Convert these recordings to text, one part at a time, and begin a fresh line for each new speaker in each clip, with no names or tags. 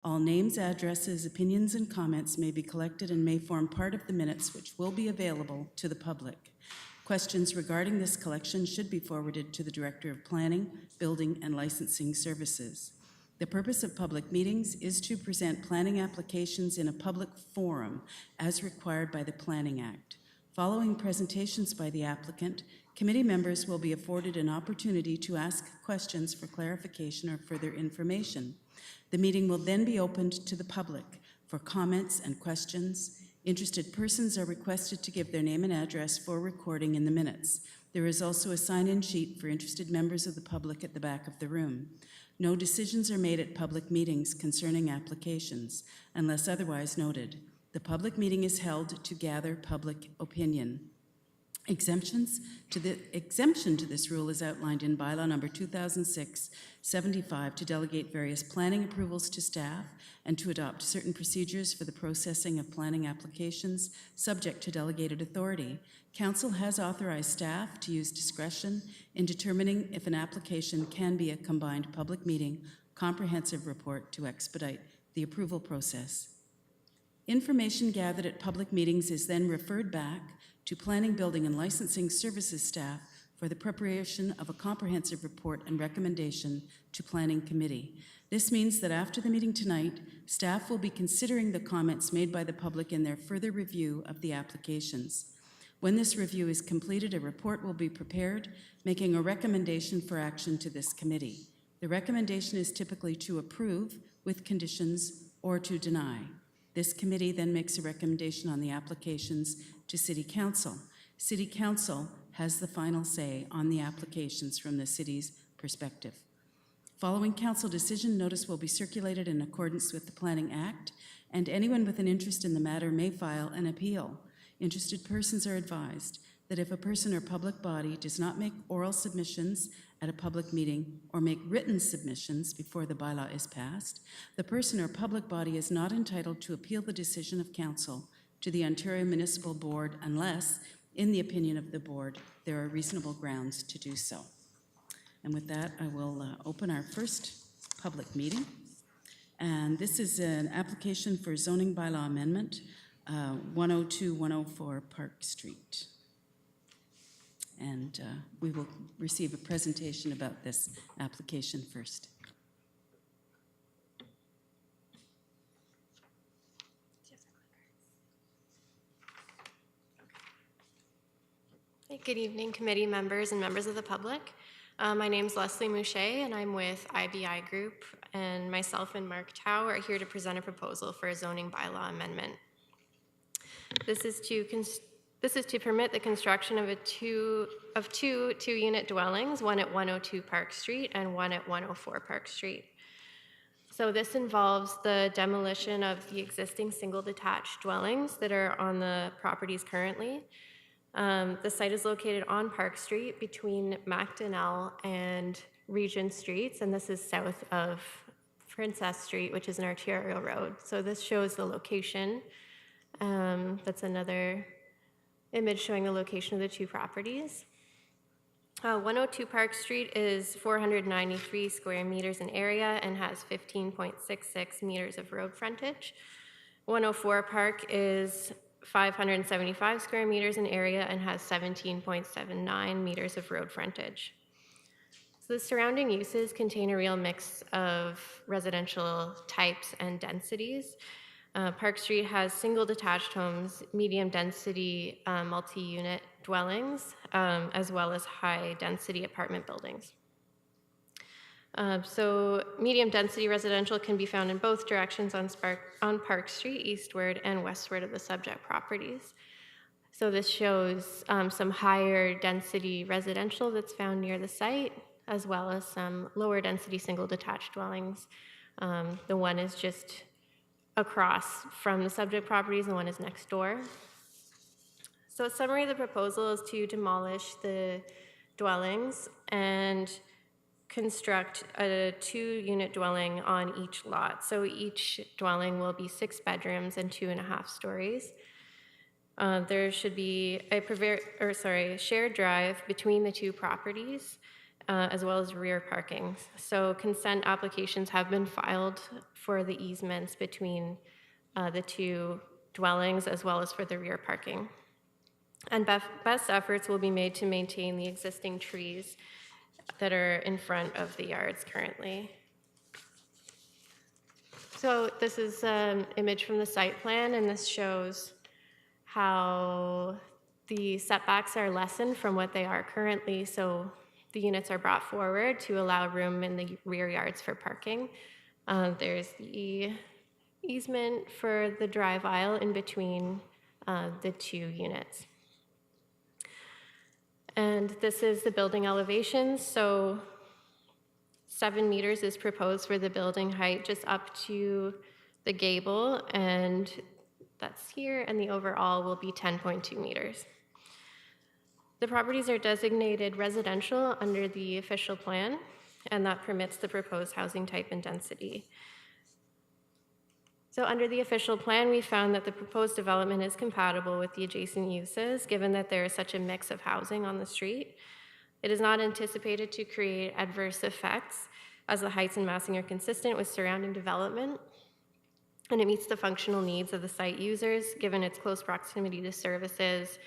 All names, addresses, opinions, and comments may be collected and may form part of the minutes which will be available to the public. Questions regarding this collection should be forwarded to the Director of Planning, Building, and Licensing Services. The purpose of public meetings is to present planning applications in a public forum as required by the Planning Act. Following presentations by the applicant, committee members will be afforded an opportunity to ask questions for clarification or further information. The meeting will then be opened to the public for comments and questions. Interested persons are requested to give their name and address for recording in the minutes. There is also a sign-in sheet for interested members of the public at the back of the room. No decisions are made at public meetings concerning applications, unless otherwise noted. The public meeting is held to gather public opinion. Exemption to this rule is outlined in bylaw number 2006-75 to delegate various planning approvals to staff and to adopt certain procedures for the processing of planning applications subject to delegated authority. Council has authorized staff to use discretion in determining if an application can be a combined public meeting comprehensive report to expedite the approval process. Information gathered at public meetings is then referred back to Planning, Building, and Licensing Services staff for the preparation of a comprehensive report and recommendation to Planning Committee. This means that after the meeting tonight, staff will be considering the comments made by the public in their further review of the applications. When this review is completed, a report will be prepared, making a recommendation for action to this committee. The recommendation is typically to approve with conditions or to deny. This committee then makes a recommendation on the applications to City Council. City Council has the final say on the applications from the city's perspective. Following council decision, notice will be circulated in accordance with the Planning Act, and anyone with an interest in the matter may file an appeal. Interested persons are advised that if a person or public body does not make oral submissions at a public meeting or make written submissions before the bylaw is passed, the person or public body is not entitled to appeal the decision of council to the Ontario Municipal Board unless, in the opinion of the board, there are reasonable grounds to do so. And with that, I will open our first public meeting. And this is an application for zoning bylaw amendment, 102-104 Park Street. And we will receive a presentation about this application first.
Good evening, committee members and members of the public. My name is Leslie Moucher, and I'm with IBI Group, and myself and Mark Tao are here to present a proposal for a zoning bylaw amendment. This is to permit the construction of two two-unit dwellings, one at 102 Park Street and one at 104 Park Street. So this involves the demolition of the existing single detached dwellings that are on the properties currently. The site is located on Park Street between Macdonell and Regent Streets, and this is south of Princess Street, which is an arterial road. So this shows the location. That's another image showing the location of the two properties. 102 Park Street is 493 square meters in area and has 15.66 meters of road frontage. 104 Park is 575 square meters in area and has 17.79 meters of road frontage. So the surrounding uses contain a real mix of residential types and densities. Park Street has single detached homes, medium density multi-unit dwellings, as well as high density apartment buildings. So medium density residential can be found in both directions on Park Street, eastward and westward of the subject properties. So this shows some higher density residential that's found near the site, as well as some lower density single detached dwellings. The one is just across from the subject properties and one is next door. So a summary of the proposal is to demolish the dwellings and construct a two-unit dwelling on each lot. So each dwelling will be 6 bedrooms and 2.5 stories. There should be a shared drive between the two properties, as well as rear parking. So consent applications have been filed for the easements between the two dwellings as well as for the rear parking. And best efforts will be made to maintain the existing trees that are in front of the yards currently. So this is an image from the site plan, and this shows how the setbacks are lessened from what they are currently. So the units are brought forward to allow room in the rear yards for parking. There's the easement for the drive aisle in between the two units. And this is the building elevations. So 7 meters is proposed for the building height just up to the gable, and that's here, and the overall will be 10.2 meters. The properties are designated residential under the official plan, and that permits the proposed housing type and density. So under the official plan, we found that the proposed development is compatible with the adjacent uses, given that there is such a mix of housing on the street. It is not anticipated to create adverse effects, as the heights and massing are consistent with surrounding development, and it meets the functional needs of the site users, given its close proximity to services,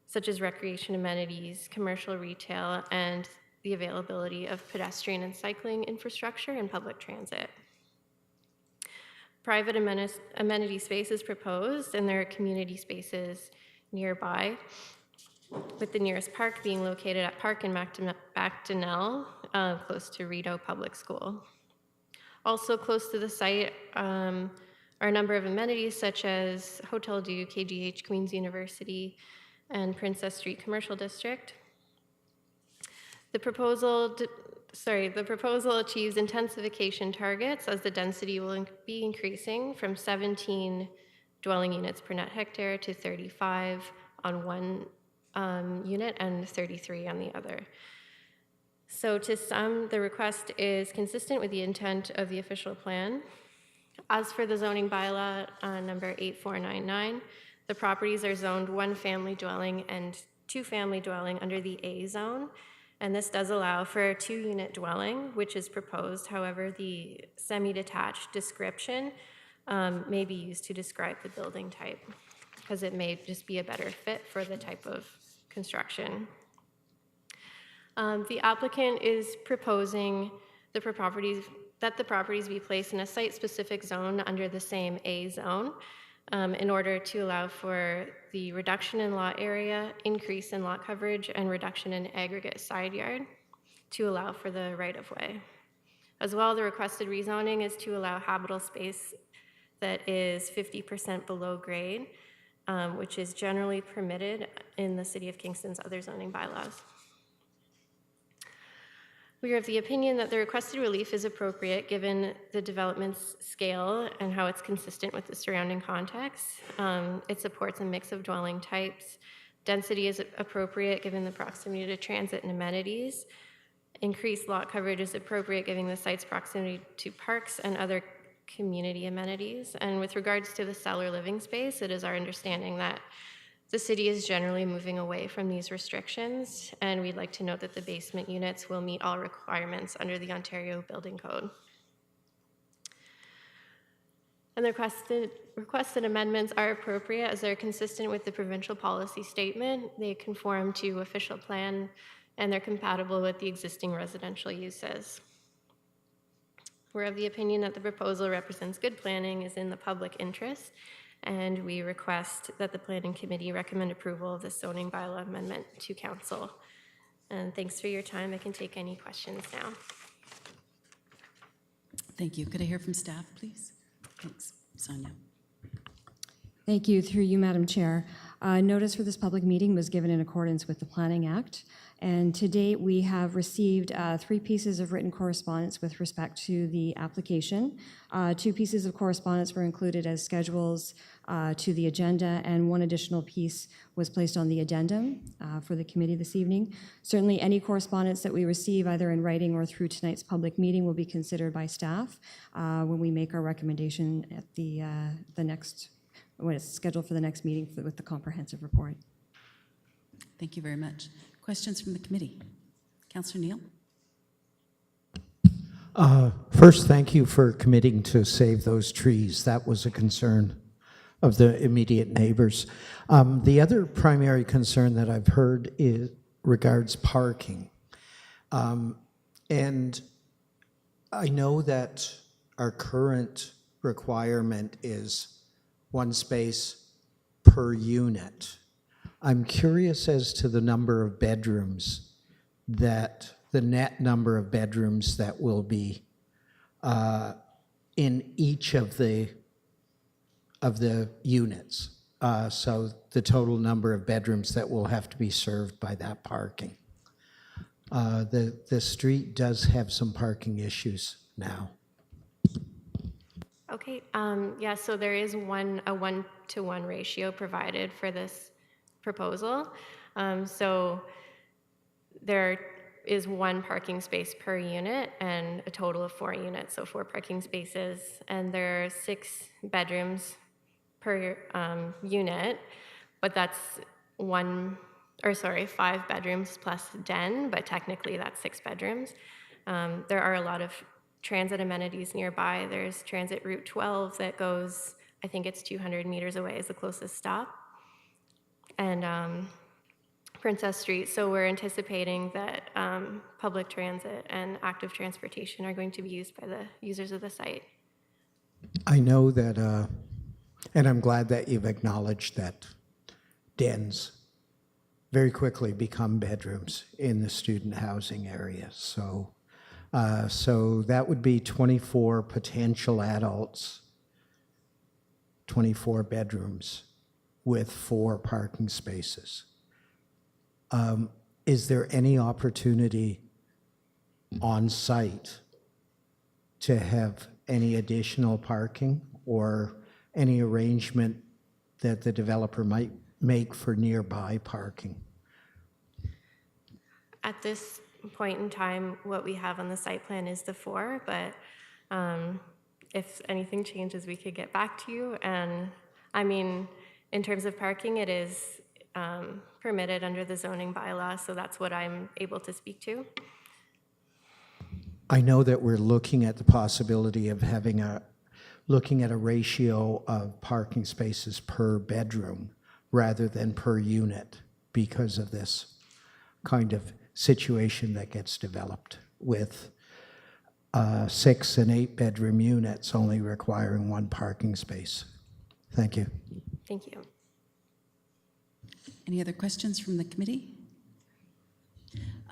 such as recreation amenities, commercial retail, and the availability of pedestrian and cycling infrastructure and public transit. Private amenity space is proposed, and there are community spaces nearby, with the nearest park being located at Park in Macdonell, close to Rideau Public School. Also close to the site are a number of amenities such as Hotel du KGH, Queen's University, and Princess Street Commercial District. The proposal achieves intensification targets, as the density will be increasing from 17 dwelling units per net hectare to 35 on one unit and 33 on the other. So to sum, the request is consistent with the intent of the official plan. As for the zoning bylaw number 8499, the properties are zoned 1 family dwelling and 2 family dwelling under the A zone, and this does allow for a 2-unit dwelling, which is proposed. However, the semi-detached description may be used to describe the building type, because it may just be a better fit for the type of construction. The applicant is proposing that the properties be placed in a site-specific zone under the same A zone in order to allow for the reduction in lot area, increase in lot coverage, and reduction in aggregate side yard to allow for the right-of-way. As well, the requested rezoning is to allow habitable space that is 50% below grade, which is generally permitted in the City of Kingston's other zoning bylaws. We are of the opinion that the requested relief is appropriate given the development's scale and how it's consistent with the surrounding context. It supports a mix of dwelling types. Density is appropriate given the proximity to transit and amenities. Increased lot coverage is appropriate given the site's proximity to parks and other community amenities. And with regards to the cellar living space, it is our understanding that the city is generally moving away from these restrictions, and we'd like to note that the basement units will meet all requirements under the Ontario Building Code. And the requested amendments are appropriate as they're consistent with the provincial policy statement. They conform to official plan, and they're compatible with the existing residential uses. We're of the opinion that the proposal represents good planning, is in the public interest, and we request that the Planning Committee recommend approval of the zoning bylaw amendment to Council. And thanks for your time. I can take any questions now.
Thank you. Could I hear from staff, please? Thanks. Sonia.
Thank you. Through you, Madam Chair. Notice for this public meeting was given in accordance with the Planning Act, and to date we have received 3 pieces of written correspondence with respect to the application. 2 pieces of correspondence were included as schedules to the agenda, and 1 additional piece was placed on the addendum for the committee this evening. Certainly any correspondence that we receive either in writing or through tonight's public meeting will be considered by staff when we make our recommendation at the next, when it's scheduled for the next meeting with the comprehensive report.
Thank you very much. Questions from the committee? Councillor Neal?
First, thank you for committing to save those trees. That was a concern of the immediate neighbors. The other primary concern that I've heard regards parking. And I know that our current requirement is 1 space per unit. I'm curious as to the number of bedrooms the net number of bedrooms that will be in each of the units. So the total number of bedrooms that will have to be served by that parking. The street does have some parking issues now.
Okay, yeah, so there is a 1-to-1 ratio provided for this proposal. So there is 1 parking space per unit and a total of 4 units, so 4 parking spaces, and there are 6 bedrooms per unit, but that's 5 bedrooms plus den, but technically that's 6 bedrooms. There are a lot of transit amenities nearby. There's Transit Route 12 that goes, I think it's 200 meters away is the closest stop, and Princess Street. So we're anticipating that public transit and active transportation are going to be used by the users of the site.
I know that, and I'm glad that you've acknowledged that dens very quickly become bedrooms in the student housing area. So that would be 24 potential adults, 24 bedrooms with 4 parking spaces. Is there any opportunity on site to have any additional parking or any arrangement that the developer might make for nearby parking?
At this point in time, what we have on the site plan is the 4, but if anything changes, we could get back to you. And I mean, in terms of parking, it is permitted under the zoning bylaw, so that's what I'm able to speak to.
I know that we're looking at the possibility of looking at a ratio of parking spaces per bedroom rather than per unit because of this kind of situation that gets developed with 6 and 8 bedroom units only requiring 1 parking space. Thank you.
Thank you.
Any other questions from the committee?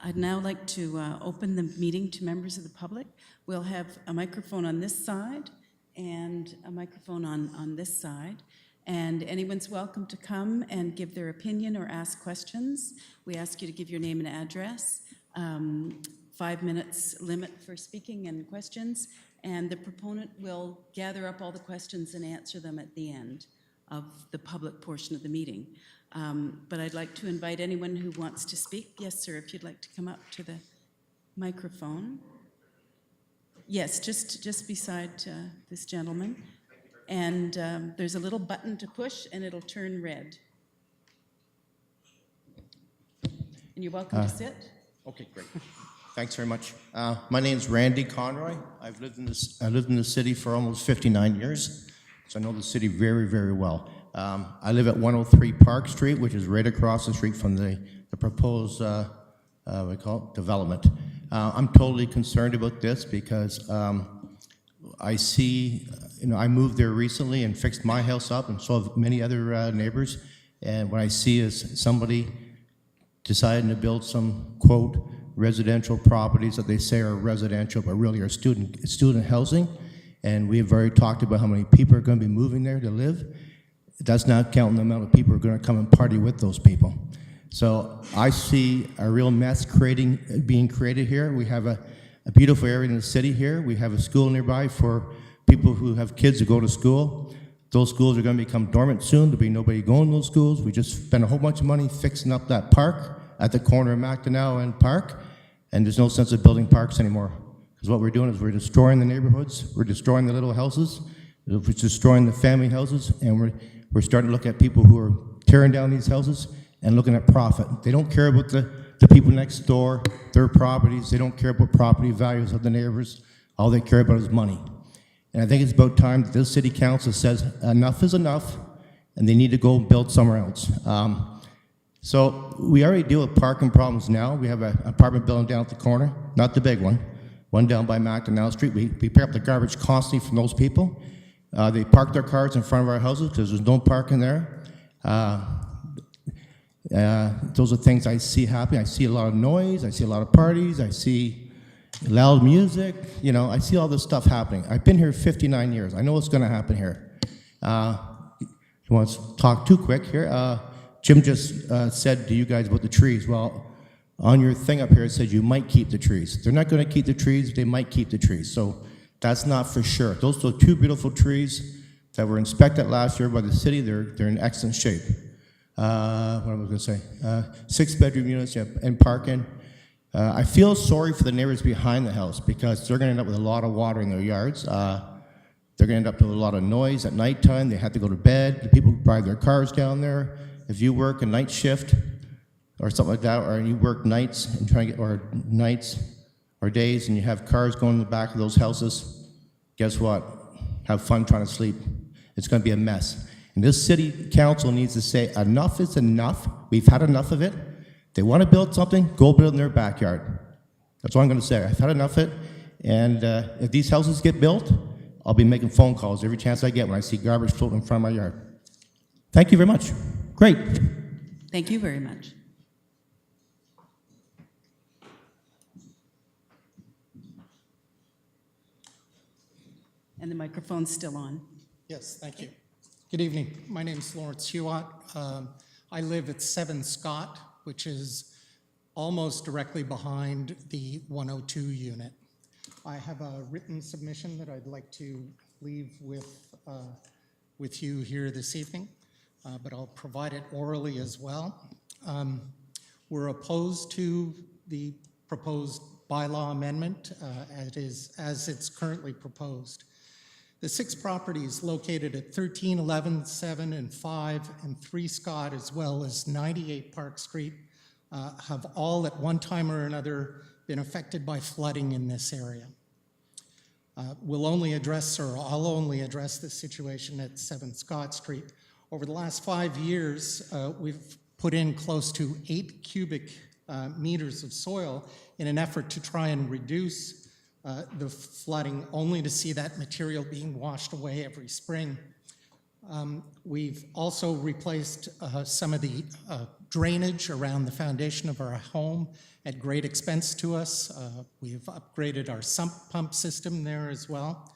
I'd now like to open the meeting to members of the public. We'll have a microphone on this side and a microphone on this side. And anyone's welcome to come and give their opinion or ask questions. We ask you to give your name and address. 5 minutes limit for speaking and questions. And the proponent will gather up all the questions and answer them at the end of the public portion of the meeting. But I'd like to invite anyone who wants to speak. Yes, sir, if you'd like to come up to the microphone. Yes, just beside this gentleman. And there's a little button to push and it'll turn red. And you're welcome to sit.
Okay, great. Thanks very much. My name's Randy Conroy. I lived in the city for almost 59 years, so I know the city very, very well. I live at 103 Park Street, which is right across the street from the proposed we call it development. I'm totally concerned about this because I see, I moved there recently and fixed my house up, and so have many other neighbors. And what I see is somebody deciding to build some, quote, residential properties that they say are residential, but really are student housing. And we have already talked about how many people are going to be moving there to live. That's not counting the amount of people who are going to come and party with those people. So I see a real mess being created here. We have a beautiful area in the city here. We have a school nearby for people who have kids who go to school. Those schools are going to become dormant soon. There'll be nobody going to those schools. We just spent a whole bunch of money fixing up that park at the corner of McDonell and Park, and there's no sense of building parks anymore. Because what we're doing is we're destroying the neighborhoods, we're destroying the little houses, we're destroying the family houses, and we're starting to look at people who are tearing down these houses and looking at profit. They don't care about the the people next door, their properties. They don't care about property values of the neighbors. All they care about is money. And I think it's about time that this city council says enough is enough, and they need to go build somewhere else. So we already deal with parking problems now. We have an apartment building down at the corner, not the big one down by McDonald Street. We pick up the garbage constantly from those people. They park their cars in front of our houses because there's no parking there. Those are things I see happening. I see a lot of noise. I see a lot of parties. I see loud music. You know, I see all this stuff happening. I've been here 59 years. I know what's going to happen here. You want to talk too quick here? Jim just said to you guys about the trees. Well, on your thing up here, it says you might keep the trees. They're not going to keep the trees. They might keep the trees. So that's not for sure. Those are two beautiful trees that were inspected last year by the city. They're in excellent shape. What am I going to say? 6-bedroom units, yeah, and parking. I feel sorry for the neighbors behind the house because they're going to end up with a lot of water in their yards. They're going to end up with a lot of noise at nighttime. They have to go to bed. The people drive their cars down there. If you work a night shift or something like that, or you work nights and try to get, or nights or days, and you have cars going in the back of those houses, guess what? Have fun trying to sleep. It's going to be a mess. And this city council needs to say enough is enough. We've had enough of it. They want to build something, go build in their backyard. That's all I'm going to say. I've had enough of it. And if these houses get built, I'll be making phone calls every chance I get when I see garbage floating in front of my yard. Thank you very much. Great.
Thank you very much. And the microphone's still on.
Yes, thank you. Good evening. My name is Lawrence Hewitt. I live at 7 Scott, which is almost directly behind the 102 unit. I have a written submission that I'd like to leave with you here this evening, but I'll provide it orally as well. We're opposed to the proposed bylaw amendment as it's currently proposed. The 6 properties located at 13, 11, 7, and 5, and 3 Scott, as well as 98 Park Street, have all at one time or another been affected by flooding in this area. I'll only address the situation at 7 Scott Street. Over the last 5 years, we've put in close to 8 cubic meters of soil in an effort to try and reduce the flooding, only to see that material being washed away every spring. We've also replaced some of the drainage around the foundation of our home at great expense to us. We've upgraded our sump pump system there as well.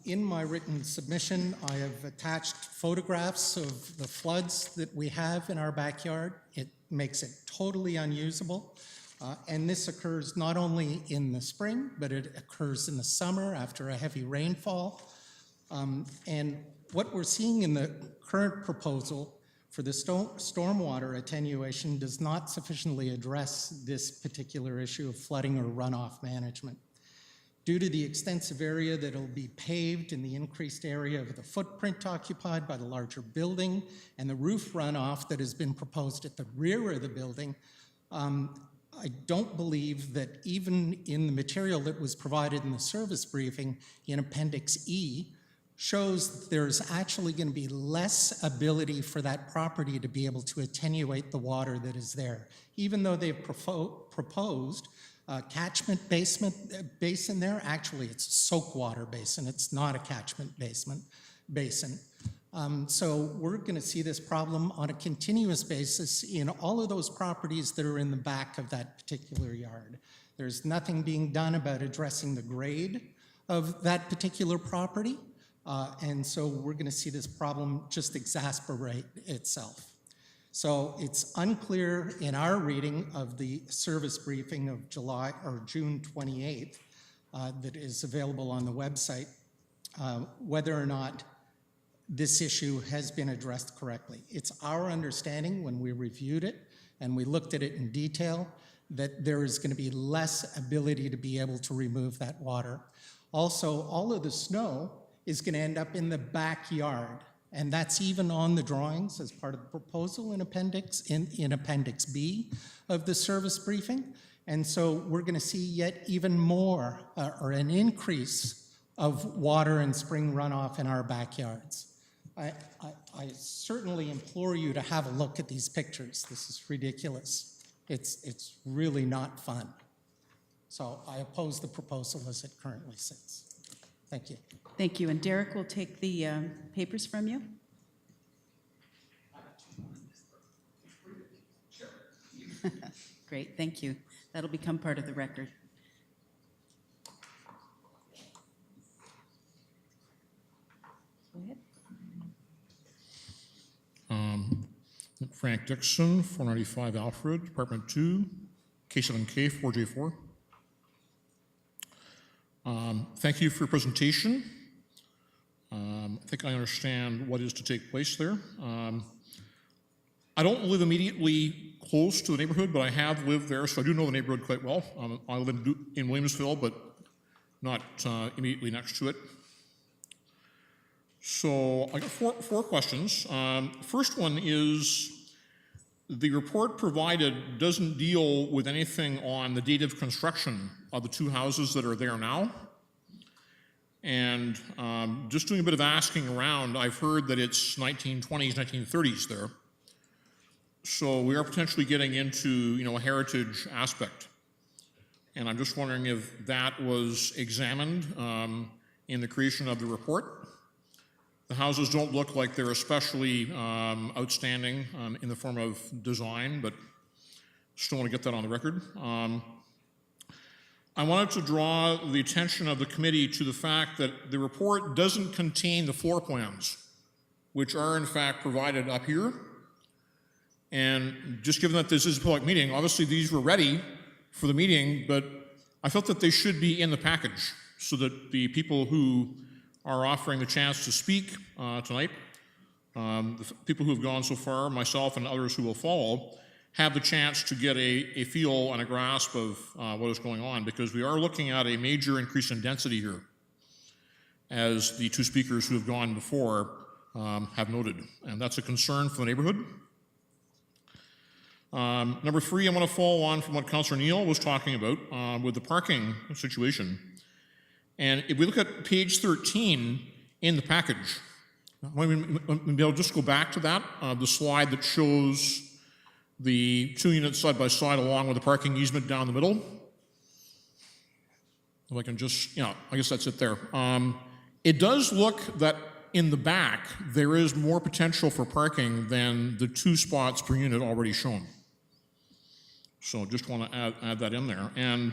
In my written submission, I have attached photographs of the floods that we have in our backyard. It makes it totally unusable. And this occurs not only in the spring, but it occurs in the summer after a heavy rainfall. And what we're seeing in the current proposal for the stormwater attenuation does not sufficiently address this particular issue of flooding or runoff management. Due to the extensive area that will be paved and the increased area of the footprint occupied by the larger building and the roof runoff that has been proposed at the rear of the building, I don't believe that even in the material that was provided in the service briefing in Appendix E shows that there's actually going to be less ability for that property to be able to attenuate the water that is there. Even though they've proposed catchment basin there, actually it's a soak water basin, it's not a catchment basin. So we're going to see this problem on a continuous basis in all of those properties that are in the back of that particular yard. There's nothing being done about addressing the grade of that particular property, and so we're going to see this problem just exacerbate itself. So it's unclear in our reading of the service briefing of June 28th that is available on the website, whether or not this issue has been addressed correctly. It's our understanding when we reviewed it and we looked at it in detail that there is going to be less ability to be able to remove that water. Also, all of the snow is going to end up in the backyard And that's even on the drawings as part of the proposal in Appendix B of the service briefing. And so we're going to see yet even more, or an increase of water and spring runoff in our backyards. I certainly implore you to have a look at these pictures. This is ridiculous. It's really not fun. So I oppose the proposal as it currently sits. Thank you.
Thank you. And Derek will take the papers from you. Great, thank you. That'll become part of the record. Go ahead.
Frank Dixon, 495 Alfred, Department 2, K7K 4J4. Thank you for your presentation. I think I understand what is to take place there. I don't live immediately close to the neighborhood, but I have lived there, so I do know the neighborhood quite well. I live in Williamsville, but not immediately next to it. So I got four questions. First one is, the report provided doesn't deal with anything on the date of construction of the two houses that are there now. And just doing a bit of asking around, I've heard that it's 1920s, 1930s there. So we are potentially getting into, you know, a heritage aspect. And I'm just wondering if that was examined in the creation of the report. The houses don't look like they're especially outstanding in the form of design, but still want to get that on the record. I wanted to draw the attention of the committee to the fact that the report doesn't contain the floor plans, which are in fact provided up here. And just given that this is a public meeting, obviously these were ready for the meeting, but I felt that they should be in the package so that the people who are offering the chance to speak tonight, the people who have gone so far, myself and others who will follow, have the chance to get a feel and a grasp of what is going on, because we are looking at a major increase in density here, as the two speakers who have gone before have noted, and that's a concern for the neighborhood. Number three, I want to follow on from what Councillor Neal was talking about with the parking situation. And if we look at page 13 in the package, maybe I'll just go back to that, the slide that shows the two units side by side along with the parking easement down the middle. If I can just, yeah, I guess that's it there. It does look that in the back there is more potential for parking than the 2 spots per unit already shown. So just want to add that in there. And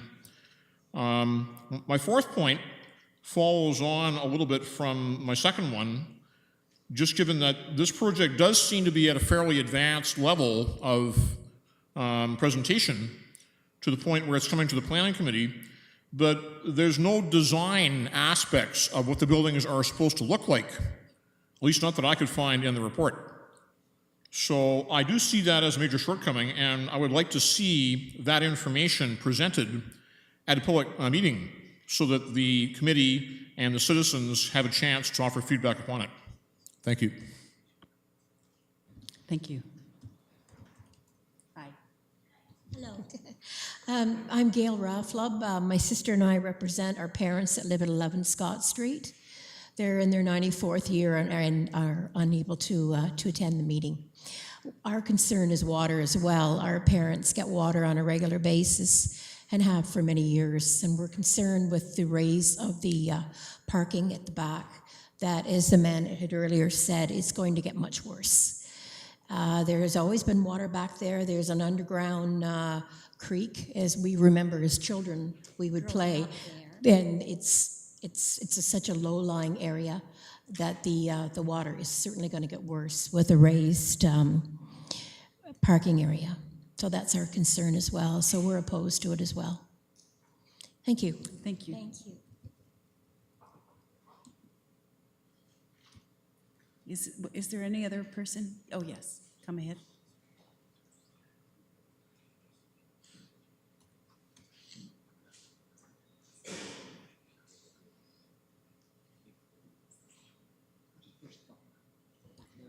my fourth point follows on a little bit from my second one, just given that this project does seem to be at a fairly advanced level of presentation to the point where it's coming to the planning committee, but there's no design aspects of what the buildings are supposed to look like, at least not that I could find in the report. So I do see that as a major shortcoming, and I would like to see that information presented at a public meeting so that the committee and the citizens have a chance to offer feedback upon it. Thank you.
Thank you. Hi.
Hello. I'm Gail Rafflub. My sister and I represent our parents that live at 11 Scott Street. They're in their 94th year and are unable to attend the meeting. Our concern is water as well. Our parents get water on a regular basis and have for many years, and we're concerned with the raise of the parking at the back. That, as the man had earlier said, is going to get much worse. There has always been water back there. There's an underground creek, as we remember as children, we would play. And it's such a low-lying area that the water is certainly going to get worse with a raised parking area. So that's our concern as well. So we're opposed to it as well. Thank you.
Thank you.
Thank you.
Is there any other person? Oh, yes. Come ahead.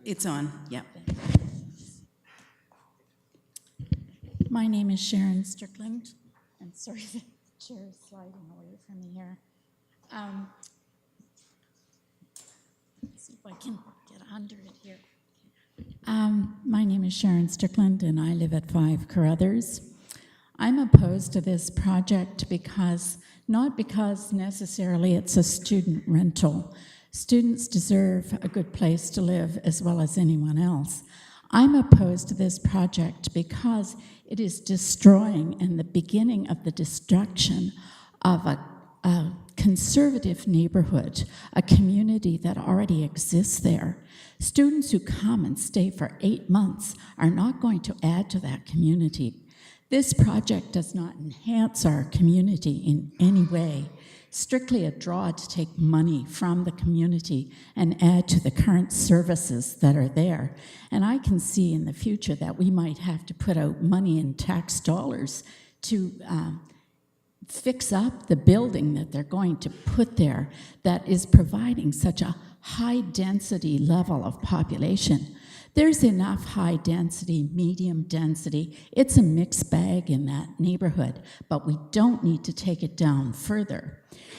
It's on, yeah.
My name is Sharon Strickland, and sorry, the chair is sliding away from me here. Let's see if I can get under it here. My name is Sharon Strickland, and I live at 5 Carruthers. I'm opposed to this project because, not because necessarily it's a student rental. Students deserve a good place to live as well as anyone else. I'm opposed to this project because it is destroying and the beginning of the destruction of a conservative neighborhood, a community that already exists there. Students who come and stay for 8 months are not going to add to that community. This project does not enhance our community in any way. Strictly a draw to take money from the community and add to the current services that are there. And I can see in the future that we might have to put out money in tax dollars to fix up the building that they're going to put there that is providing such a high density level of population. There's enough high density, medium density. It's a mixed bag in that neighborhood, but we don't need to take it down further.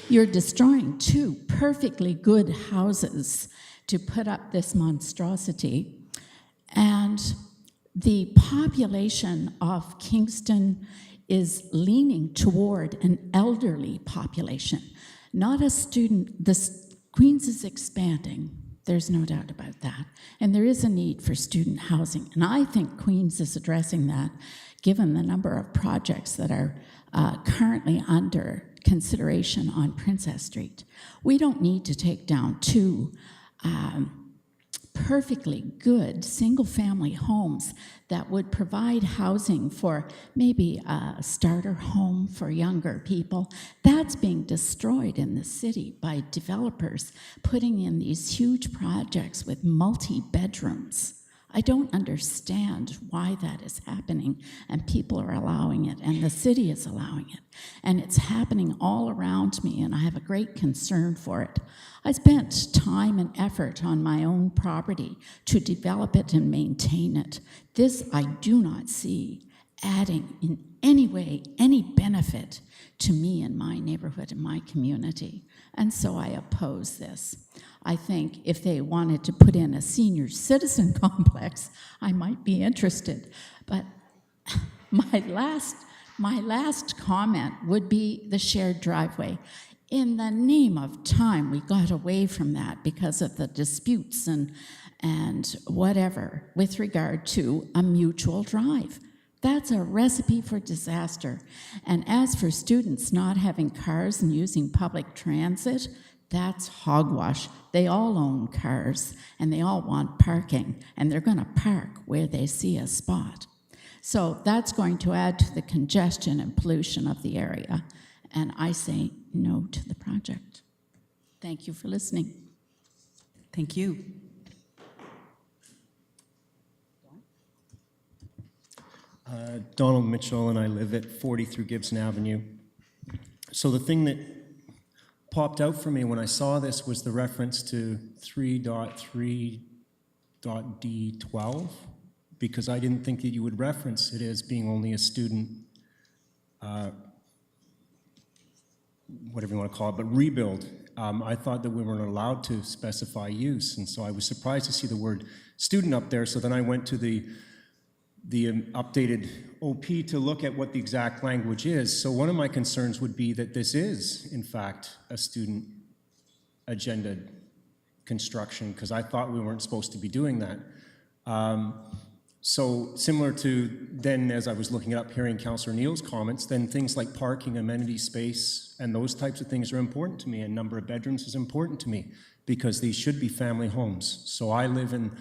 You're destroying 2 perfectly good houses to put up this monstrosity. And the population of Kingston is leaning toward an elderly population, not a student. Queens is expanding. There's no doubt about that. And there is a need for student housing. And I think Queens is addressing that, given the number of projects that are currently under consideration on Princess Street. We don't need to take down 2 perfectly good single-family homes that would provide housing for maybe a starter home for younger people. That's being destroyed in the city by developers putting in these huge projects with multi-bedrooms. I don't understand why that is happening, and people are allowing it, and the city is allowing it. And it's happening all around me, and I have a great concern for it. I spent time and effort on my own property to develop it and maintain it. This I do not see adding in any way any benefit to me and my neighborhood and my community. And so I oppose this. I think if they wanted to put in a senior citizen complex, I might be interested. But my last comment would be the shared driveway. In the name of time, we got away from that because of the disputes and whatever with regard to a mutual drive. That's a recipe for disaster. And as for students not having cars and using public transit, that's hogwash. They all own cars, and they all want parking, and they're going to park where they see a spot. So that's going to add to the congestion and pollution of the area, and I say no to the project. Thank you for listening.
Thank you.
Donald Mitchell, and I live at 40 through Gibson Avenue. So the thing that popped out for me when I saw this was the reference to 3.3.D12, because I didn't think that you would reference it as being only a student, whatever you want to call it, but rebuild. I thought that we weren't allowed to specify use, and so I was surprised to see the word student up there. So then I went to the updated OP to look at what the exact language is. So one of my concerns would be that this is, in fact, a student agenda construction, because I thought we weren't supposed to be doing that. So similar to then, as I was looking it up, hearing Councillor Neal's comments, then things like parking, amenity space, and those types of things are important to me, and number of bedrooms is important to me, because these should be family homes. So I live in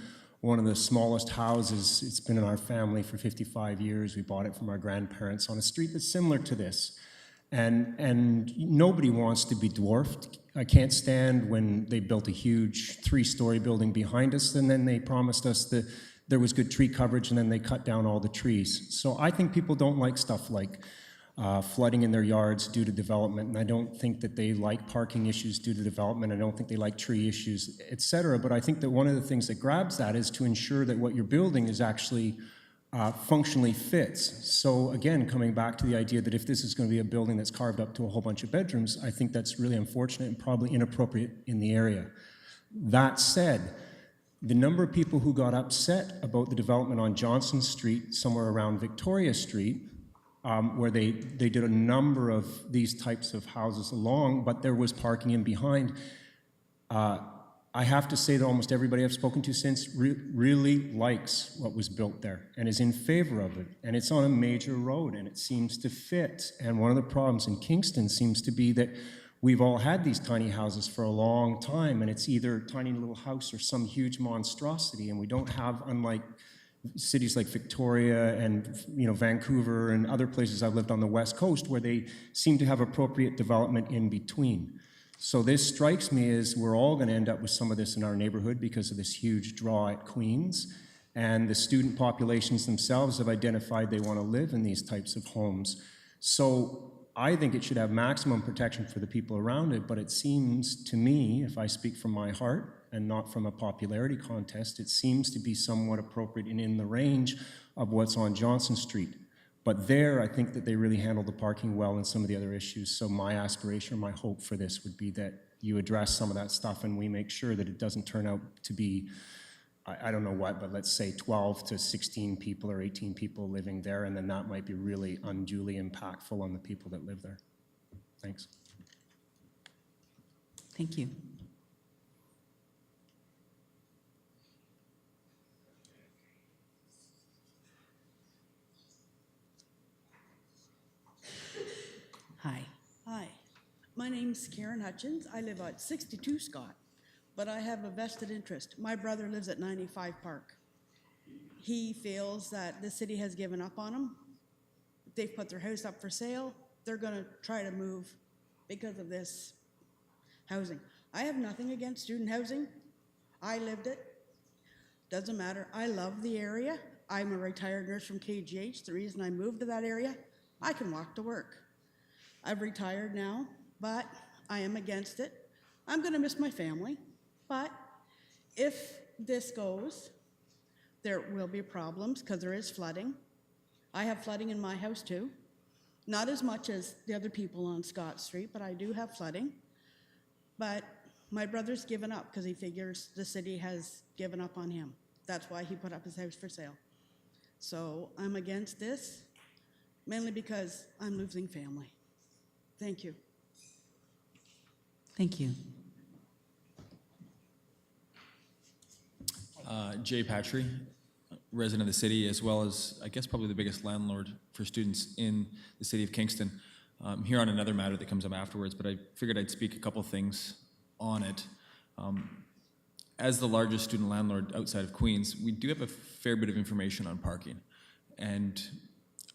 one of the smallest houses. It's been in our family for 55 years. We bought it from our grandparents on a street that's similar to this. And nobody wants to be dwarfed. I can't stand when they built a huge 3-story building behind us, and then they promised us that there was good tree coverage, and then they cut down all the trees. So I think people don't like stuff like flooding in their yards due to development, and I don't think that they like parking issues due to development. I don't think they like tree issues, et cetera. But I think that one of the things that grabs that is to ensure that what you're building is actually functionally fits. So again, coming back to the idea that if this is going to be a building that's carved up to a whole bunch of bedrooms, I think that's really unfortunate and probably inappropriate in the area. That said, the number of people who got upset about the development on Johnson Street, somewhere around Victoria Street, where they did a number of these types of houses along, but there was parking in behind. I have to say that almost everybody I've spoken to since really likes what was built there and is in favor of it. And it's on a major road and it seems to fit. And one of the problems in Kingston seems to be that we've all had these tiny houses for a long time, and it's either a tiny little house or some huge monstrosity, and we don't have, unlike cities like Victoria and Vancouver and other places I've lived on the West Coast, where they seem to have appropriate development in between. So this strikes me as we're all going to end up with some of this in our neighborhood because of this huge draw at Queens, and the student populations themselves have identified they want to live in these types of homes. So I think it should have maximum protection for the people around it, but it seems to me, if I speak from my heart and not from a popularity contest, it seems to be somewhat appropriate and in the range of what's on Johnson Street. But there, I think that they really handled the parking well and some of the other issues. So my aspiration, my hope for this would be that you address some of that stuff and we make sure that it doesn't turn out to be, I don't know what, but let's say 12 to 16 people or 18 people living there, and then that might be really unduly impactful on the people that live there. Thanks.
Thank you. Hi.
Hi, my name's Karen Hutchins. I live at 62 Scott, but I have a vested interest. My brother lives at 95 Park. He feels that the city has given up on him. They've put their house up for sale. They're gonna try to move because of this housing. I have nothing against student housing. I lived it. Doesn't matter. I love the area. I'm a retired nurse from KGH. The reason I moved to that area, I can walk to work. I've retired now, but I am against it. I'm gonna miss my family, but if this goes, there will be problems because there is flooding. I have flooding in my house too. Not as much as the other people on Scott Street, but I do have flooding. But my brother's given up because he figures the city has given up on him. That's why he put up his house for sale. So I'm against this, mainly because I'm losing family. Thank you.
Thank you.
Jay Patry, resident of the city, as well as, I guess, probably the biggest landlord for students in the city of Kingston. Here on another matter that comes up afterwards, but I figured I'd speak a couple things on it. As the largest student landlord outside of Queens, we do have a fair bit of information on parking. And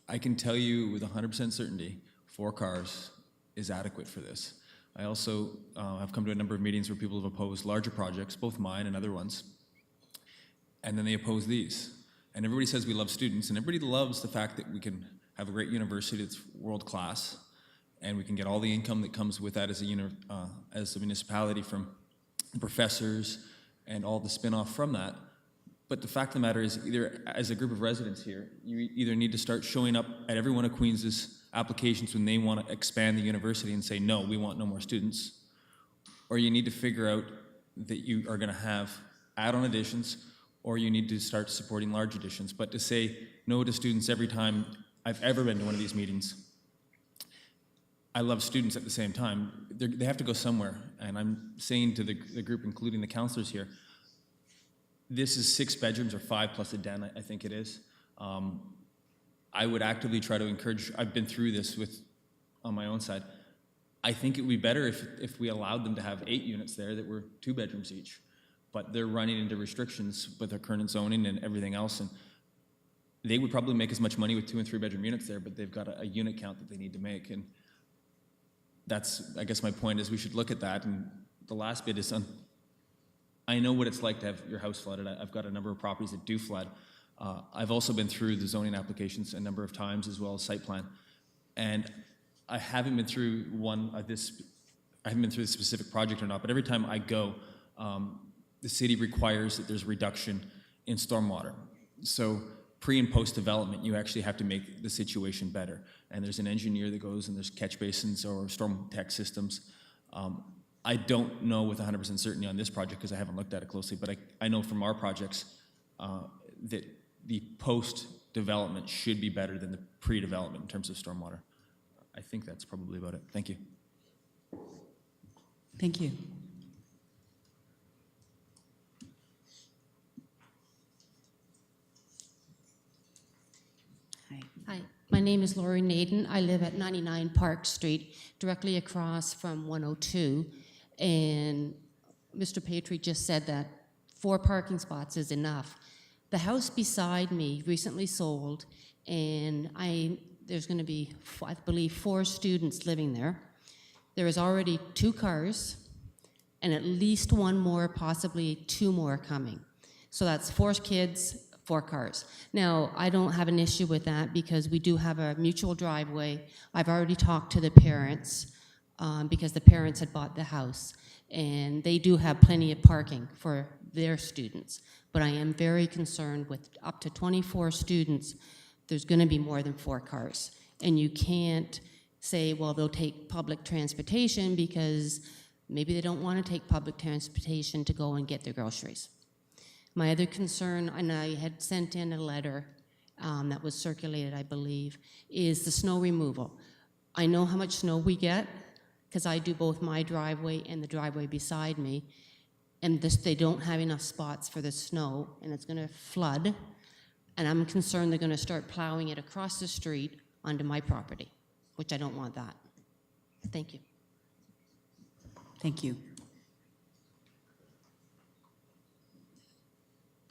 I can tell you with 100% certainty, 4 cars is adequate for this. I also have come to a number of meetings where people have opposed larger projects, both mine and other ones, and then they oppose these. And everybody says we love students, and everybody loves the fact that we can have a great university that's world class, and we can get all the income that comes with that as a municipality from professors and all the spin-off from that. But the fact of the matter is, either as a group of residents here, you either need to start showing up at every one of Queens's applications when they want to expand the university and say, no, we want no more students, or you need to figure out that you are going to have add-on additions, or you need to start supporting large additions. But to say no to students every time I've ever been to one of these meetings, I love students at the same time. They have to go somewhere, and I'm saying to the group, including the counselors here, this is 6 bedrooms or 5 plus a den, I think it is. I would actively try to encourage, I've been through this on my own side. I think it would be better if we allowed them to have 8 units there that were 2 bedrooms each. But they're running into restrictions with their current zoning and everything else. And they would probably make as much money with 2 and 3 bedroom units there, but they've got a unit count that they need to make. And that's, I guess my point is we should look at that. And the last bit is, I know what it's like to have your house flooded. I've got a number of properties that do flood. I've also been through the zoning applications a number of times, as well as site plan. And I haven't been through I haven't been through this specific project or not, but every time I go, the city requires that there's a reduction in stormwater. So pre and post development, you actually have to make the situation better. And there's an engineer that goes and there's catch basins or storm tech systems. I don't know with 100% certainty on this project because I haven't looked at it closely, but I know from our projects that the post-development should be better than the pre-development in terms of stormwater. I think that's probably about it. Thank you.
Thank you. Hi.
Hi, my name is Lori Naden. I live at 99 Park Street, directly across from 102. And Mr. Patry just said that 4 parking spots is enough. The house beside me recently sold, and there's going to be, I believe, 4 students living there. There is already 2 cars, and at least 1 more, possibly 2 more coming. So that's 4 kids, 4 cars. Now, I don't have an issue with that because we do have a mutual driveway. I've already talked to the parents because the parents had bought the house, and they do have plenty of parking for their students. But I am very concerned with up to 24 students, there's going to be more than 4 cars. And you can't say, well, they'll take public transportation because maybe they don't want to take public transportation to go and get their groceries. My other concern, and I had sent in a letter that was circulated, I believe, is the snow removal. I know how much snow we get because I do both my driveway and the driveway beside me, and they don't have enough spots for the snow, and it's going to flood, and I'm concerned they're going to start plowing it across the street onto my property, which I don't want that. Thank you.
Thank you.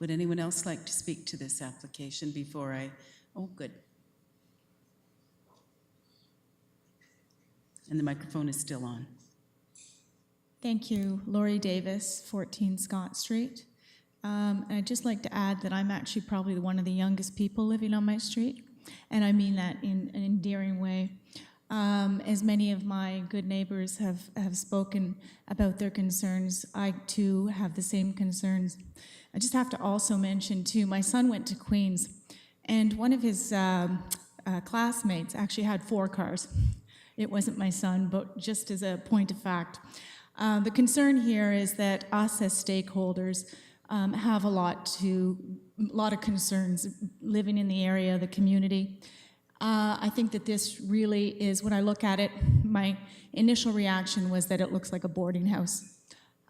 Would anyone else like to speak to this application before oh, good. And the microphone is still on.
Thank you. Lori Davis, 14 Scott Street. And I'd just like to add that I'm actually probably one of the youngest people living on my street, and I mean that in an endearing way. As many of my good neighbors have spoken about their concerns, I too have the same concerns. I just have to also mention too, my son went to Queen's, and one of his classmates actually had 4 cars. It wasn't my son, but just as a point of fact. The concern here is that us as stakeholders have a lot of concerns living in the area, the community. I think that this really is, when I look at it, my initial reaction was that it looks like a boarding house.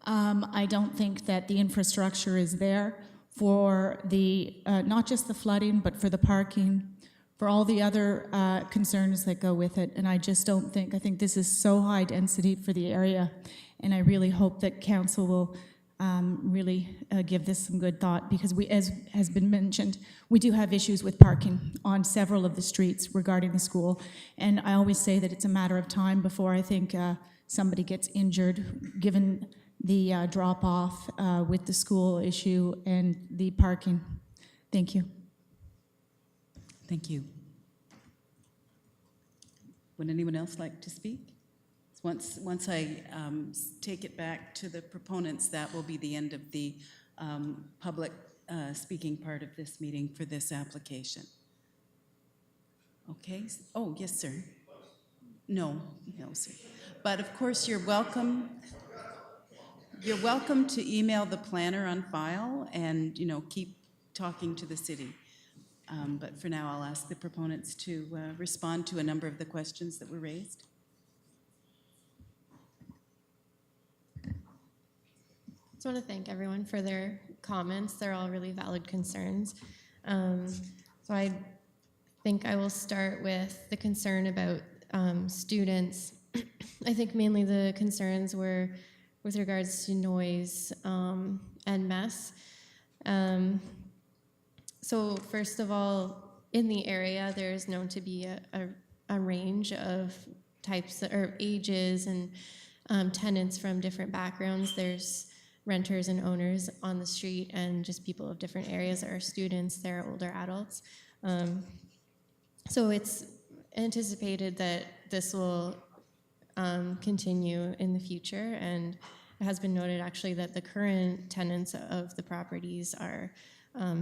I don't think that the infrastructure is there for the, not just the flooding, but for the parking, for all the other concerns that go with it. And I just don't think, I think this is so high density for the area. And I really hope that council will really give this some good thought, because we, as has been mentioned, we do have issues with parking on several of the streets regarding the school. And I always say that it's a matter of time before I think somebody gets injured, given the drop-off with the school issue and the parking. Thank you.
Thank you. Would anyone else like to speak? Once I take it back to the proponents, that will be the end of the public speaking part of this meeting for this application. Okay. Oh, yes, sir. No, sir. But of course, you're welcome. You're welcome to email the planner on file and, keep talking to the city. But for now, I'll ask the proponents to respond to a number of the questions that were raised.
I just want to thank everyone for their comments. They're all really valid concerns. So I think I will start with the concern about students. I think mainly the concerns were with regards to noise and mess. So first of all, in the area, there's known to be a range of types or ages and tenants from different backgrounds. There's renters and owners on the street, and just people of different areas. There are students, there are older adults. So anticipated that this will continue in the future, and it has been noted actually that the current tenants of the properties are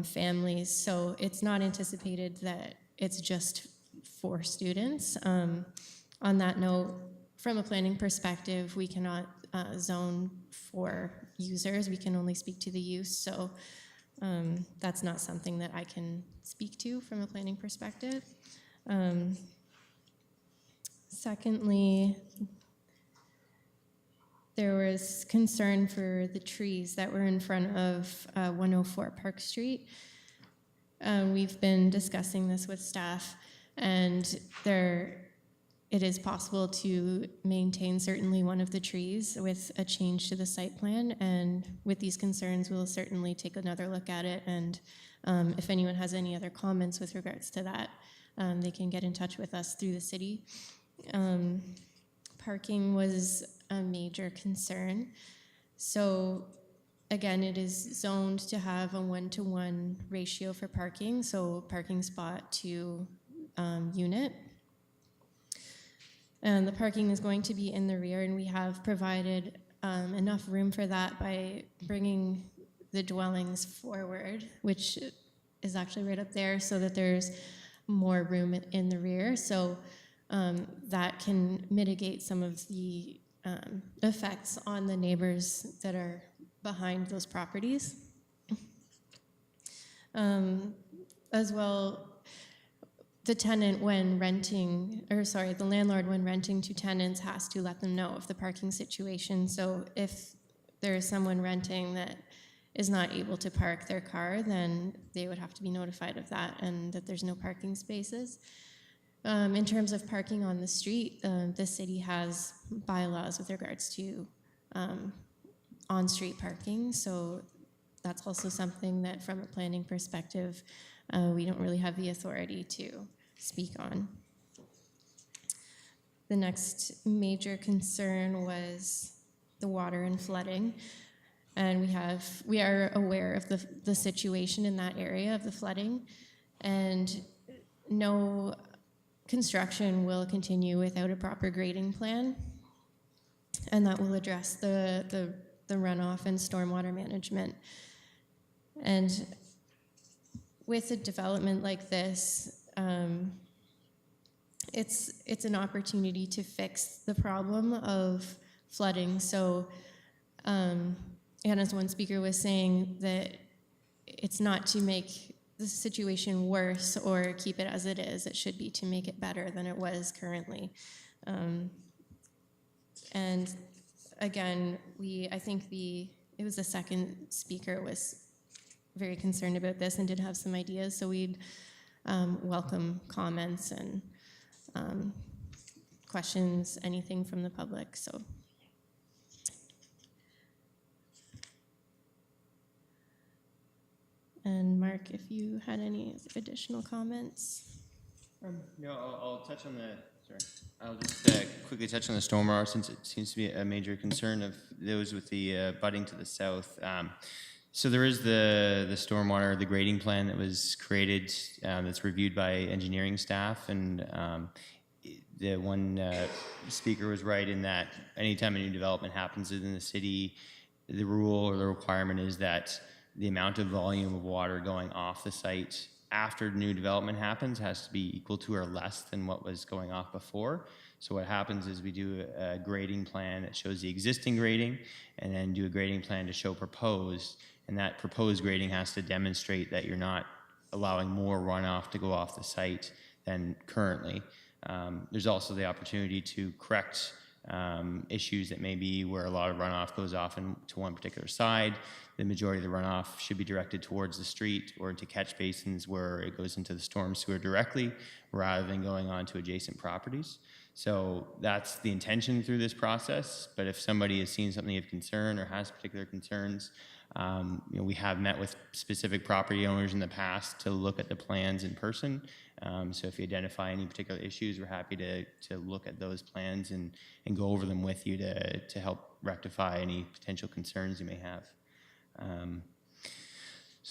families, so it's not anticipated that it's just for students. On that note, from a planning perspective, we cannot zone for users. We can only speak to the use, so that's not something that I can speak to from a planning perspective. Secondly, there was concern for the trees that were in front of 104 Park Street. We've been discussing this with staff, and it is possible to maintain certainly one of the trees with a change to the site plan, and with these concerns, we'll certainly take another look at it, and if anyone has any other comments with regards to that, they can get in touch with us through the city. Parking was a major concern. So again, it is zoned to have a 1-to-1 ratio for parking, so parking spot to unit. And the parking is going to be in the rear, and we have provided enough room for that by bringing the dwellings forward, which is actually right up there, so that there's more room in the rear. So that can mitigate some of the effects on the neighbors that are behind those properties. As well, the tenant when renting, or sorry, the landlord when renting to tenants has to let them know of the parking situation. So if there is someone renting that is not able to park their car, then they would have to be notified of that and that there's no parking spaces. In terms of parking on the street, the city has bylaws with regards to on-street parking, so that's also something that from a planning perspective, we don't really have the authority to speak on. The next major concern was the water and flooding, and we are aware of the situation in that area of the flooding, and no construction will continue without a proper grading plan, and that will address the runoff and stormwater management. And with a development like this, it's an opportunity to fix the problem of flooding. So, and as one speaker was saying, that it's not to make the situation worse or keep it as it is. It should be to make it better than it was currently. And again, I think it was the second speaker was very concerned about this and did have some ideas, so we'd welcome comments and questions, anything from the public. So. And Mark, if you had any additional comments?
No, I'll touch on I'll just quickly touch on the stormwater, since it seems to be a major concern of those with the budding to the south. So there is the stormwater, the grading plan that was created, that's reviewed by engineering staff, and the one speaker was right in that anytime a new development happens within the city, the rule or the requirement is that the amount of volume of water going off the site after new development happens has to be equal to or less than what was going off before. So what happens is we do a grading plan that shows the existing grading, and then do a grading plan to show proposed, and that proposed grading has to demonstrate that you're not allowing more runoff to go off the site than currently. There's also the opportunity to correct issues that may be where a lot of runoff goes off to one particular side. The majority of the runoff should be directed towards the street or into catch basins where it goes into the storm sewer directly, rather than going on to adjacent properties. So that's the intention through this process. But if somebody has seen something of concern or has particular concerns, we have met with specific property owners in the past to look at the plans in person. So if you identify any particular issues, we're happy to look at those plans and go over them with you to help rectify any potential concerns you may have.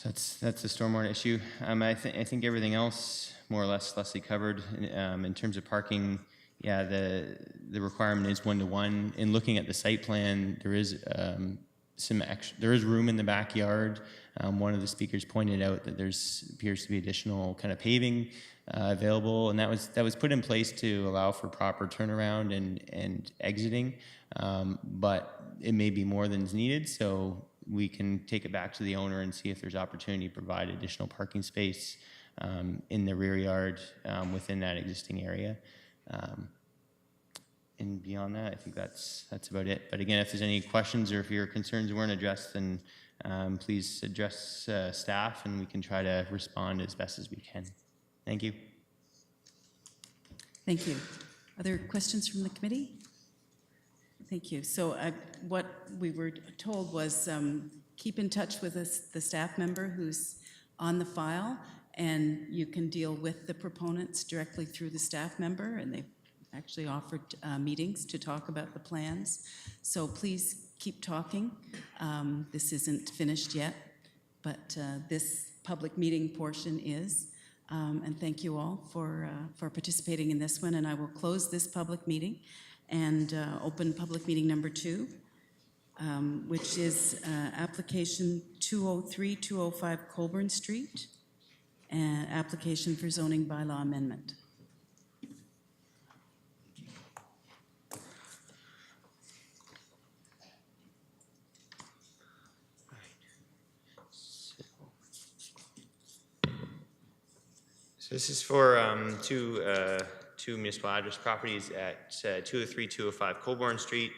So that's the stormwater issue. I think everything else more or less Leslie covered. In terms of parking, yeah, the requirement is 1-to-1. In looking at the site plan, there is there is room in the backyard. One of the speakers pointed out that appears to be additional kind of paving available, and that was put in place to allow for proper turnaround and exiting. But it may be more than is needed, so we can take it back to the owner and see if there's opportunity to provide additional parking space in the rear yard within that existing area. And beyond that, I think that's about it. But again, if there's any questions or if your concerns weren't addressed, then please address staff and we can try to respond as best as we can. Thank you.
Thank you. Other questions from the committee? Thank you. So what we were told was keep in touch with the staff member who's on the file, and you can deal with the proponents directly through the staff member, and they've actually offered meetings to talk about the plans. So please keep talking. This isn't finished yet, but this public meeting portion is. And thank you all for participating in this one. And I will close this public meeting and open public meeting number 2, which is application 203-205 Colburn Street, and application for zoning bylaw amendment.
So this is for two municipal address properties at 203-205 Colborne Street.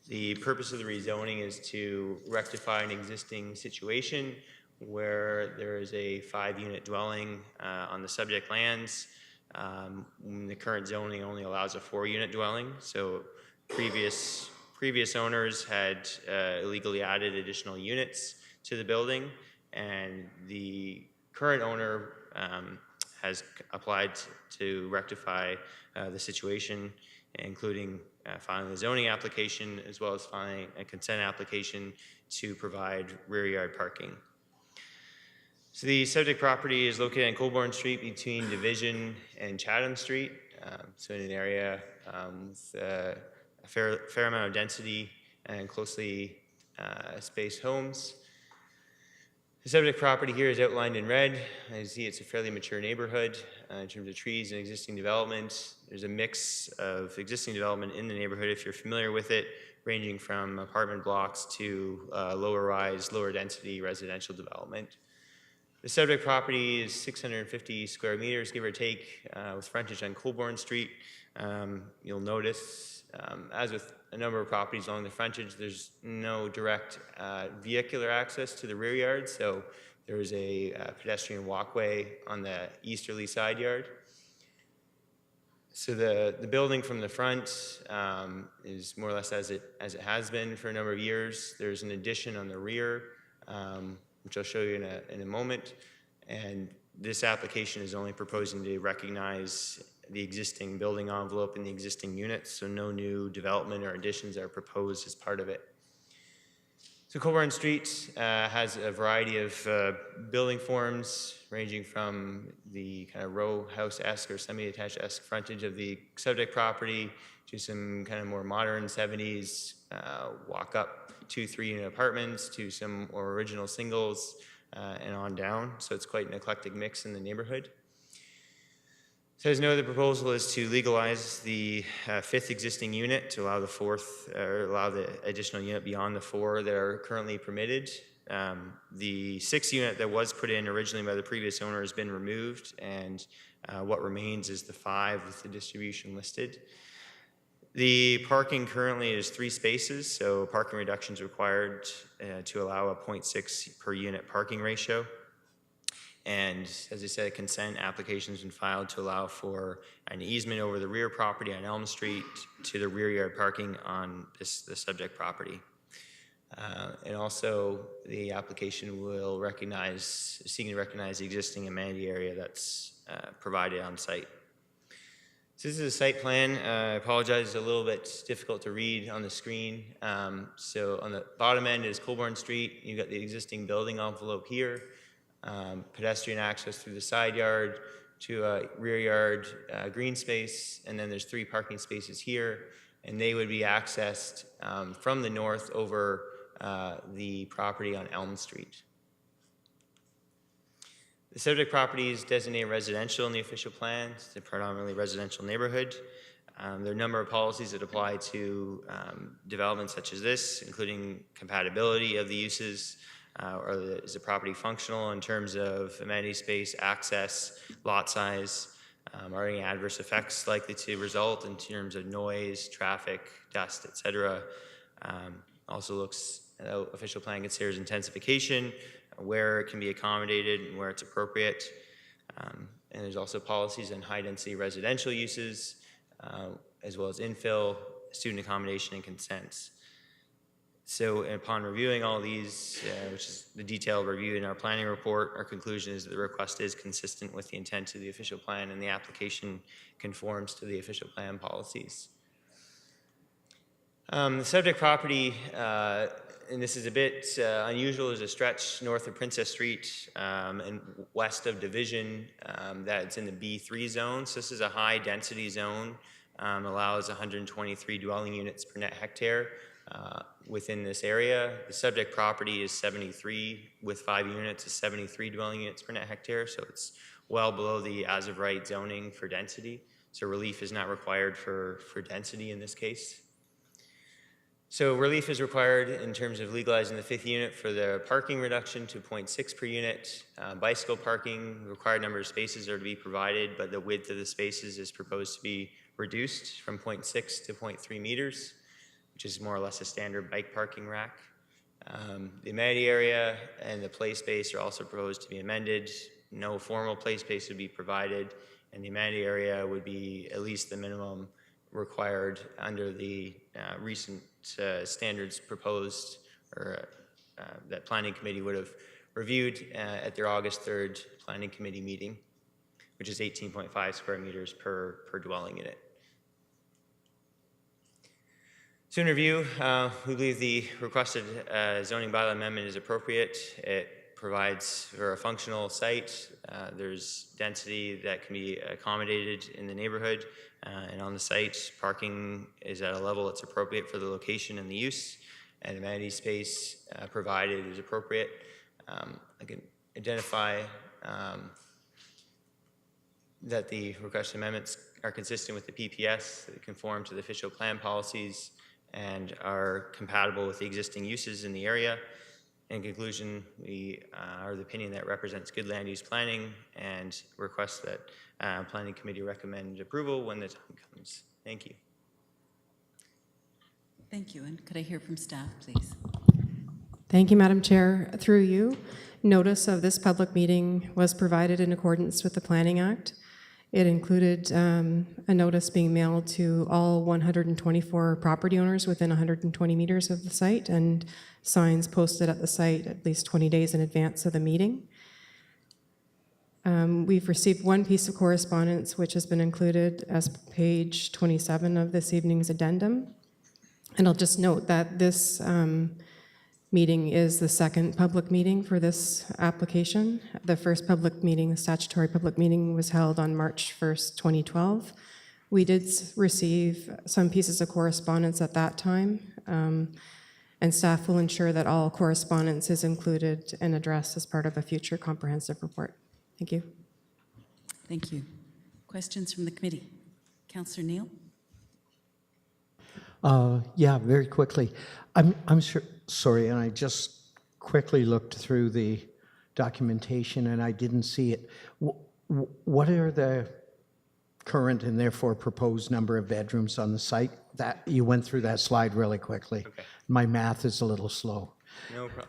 The purpose of the rezoning is to rectify an existing situation where there is a 5-unit dwelling on the subject lands. The current zoning only allows a 4-unit dwelling, so previous owners had illegally added additional units to the building, and the current owner has applied to rectify the situation, including filing a zoning application as well as filing a consent application to provide rear yard parking. So the subject property is located on Colborne Street between Division and Chatham Street, so in an area with a fair amount of density and closely spaced homes. The subject property here is outlined in red. As you see, it's a fairly mature neighborhood in terms of trees and existing development. There's a mix of existing development in the neighborhood, if you're familiar with it, ranging from apartment blocks to lower rise, lower density residential development. The subject property is 650 square meters, give or take, with frontage on Colborne Street. You'll notice, as with a number of properties along the frontage, there's no direct vehicular access to the rear yard, so there's a pedestrian walkway on the easterly side yard. So the building from the front is more or less as it has been for a number of years. There's an addition on the rear, which I'll show you in a moment, and this application is only proposing to recognize the existing building envelope and the existing units, so no new development or additions are proposed as part of it. So Colborne Street has a variety of building forms ranging from the kind of row house-esque or semi-detached-esque frontage of the subject property to some kind of more modern 70s walk-up 2-3 unit apartments to some more original singles and on down. So it's quite an eclectic mix in the neighborhood. So as noted, the proposal is to legalize the 5th existing unit to allow the 4th, or allow the additional unit beyond the 4 that are currently permitted. The 6th unit that was put in originally by the previous owner has been removed, and what remains is the 5 with the distribution listed. The parking currently is 3 spaces, so parking reduction is required to allow a 0.6 per unit parking ratio. And as I said, a consent application has been filed to allow for an easement over the rear property on Elm Street to the rear yard parking on the subject property. And also, the application will seeking to recognize the existing amenity area that's provided on site. So this is a site plan. I apologize, it's a little bit difficult to read on the screen. So on the bottom end is Colborne Street. You've got the existing building envelope here. pedestrian access through the side yard to a rear yard green space, and then there's 3 parking spaces here, and they would be accessed from the north over the property on Elm Street. The subject property is designated residential in the official plan. It's a predominantly residential neighborhood. There are a number of policies that apply to developments such as this, including compatibility of the uses, is the property functional in terms of amenity space, access, lot size, are any adverse effects likely to result in terms of noise, traffic, dust, etc. Also looks, official plan considers intensification, where it can be accommodated and where it's appropriate. And there's also policies on high density residential uses, as well as infill, student accommodation, and consents. So upon reviewing all these, which is the detailed review in our planning report, our conclusion is that the request is consistent with the intent of the official plan and the application conforms to the official plan policies. The subject property, and this is a bit unusual, is a stretch north of Princess Street and west of Division that's in the B3 zone. So this is a high density zone, allows 123 dwelling units per net hectare within this area. The subject property is 73, with 5 units, is 73 dwelling units per net hectare, so it's well below the as of right zoning for density. So relief is not required for density in this case. So relief is required in terms of legalizing the 5th unit for the parking reduction to 0.6 per unit. Bicycle parking, the required number of spaces are to be provided, but the width of the spaces is proposed to be reduced from 0.6 to 0.3 meters, which is more or less a standard bike parking rack. The amenity area and the play space are also proposed to be amended. No formal play space would be provided, and the amenity area would be at least the minimum required under the recent standards proposed, or that Planning Committee would have reviewed at their August 3rd Planning Committee meeting, which is 18.5 square meters per dwelling unit. So in review, we believe the requested zoning bylaw amendment is appropriate. It provides for a functional site. There's density that can be accommodated in the neighborhood and on the site. Parking is at a level that's appropriate for the location and the use, and amenity space provided is appropriate. I can identify that the requested amendments are consistent with the PPS, that conform to the official plan policies, and are compatible with the existing uses in the area. In conclusion, we are of the opinion that represents good land use planning and request that Planning Committee recommend approval when the time comes. Thank you.
Thank you. And could I hear from staff, please?
Thank you, Madam Chair. Through you, notice of this public meeting was provided in accordance with the Planning Act. It included a notice being mailed to all 124 property owners within 120 meters of the site, and signs posted at the site at least 20 days in advance of the meeting. We've received one piece of correspondence which has been included as page 27 of this evening's addendum. And I'll just note that this meeting is the second public meeting for this application. The first public meeting, the statutory public meeting, was held on March 1st, 2012. We did receive some pieces of correspondence at that time, and staff will ensure that all correspondence is included and addressed as part of a future comprehensive report. Thank you.
Thank you. Questions from the committee? Councillor Neal?
Yeah, very quickly. I'm sure, sorry, and I just quickly looked through the documentation and I didn't see it. What are the current and therefore proposed number of bedrooms on the site? That you went through that slide really quickly. Okay. My math is a little slow.
No problem.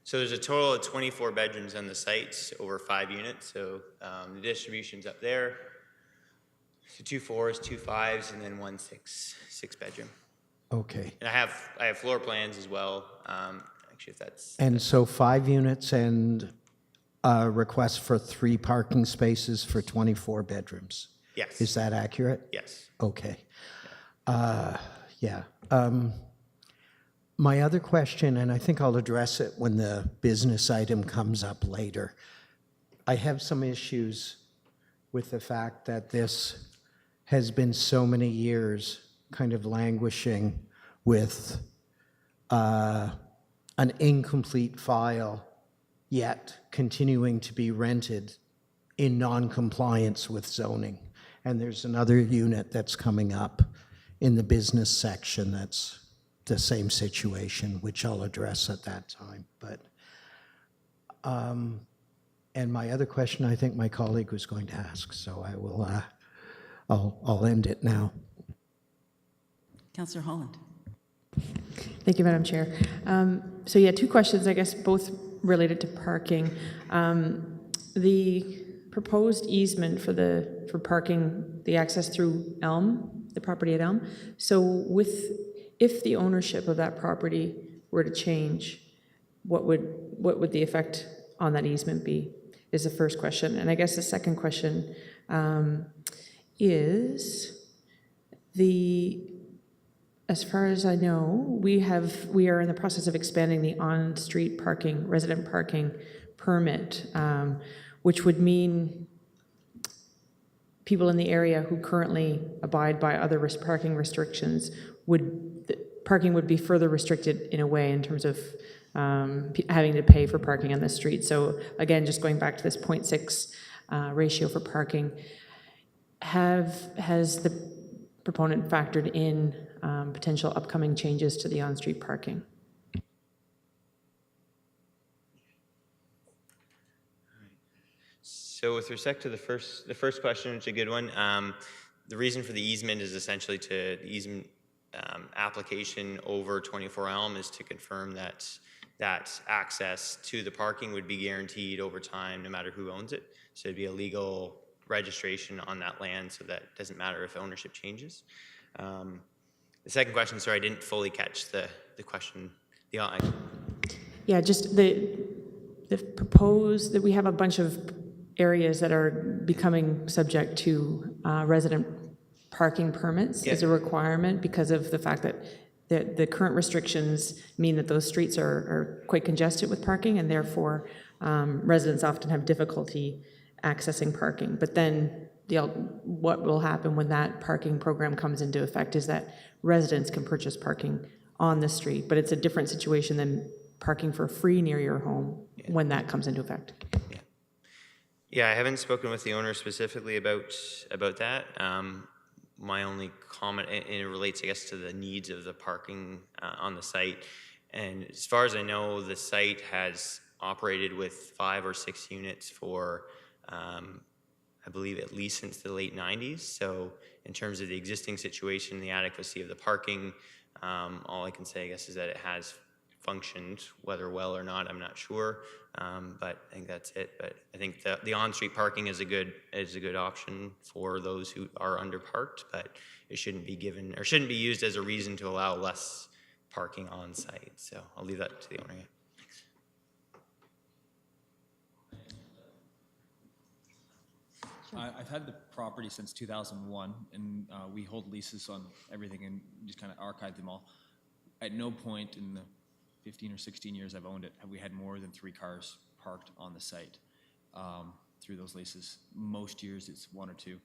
So there's a total of 24 bedrooms on the site, over 5 units. So the distribution's up there. So 2 4s, 2 5s, and then 1 6 bedroom.
Okay.
And I have floor plans as well. Actually, if that's.
And so 5 units and a request for 3 parking spaces for 24 bedrooms.
Yes.
Is that accurate?
Yes.
Okay. Yeah. My other question, and I think I'll address it when the business item comes up later. I have some issues with the fact that this has been so many years kind of languishing with an incomplete file, yet continuing to be rented in non-compliance with zoning. And there's another unit that's coming up in the business section that's the same situation, which I'll address at that time. But, and my other question, I think my colleague was going to ask, so I will, I'll end it now.
Councillor Holland.
Thank you, Madam Chair. So yeah, two questions, I guess, both related to parking. The proposed easement for parking, the access through Elm, the property at Elm. So if the ownership of that property were to change, what would the effect on that easement be? Is the first question. And I guess the second question is as far as I know, we are in the process of expanding the on-street parking, resident parking permit, which would mean people in the area who currently abide by other parking restrictions parking would be further restricted in a way in terms of having to pay for parking on the street. So again, just going back to this 0.6 ratio for parking, has the proponent factored in potential upcoming changes to the on-street parking?
So with respect to the first question, which is a good one, the reason for the easement is essentially the easement application over 24 Elm is to confirm that access to the parking would be guaranteed over time, no matter who owns it. So it'd be a legal registration on that land, so that it doesn't matter if ownership changes. The second question, sorry, I didn't fully catch the question.
Yeah, just the proposed, that we have a bunch of areas that are becoming subject to resident parking permits as a requirement because of the fact that the current restrictions mean that those streets are quite congested with parking, and therefore residents often have difficulty accessing parking. But then what will happen when that parking program comes into effect is that residents can purchase parking on the street, but it's a different situation than parking for free near your home when that comes into effect.
Yeah, I haven't spoken with the owner specifically about that. My only comment, and it relates, I guess, to the needs of the parking on the site. And as far as I know, the site has operated with 5 or 6 units for, I believe, at least since the late 90s. So in terms of the existing situation, the adequacy of the parking, all I can say, I guess, is that it has functioned, whether well or not, I'm not sure. But I think that's it. But I think the on-street parking is a good option for those who are underparked, but it shouldn't be given or shouldn't be used as a reason to allow less parking on site. So I'll leave that to the owner. Thanks.
I've had the property since 2001, and we hold leases on everything and just kind of archive them all. At no point in the 15 or 16 years I've owned it have we had more than 3 cars parked on the site through those leases. Most years it's 1 or 2.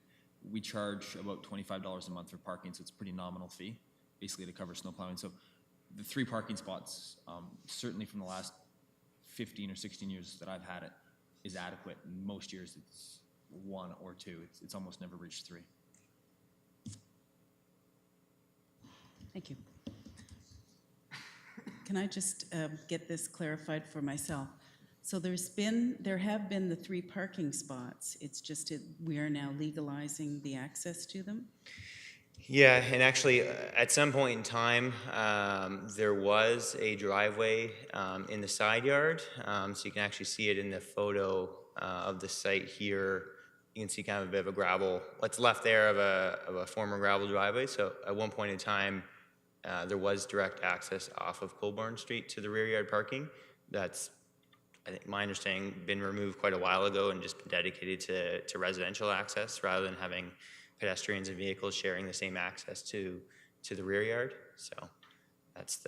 We charge about $25 a month for parking, so it's a pretty nominal fee, basically to cover snow plowing. So the 3 parking spots, certainly from the last 15 or 16 years that I've had it, is adequate. Most years it's 1 or 2. It's almost never reached 3.
Thank you. Can I just get this clarified for myself? So there have been the 3 parking spots. It's just we are now legalizing the access to them?
Yeah, and actually, at some point in time, there was a driveway in the side yard. So you can actually see it in the photo of the site here. You can see kind of a bit of a gravel, what's left there of a former gravel driveway. So at one point in time, there was direct access off of Colborne Street to the rear yard parking. That's, I think, my understanding, been removed quite a while ago and just been dedicated to residential access rather than having pedestrians and vehicles sharing the same access to the rear yard. So that's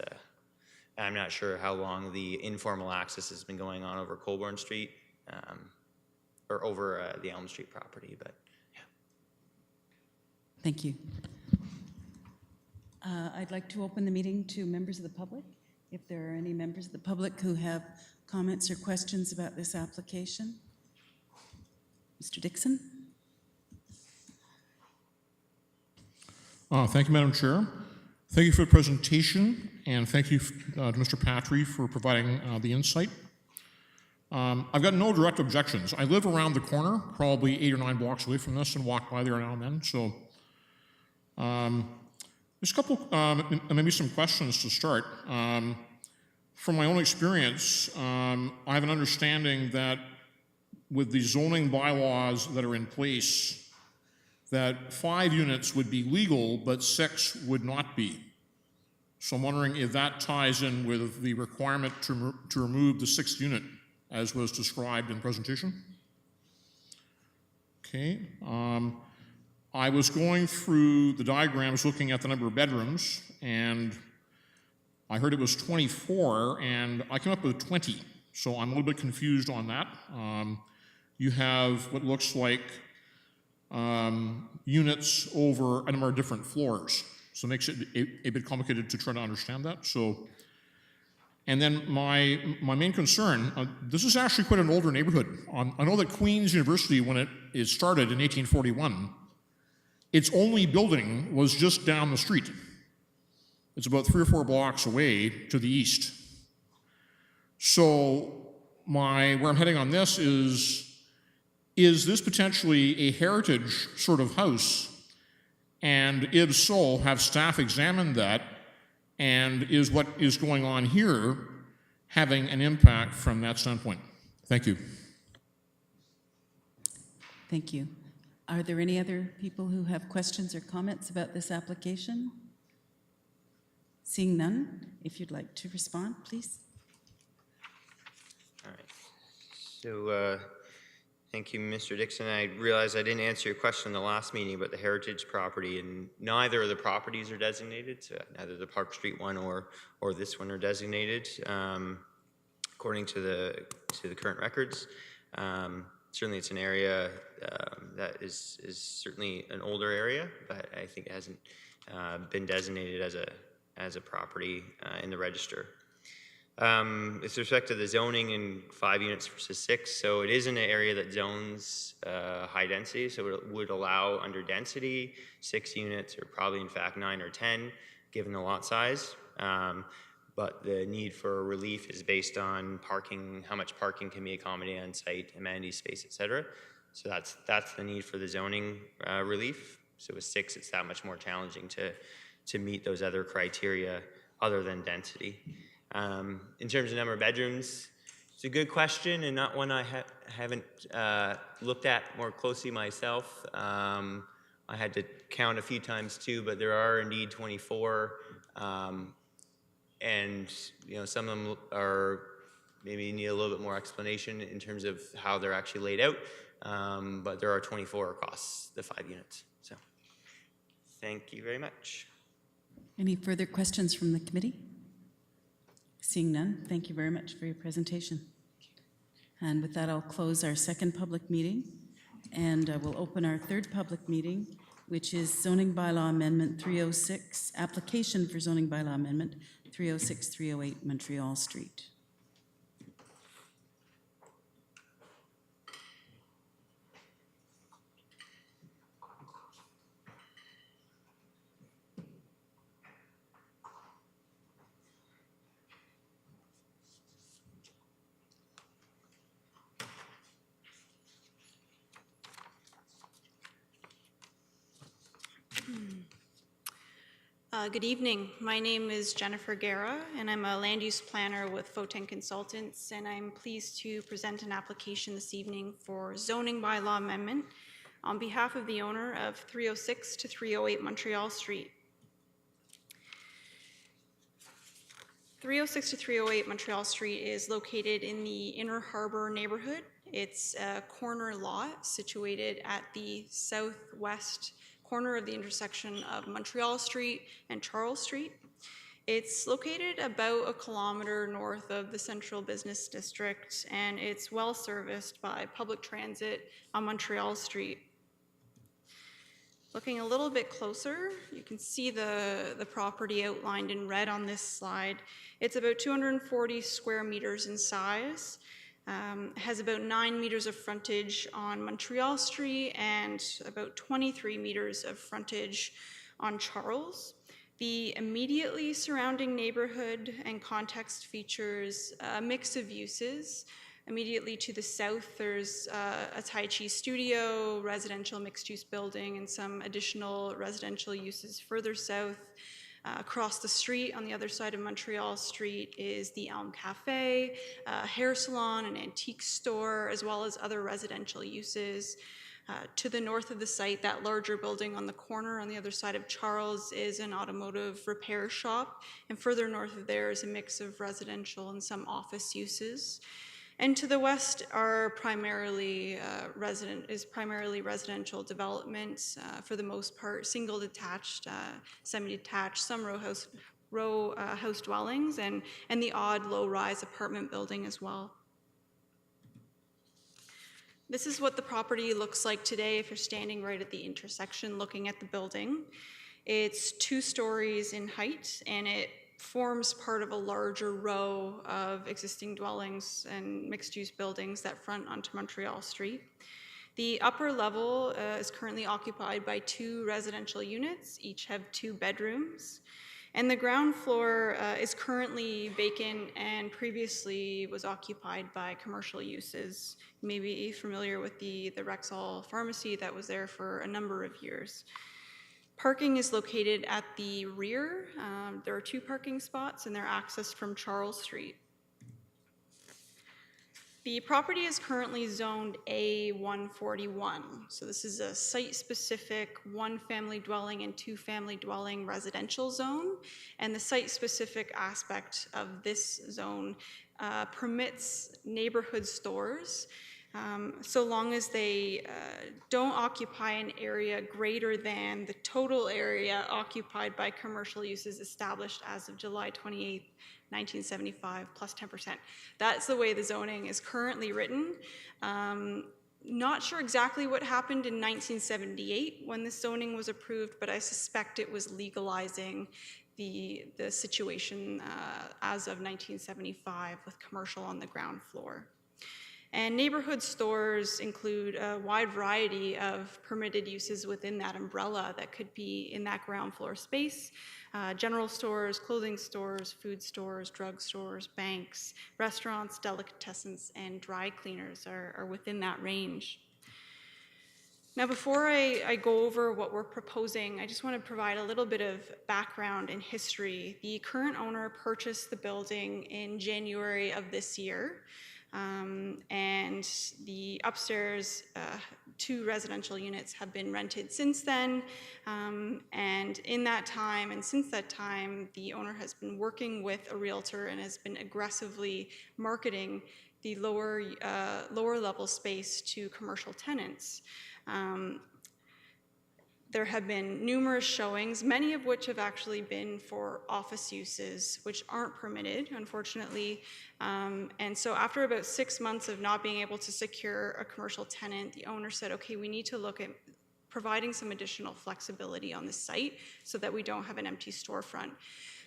I'm not sure how long the informal access has been going on over Colborne Street, or over the Elm Street property, but yeah.
Thank you. I'd like to open the meeting to members of the public. If there are any members of the public who have comments or questions about this application. Mr. Dixon?
Thank you, Madam Chair. Thank you for the presentation, and thank you to Mr. Patry for providing the insight. I've got no direct objections. I live around the corner, probably 8 or 9 blocks away from this, and walk by there now and then. So just a couple, maybe some questions to start. From my own experience, I have an understanding that with the zoning bylaws that are in place, that 5 units would be legal, but 6 would not be. So I'm wondering if that ties in with the requirement to remove the 6th unit as was described in the presentation. Okay. I was going through the diagrams looking at the number of bedrooms, and I heard it was 24, and I came up with 20. So I'm a little bit confused on that. You have what looks like units over a number of different floors. So it makes it a bit complicated to try to understand that. So, and then my main concern, this is actually quite an older neighborhood. I know that Queen's University, when it started in 1841, its only building was just down the street. It's about 3 or 4 blocks away to the east. So where I'm heading on this is this potentially a heritage sort of house? And if so, have staff examined that? And is what is going on here having an impact from that standpoint? Thank you.
Thank you. Are there any other people who have questions or comments about this application? Seeing none, if you'd like to respond, please.
All right. So thank you, Mr. Dixon. I realize I didn't answer your question in the last meeting about the heritage property, and neither of the properties are designated. So neither the Park Street one or this one are designated according to the current records. Certainly, it's an area that is certainly an older area, but I think it hasn't been designated as a property in the register. With respect to the zoning in 5 units versus 6, so it is in an area that zones high density, so it would allow under density 6 units, or probably in fact 9 or 10, given the lot size. But the need for relief is based on parking, how much parking can be accommodated on site, amenity space, et cetera. So that's the need for the zoning relief. So with 6, it's that much more challenging to meet those other criteria other than density. In terms of number of bedrooms, it's a good question and not one I haven't looked at more closely myself. I had to count a few times too, but there are indeed 24. And some of them are maybe need a little bit more explanation in terms of how they're actually laid out. But there are 24 across the 5 units. So thank you very much.
Any further questions from the committee? Seeing none, thank you very much for your presentation. And with that, I'll close our second public meeting, and we'll open our third public meeting, which is Zoning Bylaw Amendment 306, application for Zoning Bylaw Amendment 306-308 Montreal Street.
Good evening. My name is Jennifer Guerra, and I'm a land use planner with Foten Consultants, and I'm pleased to present an application this evening for zoning bylaw amendment on behalf of the owner of 306 to 308 Montreal Street. 306 to 308 Montreal Street is located in the Inner Harbor neighborhood. It's a corner lot situated at the southwest corner of the intersection of Montreal Street and Charles Street. It's located about a kilometer north of the central business district, and it's well serviced by public transit on Montreal Street. Looking a little bit closer, you can see the property outlined in red on this slide. It's about 240 square meters in size. Has about 9 meters of frontage on Montreal Street and about 23 meters of frontage on Charles. The immediately surrounding neighborhood and context features a mix of uses. Immediately to the south, there's a Tai Chi studio, residential mixed-use building, and some additional residential uses further south. Across the street, on the other side of Montreal Street, is the Elm Cafe, a hair salon, an antique store, as well as other residential uses. To the north of the site, that larger building on the corner on the other side of Charles is an automotive repair shop, and further north of there is a mix of residential and some office uses. And to the west are primarily residential developments, for the most part, single detached, semi-detached, some row house dwellings, and the odd low-rise apartment building as well. This is what the property looks like today if you're standing right at the intersection looking at the building. It's 2 stories in height, and it forms part of a larger row of existing dwellings and mixed-use buildings that front onto Montreal Street. The upper level is currently occupied by 2 residential units, each have 2 bedrooms. And the ground floor is currently vacant and previously was occupied by commercial uses. You may be familiar with the Rexall pharmacy that was there for a number of years. Parking is located at the rear. There are 2 parking spots, and they're accessed from Charles Street. The property is currently zoned A141. So this is a site-specific 1-family dwelling and 2-family dwelling residential zone. And the site-specific aspect of this zone permits neighborhood stores so long as they don't occupy an area greater than the total area occupied by commercial uses established as of July 28th, 1975, plus 10%. That's the way the zoning is currently written. Not sure exactly what happened in 1978 when this zoning was approved, but I suspect it was legalizing the situation as of 1975 with commercial on the ground floor. And neighborhood stores include a wide variety of permitted uses within that umbrella that could be in that ground floor space. General stores, clothing stores, food stores, drug stores, banks, restaurants, delicatessens, and dry cleaners are within that range. Now, before I go over what we're proposing, I just want to provide a little bit of background and history. The current owner purchased the building in January of this year. And the upstairs 2 residential units have been rented since then. And in that time, and since that time, the owner has been working with a realtor and has been aggressively marketing the lower level space to commercial tenants. There have been numerous showings, many of which have actually been for office uses, which aren't permitted, unfortunately. And so after about 6 months of not being able to secure a commercial tenant, the owner said, okay, we need to look at providing some additional flexibility on the site so that we don't have an empty storefront.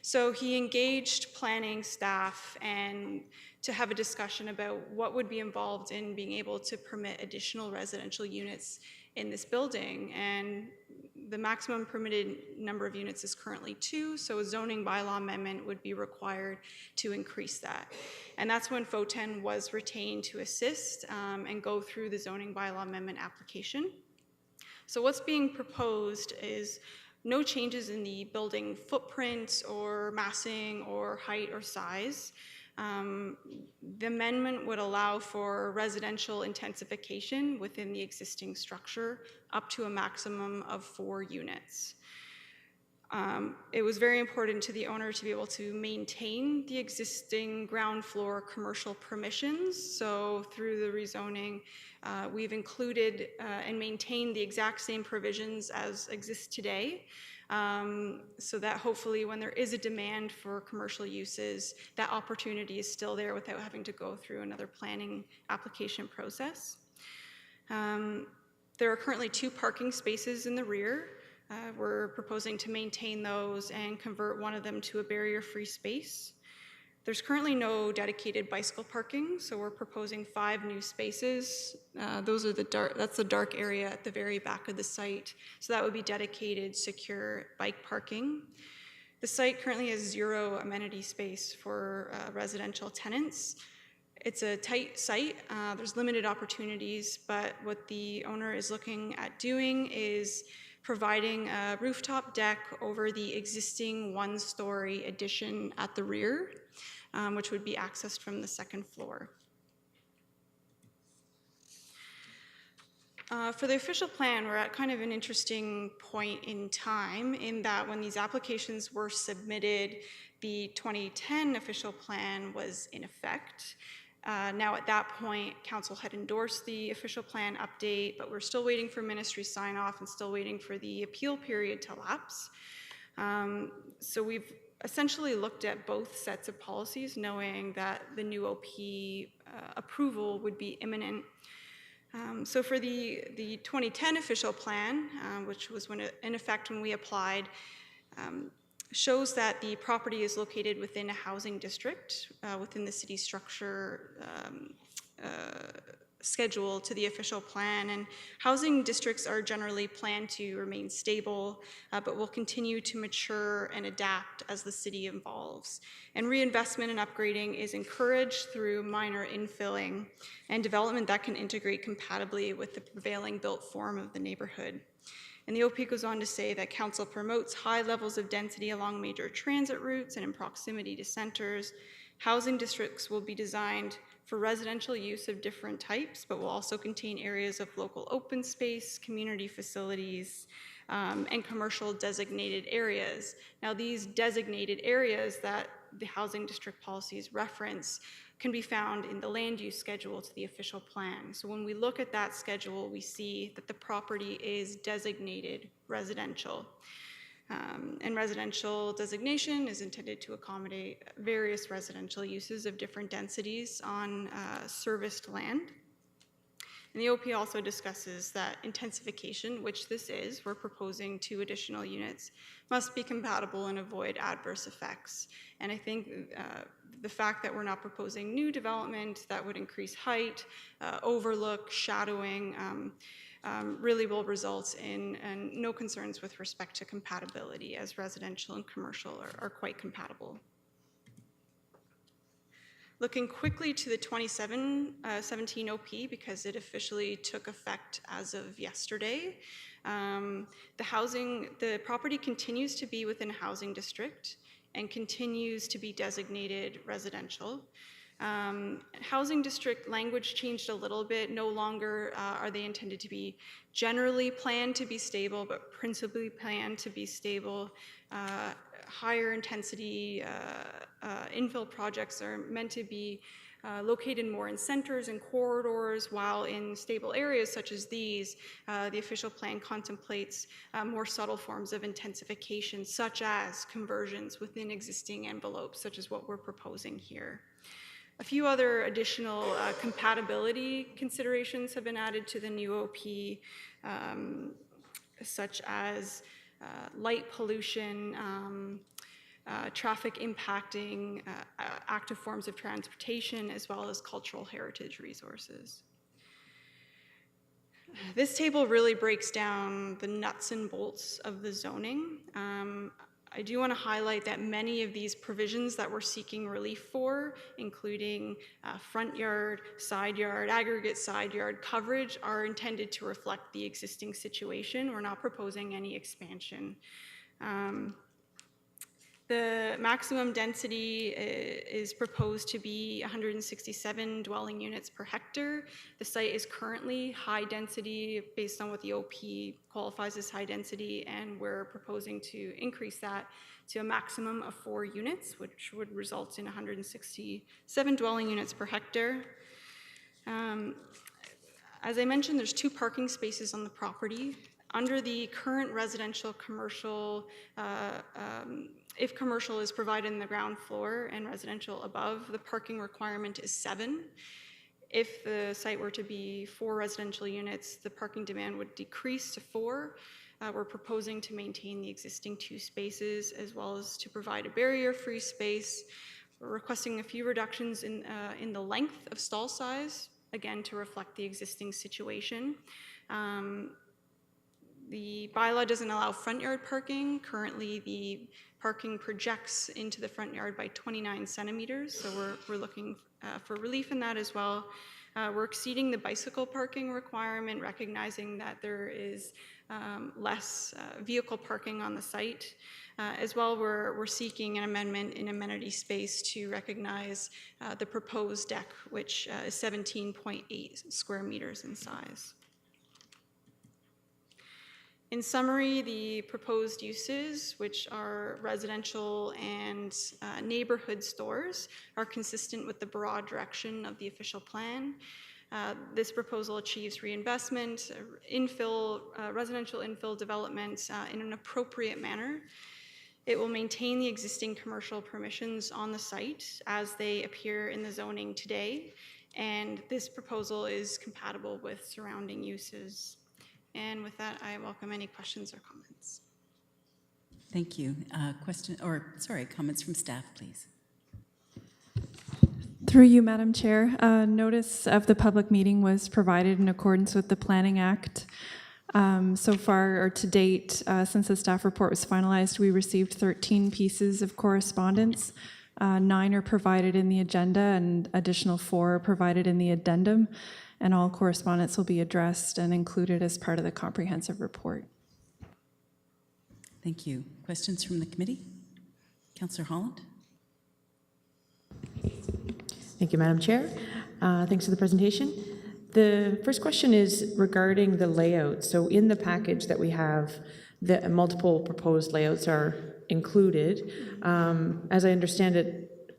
So he engaged planning staff and to have a discussion about what would be involved in being able to permit additional residential units in this building. And the maximum permitted number of units is currently 2, so a zoning bylaw amendment would be required to increase that. And that's when FOTEN was retained to assist and go through the zoning bylaw amendment application. So what's being proposed is no changes in the building footprint or massing or height or size. The amendment would allow for residential intensification within the existing structure up to a maximum of 4 units. It was very important to the owner to be able to maintain the existing ground floor commercial permissions. So through the rezoning, we've included and maintained the exact same provisions as exist today. so that hopefully when there is a demand for commercial uses, that opportunity is still there without having to go through another planning application process. There are currently 2 parking spaces in the rear. We're proposing to maintain those and convert one of them to a barrier-free space. There's currently no dedicated bicycle parking, so we're proposing 5 new spaces. Those are that's the dark area at the very back of the site. So that would be dedicated, secure bike parking. The site currently has 0 amenity space for residential tenants. It's a tight site. There's limited opportunities, but what the owner is looking at doing is providing a rooftop deck over the existing 1-story addition at the rear, which would be accessed from the 2nd floor. For the official plan, we're at kind of an interesting point in time in that when these applications were submitted, the 2010 official plan was in effect. Now at that point, council had endorsed the official plan update, but we're still waiting for ministry sign off and still waiting for the appeal period to lapse. So we've essentially looked at both sets of policies, knowing that the new OP approval would be imminent. So for the 2010 official plan, which was in effect when we applied, shows that the property is located within a housing district within the city structure schedule to the official plan, and housing districts are generally planned to remain stable, but will continue to mature and adapt as the city evolves. And reinvestment and upgrading is encouraged through minor infilling and development that can integrate compatibly with the prevailing built form of the neighborhood. And the OP goes on to say that council promotes high levels of density along major transit routes and in proximity to centers. Housing districts will be designed for residential use of different types, but will also contain areas of local open space, community facilities, and commercial designated areas. Now, these designated areas that the housing district policies reference can be found in the land use schedule to the official plan. So when we look at that schedule, we see that the property is designated residential. And residential designation is intended to accommodate various residential uses of different densities on serviced land. And the OP also discusses that intensification, which this is, we're proposing 2 additional units, must be compatible and avoid adverse effects. And I think the fact that we're not proposing new development that would increase height, overlook, shadowing, really will result in no concerns with respect to compatibility, as residential and commercial are quite compatible. Looking quickly to the 2017 OP, because it officially took effect as of yesterday, the property continues to be within a housing district and continues to be designated residential. Housing district language changed a little bit. No longer are they intended to be generally planned to be stable, but principally planned to be stable. Higher intensity infill projects are meant to be located more in centers and corridors, while in stable areas such as these, the official plan contemplates more subtle forms of intensification, such as conversions within existing envelopes, such as what we're proposing here. A few other additional compatibility considerations have been added to the new OP, such as light pollution, traffic impacting active forms of transportation, as well as cultural heritage resources. This table really breaks down the nuts and bolts of the zoning. I do want to highlight that many of these provisions that we're seeking relief for, including front yard, side yard, aggregate side yard coverage, are intended to reflect the existing situation. We're not proposing any expansion. The maximum density is proposed to be 167 dwelling units per hectare. The site is currently high density based on what the OP qualifies as high density, and we're proposing to increase that to a maximum of 4 units, which would result in 167 dwelling units per hectare. As I mentioned, there's 2 parking spaces on the property. Under the current residential commercial, if commercial is provided in the ground floor and residential above, the parking requirement is 7. If the site were to be 4 residential units, the parking demand would decrease to 4. We're proposing to maintain the existing 2 spaces as well as to provide a barrier-free space. We're requesting a few reductions in the length of stall size, again to reflect the existing situation. The bylaw doesn't allow front yard parking. Currently, the parking projects into the front yard by 29 centimeters, so we're looking for relief in that as well. We're exceeding the bicycle parking requirement, recognizing that there is less vehicle parking on the site. As well, we're seeking an amendment in amenity space to recognize the proposed deck, which is 17.8 square meters in size. In summary, the proposed uses, which are residential and neighborhood stores, are consistent with the broad direction of the official plan. This proposal achieves reinvestment, residential infill development in an appropriate manner. It will maintain the existing commercial permissions on the site as they appear in the zoning today, and this proposal is compatible with surrounding uses. And with that, I welcome any questions or comments.
Thank you. Comments from staff, please.
Through you, Madam Chair, notice of the public meeting was provided in accordance with the Planning Act. So far, or to date, since the staff report was finalized, we received 13 pieces of correspondence. 9 are provided in the agenda and additional 4 are provided in the addendum. And all correspondence will be addressed and included as part of the comprehensive report.
Thank you. Questions from the committee? Councillor Holland?
Thank you, Madam Chair. Thanks for the presentation. The first question is regarding the layout. So in the package that we have, the multiple proposed layouts are included. As I understand it,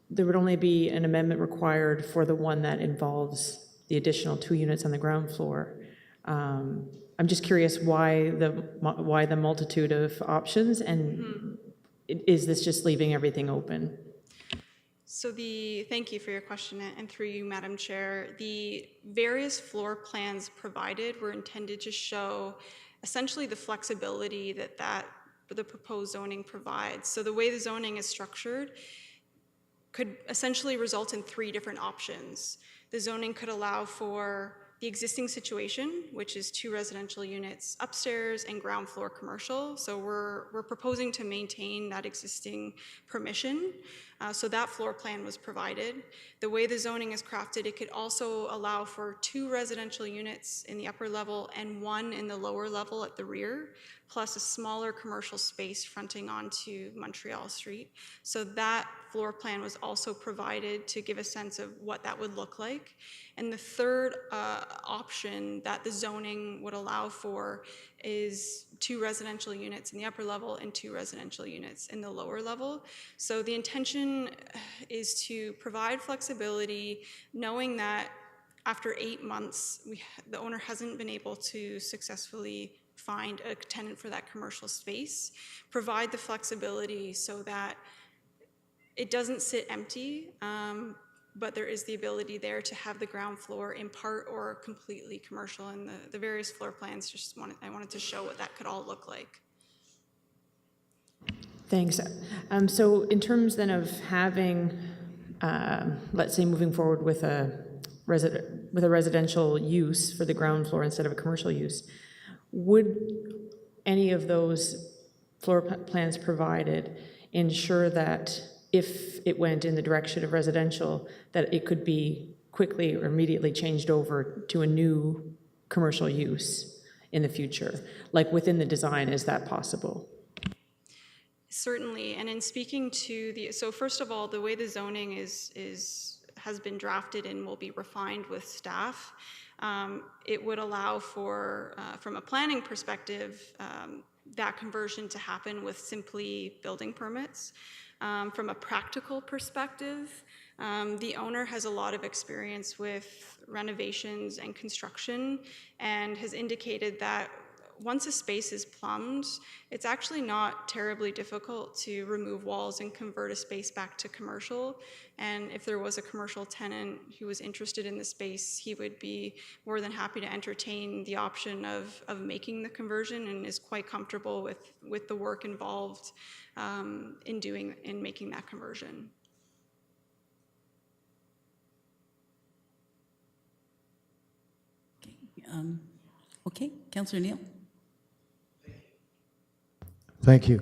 there would only be an amendment required for the one that involves the additional 2 units on the ground floor. I'm just curious why the multitude of options, and is this just leaving everything open?
So thank you for your question, and through you, Madam Chair, the various floor plans provided were intended to show essentially the flexibility that the proposed zoning provides. So the way the zoning is structured could essentially result in 3 different options. The zoning could allow for the existing situation, which is 2 residential units upstairs and ground floor commercial. So we're proposing to maintain that existing permission. So that floor plan was provided. The way the zoning is crafted, it could also allow for 2 residential units in the upper level and 1 in the lower level at the rear, plus a smaller commercial space fronting onto Montreal Street. So that floor plan was also provided to give a sense of what that would look like. And the third option that the zoning would allow for is 2 residential units in the upper level and 2 residential units in the lower level. So the intention is to provide flexibility, knowing that after 8 months, the owner hasn't been able to successfully find a tenant for that commercial space, provide the flexibility so that it doesn't sit empty, but there is the ability there to have the ground floor in part or completely commercial. And the various floor plans, I wanted to show what that could all look like.
Thanks. So in terms then of having, let's say moving forward with a residential use for the ground floor instead of a commercial use, would any of those floor plans provided ensure that if it went in the direction of residential, that it could be quickly or immediately changed over to a new commercial use in the future? Like within the design, is that possible?
Certainly, and in speaking to so first of all, the way the zoning has been drafted and will be refined with staff, it would allow for, from a planning perspective, that conversion to happen with simply building permits. From a practical perspective, the owner has a lot of experience with renovations and construction and has indicated that once a space is plumbed, it's actually not terribly difficult to remove walls and convert a space back to commercial. And if there was a commercial tenant who was interested in the space, he would be more than happy to entertain the option of making the conversion, and is quite comfortable with the work involved in making that conversion.
Okay, Councillor Neal.
Thank you.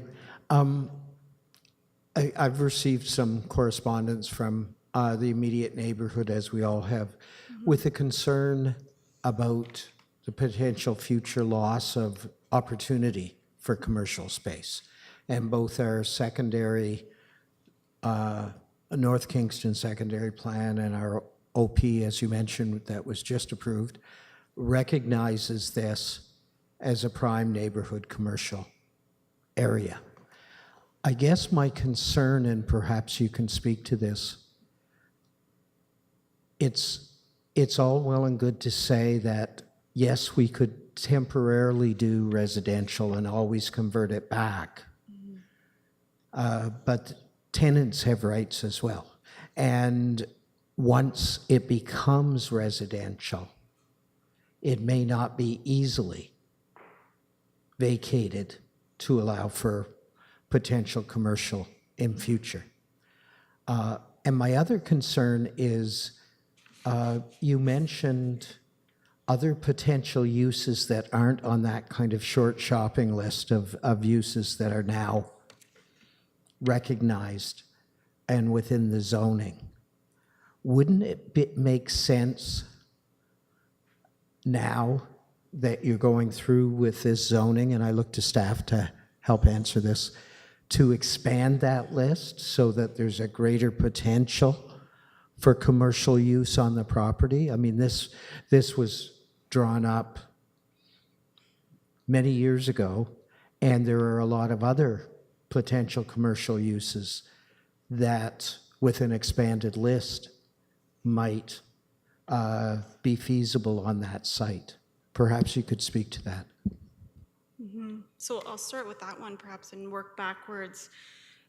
I've received some correspondence from the immediate neighborhood, as we all have, with a concern about the potential future loss of opportunity for commercial space. And both our secondary, North Kingston secondary plan and our OP, as you mentioned, that was just approved, recognizes this as a prime neighborhood commercial area. I guess my concern, and perhaps you can speak to this, it's all well and good to say that, yes, we could temporarily do residential and always convert it back, but tenants have rights as well. And once it becomes residential, it may not be easily vacated to allow for potential commercial in future. And my other concern is, you mentioned other potential uses that aren't on that kind of short shopping list of uses that are now recognized and within the zoning. Wouldn't it make sense now that you're going through with this zoning, and I look to staff to help answer this, to expand that list so that there's a greater potential for commercial use on the property? I mean, this was drawn up many years ago, and there are a lot of other potential commercial uses that, with an expanded list, might be feasible on that site. Perhaps you could speak to that.
So I'll start with that one perhaps and work backwards.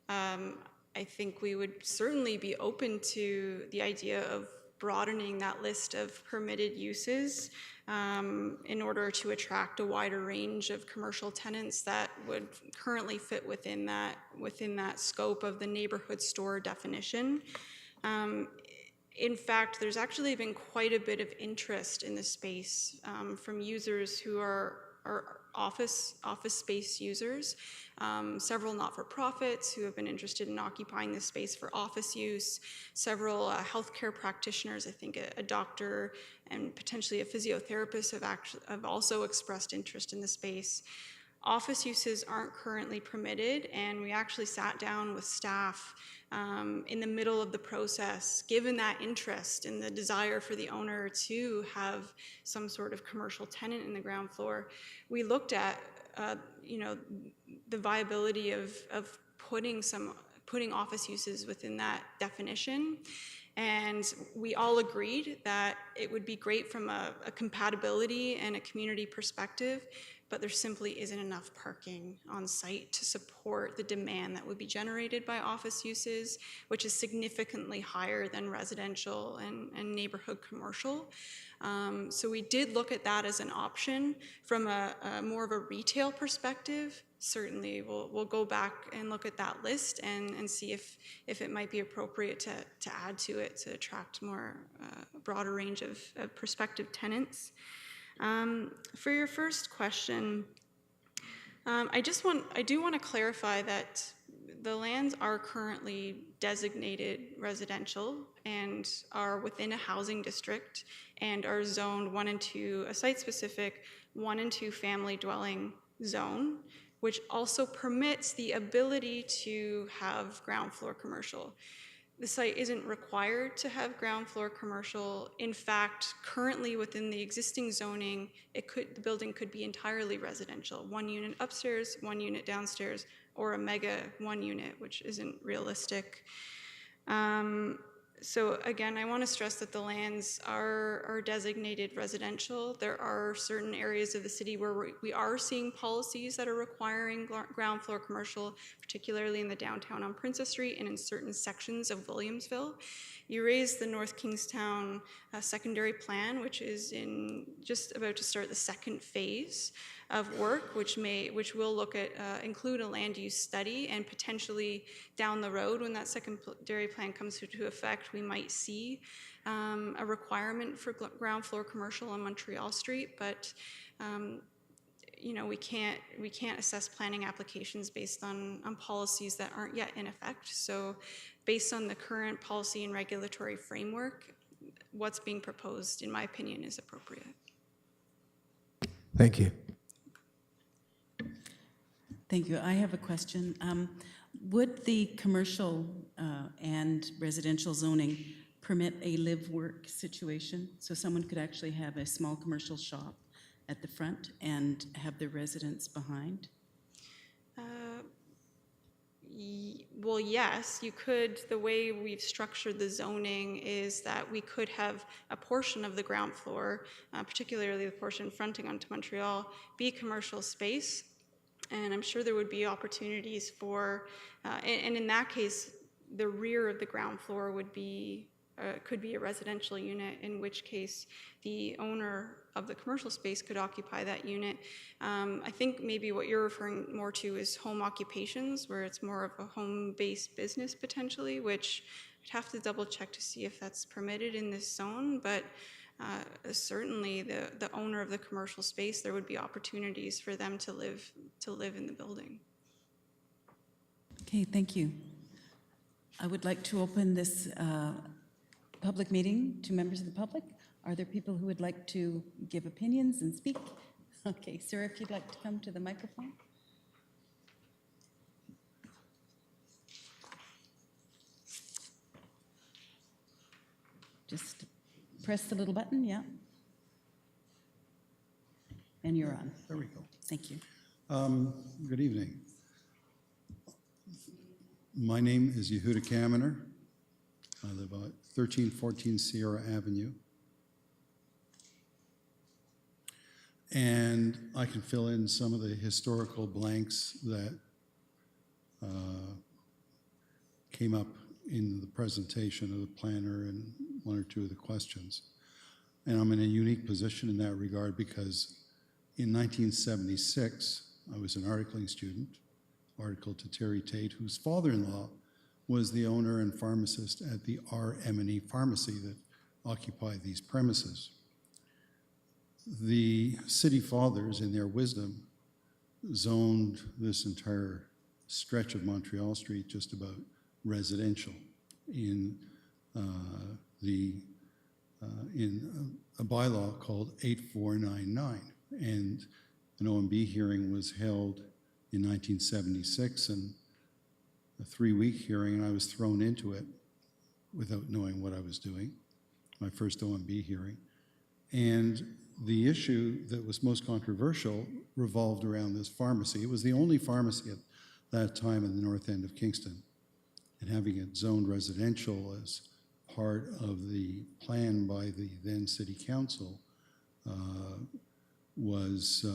I think we would certainly be open to the idea of broadening that list of permitted uses in order to attract a wider range of commercial tenants that would currently fit within that scope of the neighborhood store definition. In fact, there's actually been quite a bit of interest in the space from users who are office space users, several not-for-profits who have been interested in occupying this space for office use, several healthcare practitioners, I think a doctor and potentially a physiotherapist have also expressed interest in the space. Office uses aren't currently permitted, and we actually sat down with staff in the middle of the process, given that interest and the desire for the owner to have some sort of commercial tenant in the ground floor. We looked at, the viability of putting office uses within that definition. And we all agreed that it would be great from a compatibility and a community perspective, but there simply isn't enough parking on site to support the demand that would be generated by office uses, which is significantly higher than residential and neighborhood commercial. So we did look at that as an option. From a more of a retail perspective, certainly we'll go back and look at that list and see if it might be appropriate to add to it to attract more broader range of prospective tenants. For your first question, I do want to clarify that the lands are currently designated residential and are within a housing district and are zoned 1 and 2, a site-specific 1 and 2 family dwelling zone, which also permits the ability to have ground floor commercial. The site isn't required to have ground floor commercial. In fact, currently within the existing zoning, the building could be entirely residential. 1 unit upstairs, 1 unit downstairs, or a mega 1 unit, which isn't realistic. So again, I want to stress that the lands are designated residential. There are certain areas of the city where we are seeing policies that are requiring ground floor commercial, particularly in the downtown on Princess Street and in certain sections of Williamsville. You raised the North Kingstown secondary plan, which is just about to start the second phase of work, which will look at include a land use study, and potentially down the road, when that secondary plan comes into effect, we might see a requirement for ground floor commercial on Montreal Street. But we can't assess planning applications based on policies that aren't yet in effect. So based on the current policy and regulatory framework, what's being proposed, in my opinion, is appropriate.
Thank you.
Thank you. I have a question. Would the commercial and residential zoning permit a live-work situation? So someone could actually have a small commercial shop at the front and have their residents behind?
Well, yes, you could. The way we've structured the zoning is that we could have a portion of the ground floor, particularly the portion fronting onto Montreal, be commercial space. And I'm sure there would be opportunities for, and in that case, the rear of the ground floor would be, could be a residential unit, in which case the owner of the commercial space could occupy that unit. I think maybe what you're referring more to is home occupations, where it's more of a home-based business potentially, which I'd have to double check to see if that's permitted in this zone, but certainly the owner of the commercial space, there would be opportunities for them to live in the building.
Okay, thank you. I would like to open this public meeting to members of the public. Are there people who would like to give opinions and speak? Okay, sir, if you'd like to come to the microphone. Just press the little button, yeah. And you're on.
There we go.
Thank you.
Good evening. My name is Yehuda Kaminer. I live at 1314 Sierra Avenue. And I can fill in some of the historical blanks that came up in the presentation of the planner and one or two of the questions. And I'm in a unique position in that regard because in 1976, I was an articling student, articled to Terry Tate, whose father-in-law was the owner and pharmacist at the R.M.E. Pharmacy that occupied these premises. The city fathers, in their wisdom, zoned this entire stretch of Montreal Street just about residential in a bylaw called 8499. And an OMB hearing was held in 1976, and a 3-week hearing, and I was thrown into it without knowing what I was doing, my first OMB hearing. And the issue that was most controversial revolved around this pharmacy. It was the only pharmacy at that time in the north end of Kingston, and having it zoned residential as part of the plan by the then city council was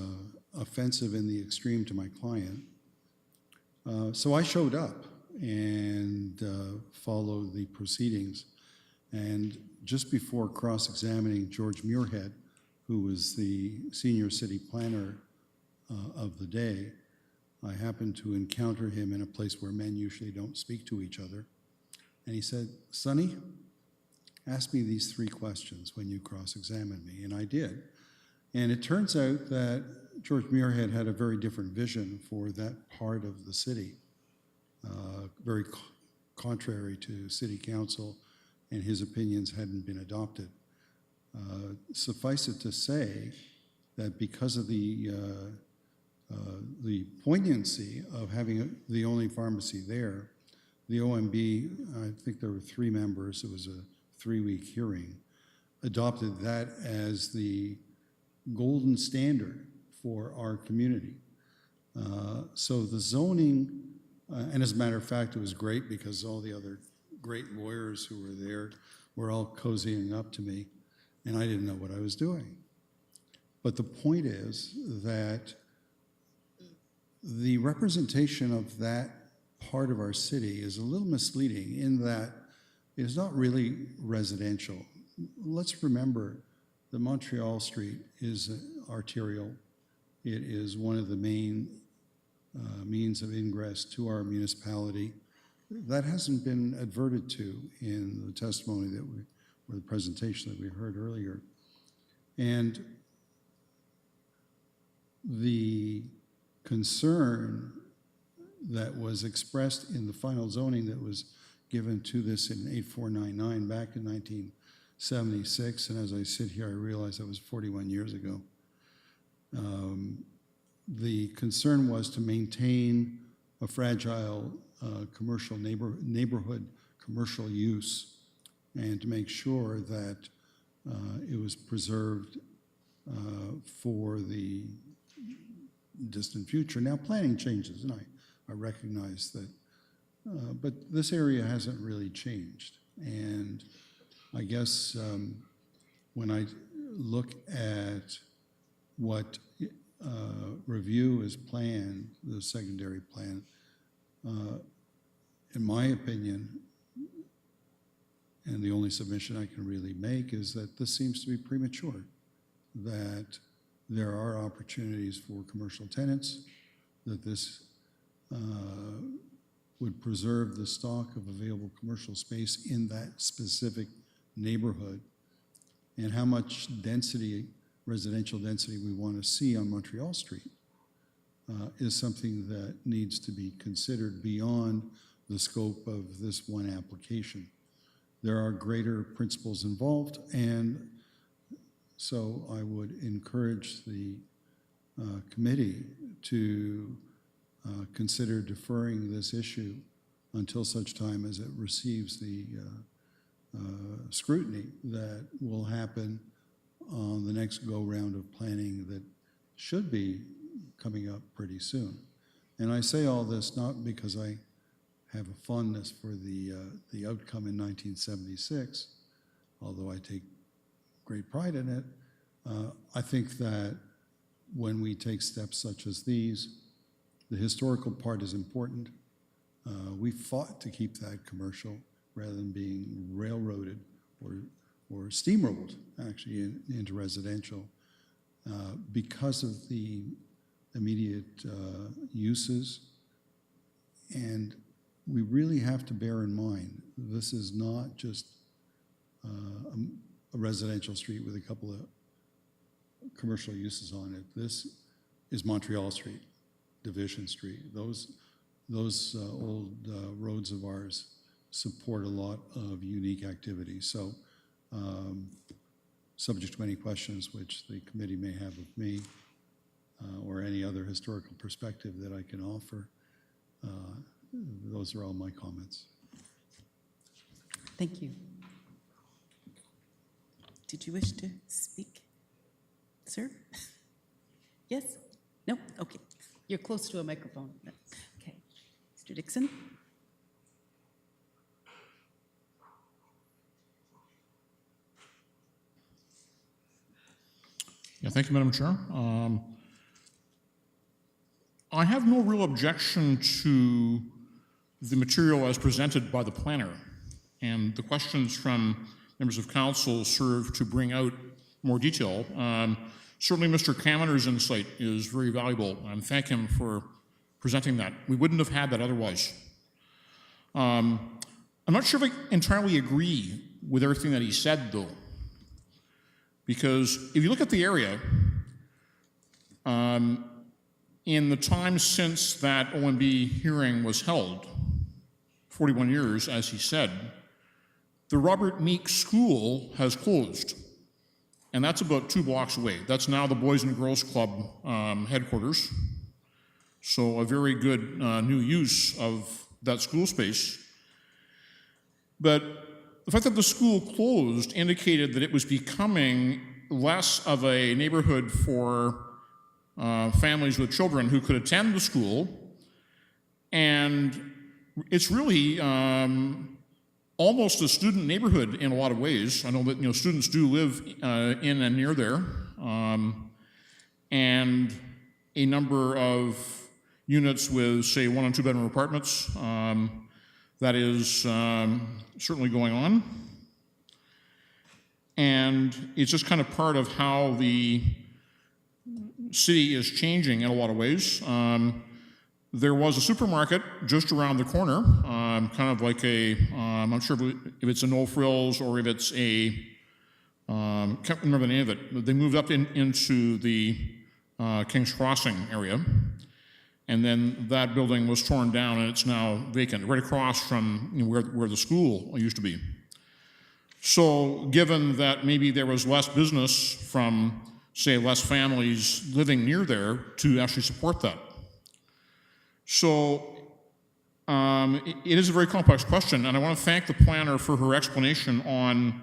offensive in the extreme to my client. So I showed up and followed the proceedings. And just before cross-examining George Muirhead, who was the senior city planner of the day, I happened to encounter him in a place where men usually don't speak to each other. And he said, "Sonny, ask me these 3 questions when you cross-examine me." And I did. And it turns out that George Muirhead had a very different vision for that part of the city, very contrary to city council, and his opinions hadn't been adopted. Suffice it to say that because of the poignancy of having the only pharmacy there, the OMB, I think there were 3 members, it was a 3-week hearing, adopted that as the golden standard for our community. So the zoning, and as a matter of fact, it was great because all the other great lawyers who were there were all cozying up to me, and I didn't know what I was doing. But the point is that the representation of that part of our city is a little misleading in that it is not really residential. Let's remember that Montreal Street is arterial. It is one of the main means of ingress to our municipality. That hasn't been adverted to in the testimony that we, or the presentation that we heard earlier. And the concern that was expressed in the final zoning that was given to this in 8499 back in 1976, and as I sit here, I realize that was 41 years ago. The concern was to maintain a fragile commercial neighborhood commercial use and to make sure that it was preserved for the distant future. Now planning changes, and I recognize that, but this area hasn't really changed. And I guess when I look at what review is planned, the secondary plan, in my opinion, and the only submission I can really make is that this seems to be premature, that there are opportunities for commercial tenants, that this would preserve the stock of available commercial space in that specific neighborhood, and how much density, residential density we want to see on Montreal Street is something that needs to be considered beyond the scope of this one application. There are greater principles involved, and so I would encourage the committee to consider deferring this issue until such time as it receives the scrutiny that will happen on the next go-round of planning that should be coming up pretty soon. And I say all this not because I have a fondness for the outcome in 1976, although I take great pride in it. I think that when we take steps such as these, the historical part is important. We fought to keep that commercial rather than being railroaded or steamrolled actually into residential because of the immediate uses. And we really have to bear in mind, this is not just a residential street with a couple of commercial uses on it. This is Montreal Street, Division Street. Those old roads of ours support a lot of unique activity. So subject to any questions which the committee may have of me or any other historical perspective that I can offer, those are all my comments.
Thank you. Did you wish to speak, sir? Yes? No? Okay. You're close to a microphone. Okay. Mr. Dixon?
Yeah, thank you, Madam Chair. I have no real objection to the material as presented by the planner, and the questions from members of council serve to bring out more detail. Certainly Mr. Kammener's insight is very valuable, and thank him for presenting that. We wouldn't have had that otherwise. I'm not sure if I entirely agree with everything that he said, though, because if you look at the area, in the time since that OMB hearing was held, 41 years, as he said, the Robert Meek School has closed, and that's about 2 blocks away. That's now the Boys and Girls Club headquarters, so a very good new use of that school space. But the fact that the school closed indicated that it was becoming less of a neighborhood for families with children who could attend the school, and it's really almost a student neighborhood in a lot of ways. I know that students do live in and near there, and a number of units with, say, 1 and 2 bedroom apartments. That is certainly going on, and it's just kind of part of how the city is changing in a lot of ways. There was a supermarket just around the corner, kind of like I'm not sure if it's a No Frills or if it's can't remember the name of it. They moved up into the King's Crossing area, and then that building was torn down and it's now vacant, right across from where the school used to be. So given that maybe there was less business from, say, less families living near there to actually support that. So it is a very complex question, and I want to thank the planner for her explanation on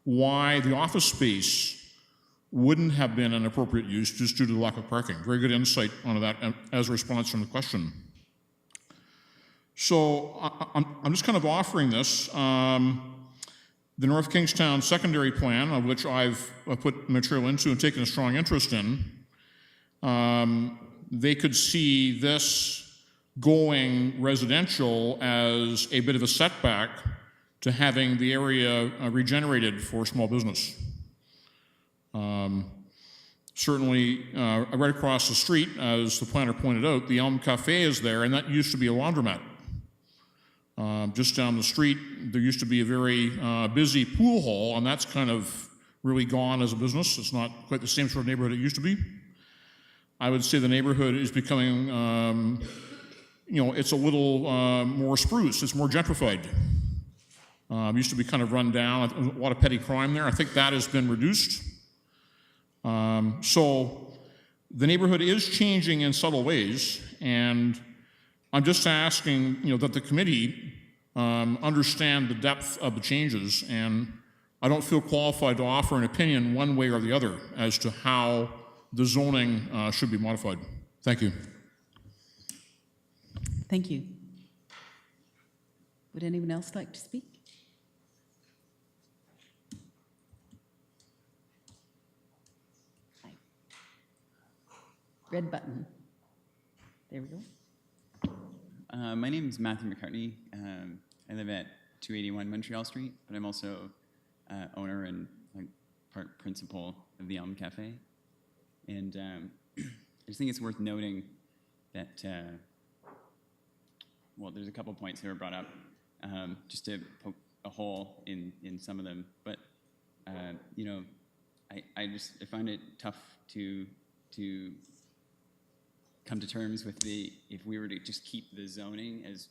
why the office space wouldn't have been an appropriate use just due to the lack of parking. Very good insight on that as a response from the question. So I'm just kind of offering this. The North Kingstown secondary plan, of which I've put material into and taken a strong interest in, they could see this going residential as a bit of a setback to having the area regenerated for small business. Certainly, right across the street, as the planner pointed out, the Elm Cafe is there, and that used to be a laundromat. Just down the street, there used to be a very busy pool hall, and that's kind of really gone as a business. It's not quite the same sort of neighborhood it used to be. I would say the neighborhood is becoming it's a little more spruce. It's more gentrified. Used to be kind of run down. A lot of petty crime there. I think that has been reduced. So the neighborhood is changing in subtle ways, and I'm just asking that the committee understand the depth of the changes, and I don't feel qualified to offer an opinion one way or the other as to how the zoning should be modified. Thank you.
Thank you. Would anyone else like to speak? Hi. Red button. There we go.
My name is Matthew McCartney. I live at 281 Montreal Street, but I'm also owner and part principal of the Elm Cafe. And I just think it's worth noting that, well, there's a couple points that were brought up, just to poke a hole in some of them. But, I find it tough to come to terms with if we were to just keep the zoning as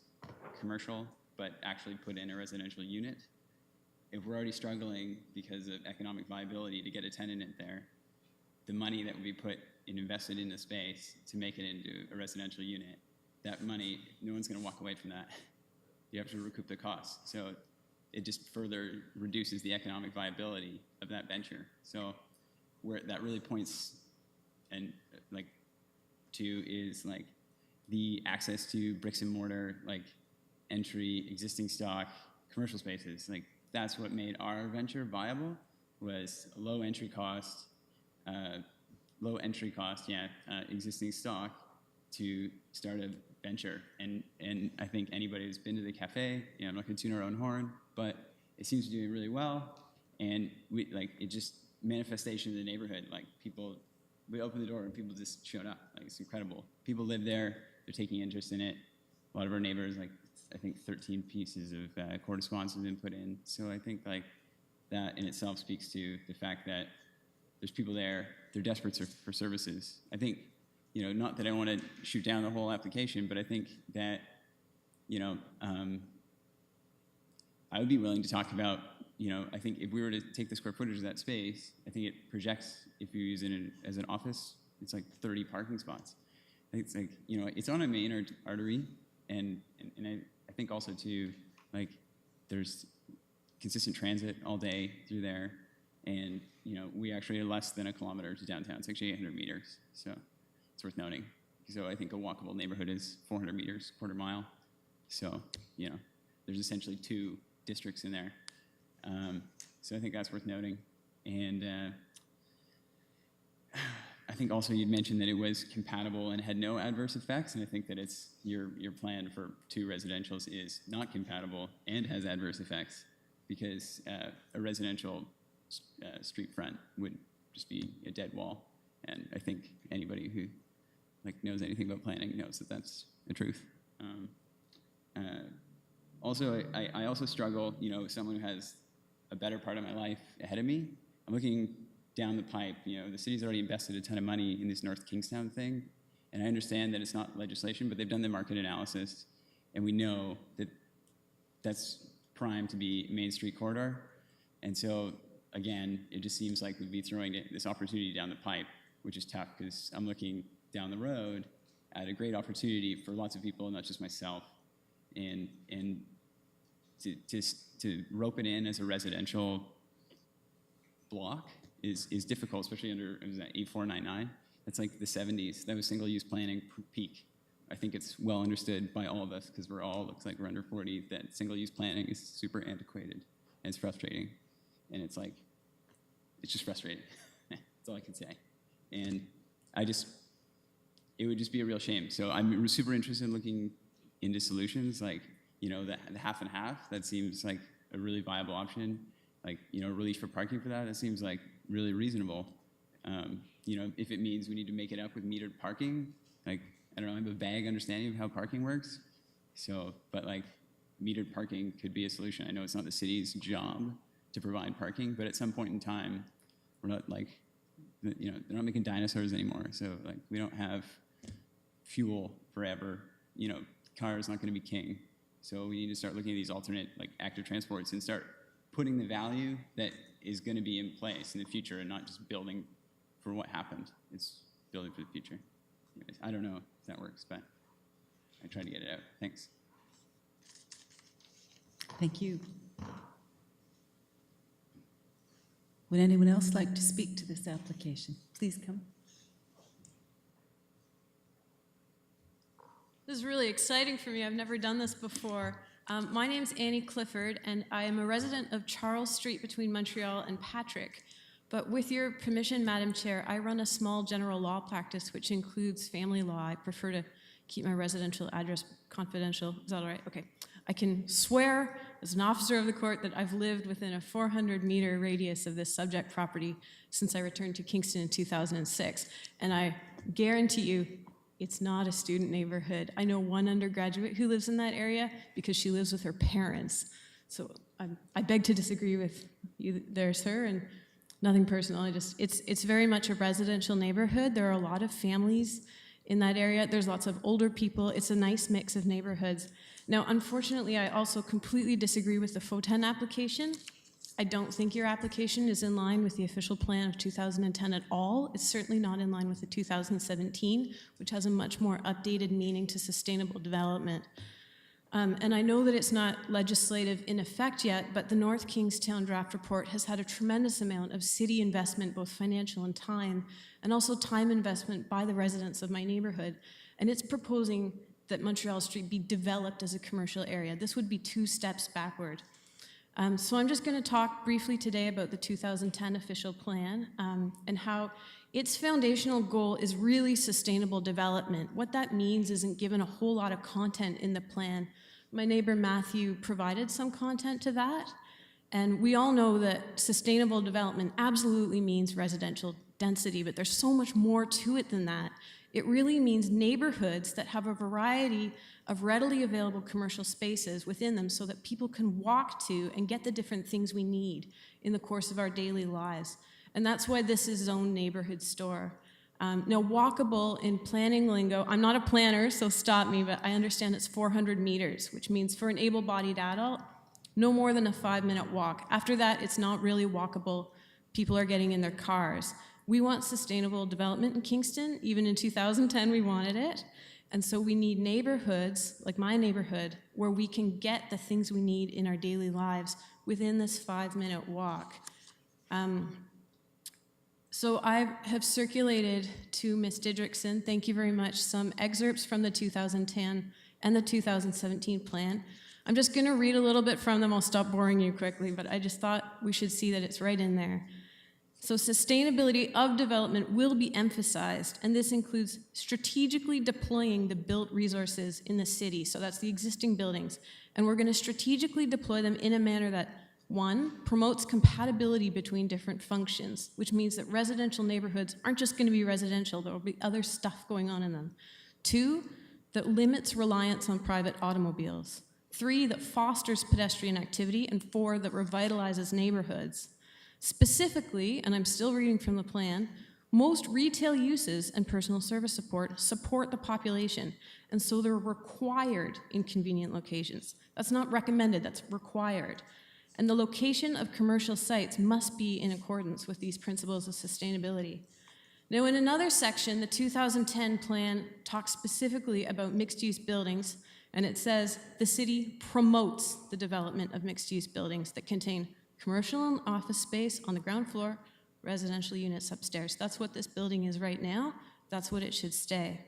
commercial, but actually put in a residential unit. If we're already struggling because of economic viability to get a tenant in there, the money that would be put and invested in the space to make it into a residential unit, that money, no one's going to walk away from that. You have to recoup the costs. So it just further reduces the economic viability of that venture. So where that really points and to is the access to bricks and mortar, entry, existing stock, commercial spaces. That's what made our venture viable, was low entry cost, existing stock to start a venture. And I think anybody who's been to the cafe, I'm not going to tune our own horn, but it seems to be doing really well. And it just manifestation of the neighborhood. We opened the door and people just showed up. It's incredible. People live there. They're taking interest in it. A lot of our neighbors, I think 13 pieces of correspondence have been put in. So I think that in itself speaks to the fact that there's people there. They're desperate for services. I think, not that I want to shoot down the whole application, but I think that, I would be willing to talk about, I think if we were to take the square footage of that space, I think it projects, if you use it as an office, it's 30 parking spots. I think it's it's on a main artery, and I think also too, there's consistent transit all day through there, and we actually are less than a kilometer to downtown. It's actually 800 meters, so it's worth noting. So I think a walkable neighborhood is 400 meters, quarter mile. So there's essentially two districts in there. So I think that's worth noting. And I think also you'd mentioned that it was compatible and had no adverse effects, and I think that it's your plan for 2 residentials is not compatible and has adverse effects, because a residential street front would just be a dead wall, and I think anybody who knows anything about planning knows that that's the truth. Also, I also struggle, someone who has a better part of my life ahead of me. I'm looking down the pipe. The city's already invested a ton of money in this North Kingstown thing, and I understand that it's not legislation, but they've done the market analysis, and we know that that's primed to be Main Street corridor. And so, again, it just seems like we'd be throwing this opportunity down the pipe, which is tough, because I'm looking down the road at a great opportunity for lots of people, not just myself, and to rope it in as a residential block is difficult, especially under, what was that, 8499? That's like the 70s. That was single-use planning peak. I think it's well understood by all of us, because looks like we're under 40, that single-use planning is super antiquated, and it's frustrating. And it's just frustrating. That's all I can say. And it would just be a real shame. So I'm super interested in looking into solutions, the half and half. That seems like a really viable option. Relief for parking for that seems like really reasonable. If it means we need to make it up with metered parking, I don't know, I have a vague understanding of how parking works. But metered parking could be a solution. I know it's not the city's job to provide parking, but at some point in time, we're not they're not making dinosaurs anymore. So we don't have fuel forever. Car is not going to be king. So we need to start looking at these alternate active transports and start putting the value that is going to be in place in the future, and not just building for what happened. It's building for the future. Anyways, I don't know if that works, but I tried to get it out. Thanks.
Thank you. Would anyone else like to speak to this application? Please come.
This is really exciting for me. I've never done this before. My name's Annie Clifford, and I am a resident of Charles Street between Montreal and Patrick. But with your permission, Madam Chair, I run a small general law practice, which includes family law. I prefer to keep my residential address confidential. Is that all right? Okay. I can swear as an officer of the court that I've lived within a 400-meter radius of this subject property since I returned to Kingston in 2006. And I guarantee you, it's not a student neighborhood. I know one undergraduate who lives in that area because she lives with her parents. So I beg to disagree with you there, sir, and nothing personal. It's very much a residential neighborhood. There are a lot of families in that area. There's lots of older people. It's a nice mix of neighborhoods. Now, unfortunately, I also completely disagree with the FOTEN application. I don't think your application is in line with the official plan of 2010 at all. It's certainly not in line with the 2017, which has a much more updated meaning to sustainable development. And I know that it's not legislative in effect yet, but the North Kingstown draft report has had a tremendous amount of city investment, both financial and also time investment by the residents of my neighborhood. And it's proposing that Montreal Street be developed as a commercial area. This would be 2 steps backward. So I'm just going to talk briefly today about the 2010 official plan and how its foundational goal is really sustainable development. What that means isn't given a whole lot of content in the plan. My neighbor Matthew provided some content to that, and we all know that sustainable development absolutely means residential density, but there's so much more to it than that. It really means neighborhoods that have a variety of readily available commercial spaces within them so that people can walk to and get the different things we need in the course of our daily lives. And that's why this is Zone Neighborhood Store. Now, walkable in planning lingo, I'm not a planner, so stop me, but I understand it's 400 meters, which means for an able-bodied adult, no more than a 5-minute walk. After that, it's not really walkable. People are getting in their cars. We want sustainable development in Kingston. Even in 2010, we wanted it. And so we need neighborhoods, like my neighborhood, where we can get the things we need in our daily lives within this 5-minute walk. So I have circulated to Ms. Didrikson, thank you very much, some excerpts from the 2010 and the 2017 plan. I'm just going to read a little bit from them. I'll stop boring you quickly, but I just thought we should see that it's right in there. So sustainability of development will be emphasized, and this includes strategically deploying the built resources in the city. So that's the existing buildings. And we're going to strategically deploy them in a manner that, one, promotes compatibility between different functions, which means that residential neighborhoods aren't just going to be residential, there will be other stuff going on in them. Two, that limits reliance on private automobiles. Three, that fosters pedestrian activity. And four, that revitalizes neighborhoods. Specifically, and I'm still reading from the plan, most retail uses and personal service support the population, and so they're required in convenient locations. That's not recommended, that's required. And the location of commercial sites must be in accordance with these principles of sustainability. Now, in another section, the 2010 plan talks specifically about mixed-use buildings, and it says the city promotes the development of mixed-use buildings that contain commercial and office space on the ground floor, residential units upstairs. That's what this building is right now. That's what it should stay.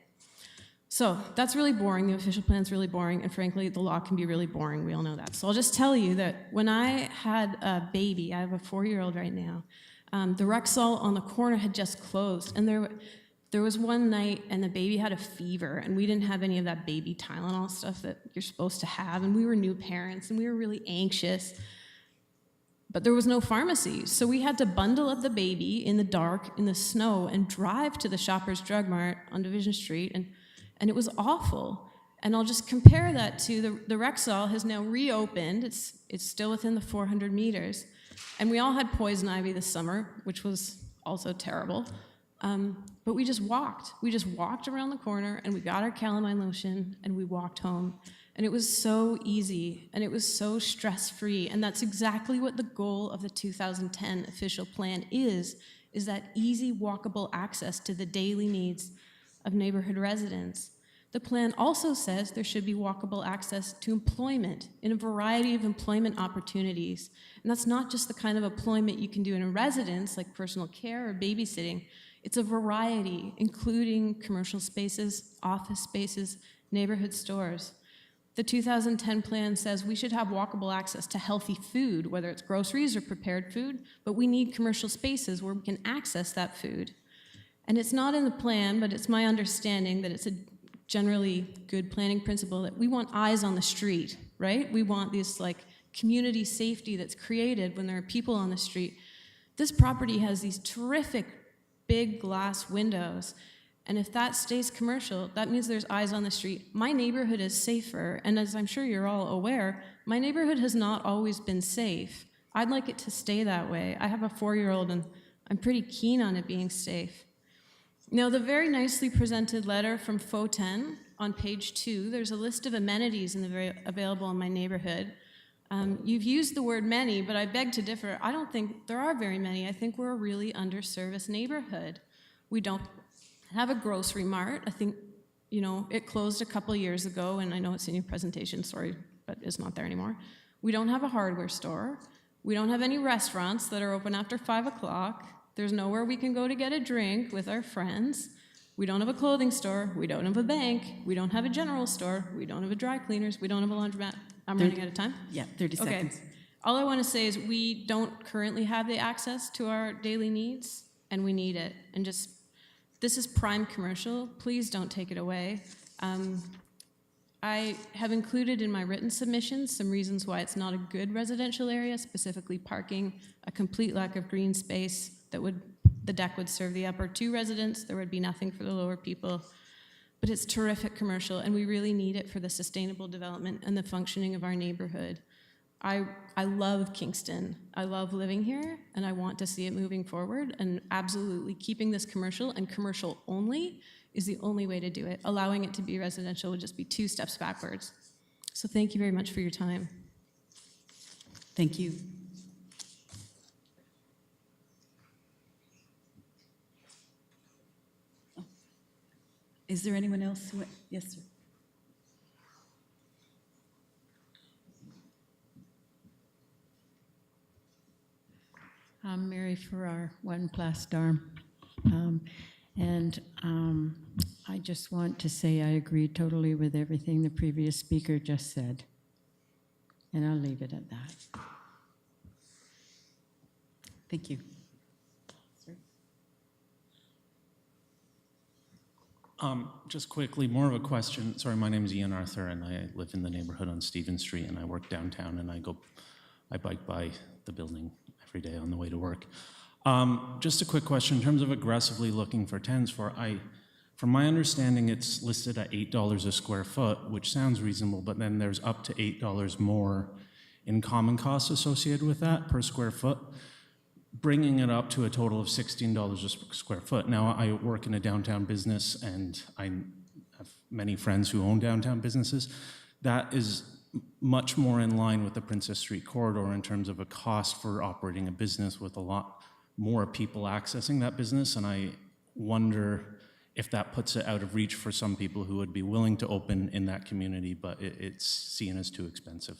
So that's really boring. The official plan's really boring, and frankly, the law can be really boring. We all know that. So I'll just tell you that when I had a baby, I have a 4-year-old right now, the Rexall on the corner had just closed, and there was one night, and the baby had a fever, and we didn't have any of that baby Tylenol stuff that you're supposed to have, and we were new parents, and we were really anxious. But there was no pharmacy, so we had to bundle up the baby in the dark, in the snow, and drive to the Shoppers Drug Mart on Division Street, and it was awful. And I'll just compare that to the Rexall has now reopened. It's still within the 400 meters, and we all had poison ivy this summer, which was also terrible. But we just walked. We just walked around the corner, and we got our calamine lotion, and we walked home. And it was so easy, and it was so stress-free, and that's exactly what the goal of the 2010 official plan is that easy, walkable access to the daily needs of neighborhood residents. The plan also says there should be walkable access to employment in a variety of employment opportunities. And that's not just the kind of employment you can do in a residence, like personal care or babysitting. It's a variety, including commercial spaces, office spaces, neighborhood stores. The 2010 plan says we should have walkable access to healthy food, whether it's groceries or prepared food, but we need commercial spaces where we can access that food. And it's not in the plan, but it's my understanding that it's a generally good planning principle that we want eyes on the street, right? We want this like community safety that's created when there are people on the street. This property has these terrific big glass windows, and if that stays commercial, that means there's eyes on the street. My neighborhood is safer, and as I'm sure you're all aware, my neighborhood has not always been safe. I'd like it to stay that way. I have a 4-year-old, and I'm pretty keen on it being safe. Now, the very nicely presented letter from FOTEN on page 2, there's a list of amenities available in my neighborhood. You've used the word many, but I beg to differ. I don't think there are very many. I think we're a really underserviced neighborhood. We don't have a grocery mart. I think, it closed a couple years ago, and I know it's in your presentation, sorry, but it's not there anymore. We don't have a hardware store. We don't have any restaurants that are open after 5 o'clock. There's nowhere we can go to get a drink with our friends. We don't have a clothing store. We don't have a bank. We don't have a general store. We don't have a dry cleaners. We don't have a laundromat. I'm running out of time?
Yeah, 30 seconds.
All I want to say is we don't currently have the access to our daily needs, and we need it. And this is prime commercial. Please don't take it away. I have included in my written submissions some reasons why it's not a good residential area, specifically parking, a complete lack of green space, the deck would serve the upper 2 residents, there would be nothing for the lower people. But it's terrific commercial, and we really need it for the sustainable development and the functioning of our neighborhood. I love Kingston. I love living here, and I want to see it moving forward, and absolutely keeping this commercial and commercial only is the only way to do it. Allowing it to be residential would just be 2 steps backwards. So thank you very much for your time.
Thank you. Is there anyone else who, yes, sir.
I'm Mary Farrar, 1 Place d'Armes. I just want to say I agree totally with everything the previous speaker just said. And I'll leave it at that.
Thank you.
Just quickly, more of a question. Sorry, my name is Ian Arthur, and I live in the neighborhood on Stephen Street, and I work downtown, and I bike by the building every day on the way to work. Just a quick question in terms of aggressively looking for tenants from my understanding, it's listed at $8 a square foot, which sounds reasonable, but then there's up to $8 more in common costs associated with that per square foot, bringing it up to a total of $16 a square foot. Now, I work in a downtown business, and I have many friends who own downtown businesses. That is much more in line with the Princess Street corridor in terms of a cost for operating a business with a lot more people accessing that business, and I wonder if that puts it out of reach for some people who would be willing to open in that community, but it's seen as too expensive.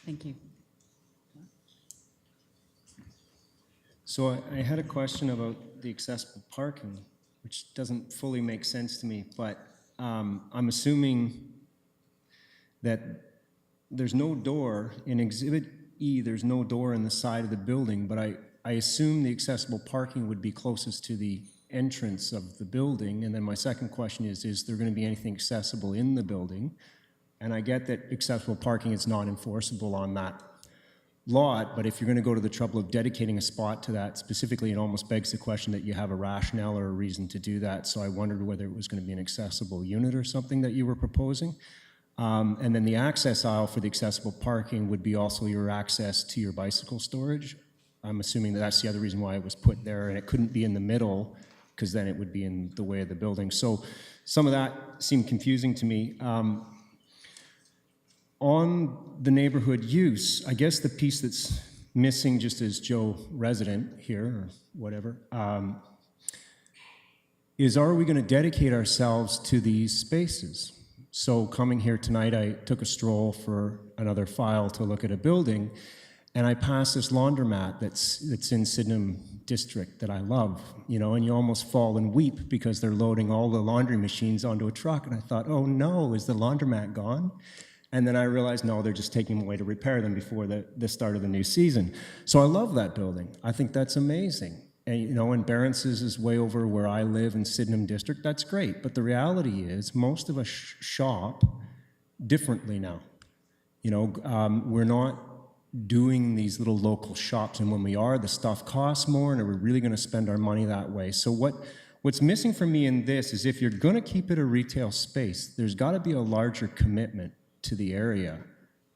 Thank you.
So I had a question about the accessible parking, which doesn't fully make sense to me, but I'm assuming that there's no door in Exhibit E, there's no door in the side of the building, but I assume the accessible parking would be closest to the entrance of the building. And then my second question is there going to be anything accessible in the building? And I get that accessible parking is not enforceable on that lot, but if you're going to go to the trouble of dedicating a spot to that specifically, it almost begs the question that you have a rationale or a reason to do that. So I wondered whether it was going to be an accessible unit or something that you were proposing. And then the access aisle for the accessible parking would be also your access to your bicycle storage. I'm assuming that that's the other reason why it was put there, and it couldn't be in the middle because then it would be in the way of the building. So some of that seemed confusing to me. On the neighborhood use, I guess the piece that's missing, just as Joe resident here or whatever, is are we going to dedicate ourselves to these spaces? So coming here tonight, I took a stroll for another file to look at a building, and I passed this laundromat that's in Sydenham District that I love, you know, and you almost fall and weep because they're loading all the laundry machines onto a truck. And I thought, oh no, is the laundromat gone? And then I realized, no, they're just taking them away to repair them before the start of the new season. So I love that building. I think that's amazing. And, you know, and Barron's is way over where I live in Sydenham District. That's great. But the reality is most of us shop differently now. You know, we're not doing these little local shops. And when we are, the stuff costs more, and we're really going to spend our money that way. So what's missing for me in this is if you're going to keep it a retail space, there's got to be a larger commitment to the area,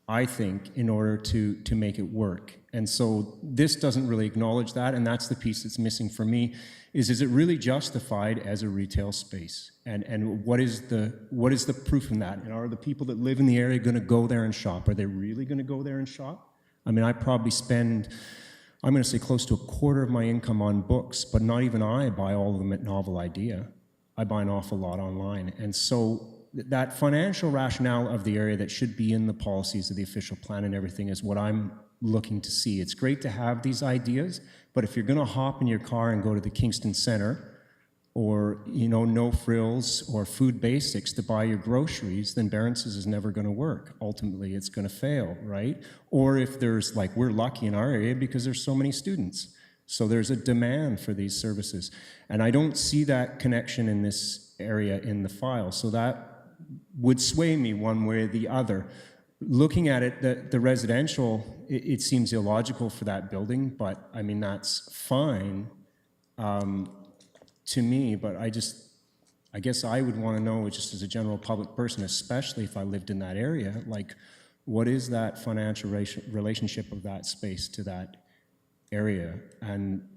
I think, in order to make it work. And so this doesn't really acknowledge that, and that's the piece that's missing for me, is it really justified as a retail space? And what is the proof in that? And are the people that live in the area going to go there and shop? Are they really going to go there and shop? I mean, I probably spend, I'm going to say close to a quarter of my income on books, but not even I buy all of them at Novel Idea. I buy an awful lot online. And so that financial rationale of the area that should be in the policies of the official plan and everything is what I'm looking to see. It's great to have these ideas, but if you're going to hop in your car and go to the Kingston Center or, you know, No Frills or Food Basics to buy your groceries, then Barron's is never going to work. Ultimately, it's going to fail, right? Or if there's, like, we're lucky in our area because there's so many students. So there's a demand for these services. And I don't see that connection in this area in the file. So that would sway me one way or the other. Looking at it, the residential, it seems illogical for that building, but I mean, that's fine to me, but I guess I would want to know, just as a general public person, especially if I lived in that area, like, what is that financial relationship of that space to that area? And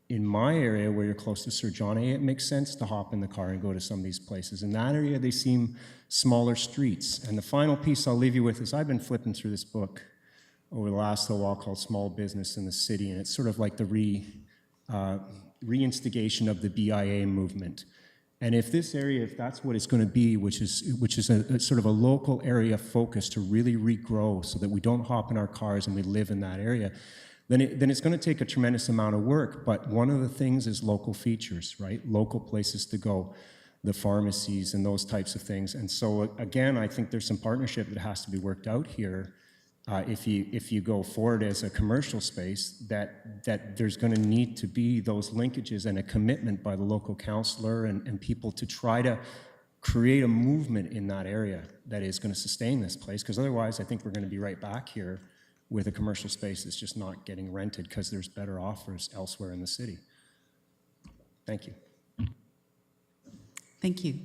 in my area, where you're close to Sir John A, it makes sense to hop in the car and go to some of these places. In that area, they seem smaller streets. And the final piece I'll leave you with is I've been flipping through this book over the last little while called Small Business in the City, and it's sort of like the reinstigation of the BIA movement. And if this area, if that's what it's going to be, which is a sort of a local area focus to really regrow so that we don't hop in our cars and we live in that area, then it's going to take a tremendous amount of work. But one of the things is local features, right? Local places to go. the pharmacies and those types of things. And so again, I think there's some partnership that has to be worked out here. If you go forward as a commercial space, that there's going to need to be those linkages and a commitment by the local councillor and people to try to create a movement in that area that is going to sustain this place, because otherwise I think we're going to be right back here with a commercial space that's just not getting rented because there's better offers elsewhere in the city. Thank you.
Thank you.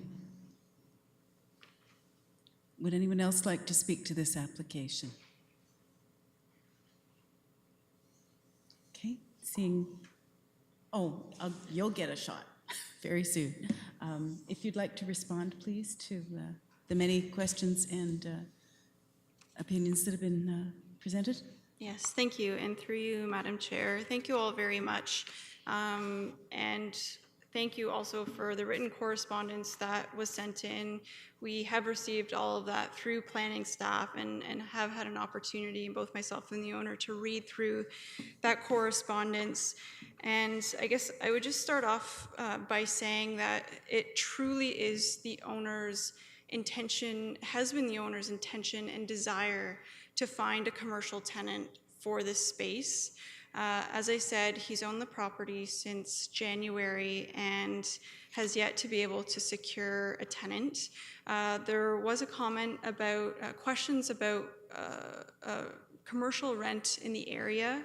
Would anyone else like to speak to this application? Okay, seeing, you'll get a shot very soon. If you'd like to respond, please, to the many questions and opinions that have been presented.
Yes, thank you. And through you, Madam Chair, thank you all very much. And thank you also for the written correspondence that was sent in. We have received all of that through planning staff and have had an opportunity, both myself and the owner, to read through that correspondence. And I guess I would just start off by saying that it truly is the owner's intention, has been the owner's intention and desire to find a commercial tenant for this space. As I said, he's owned the property since January and has yet to be able to secure a tenant. There was a comment about questions about commercial rent in the area.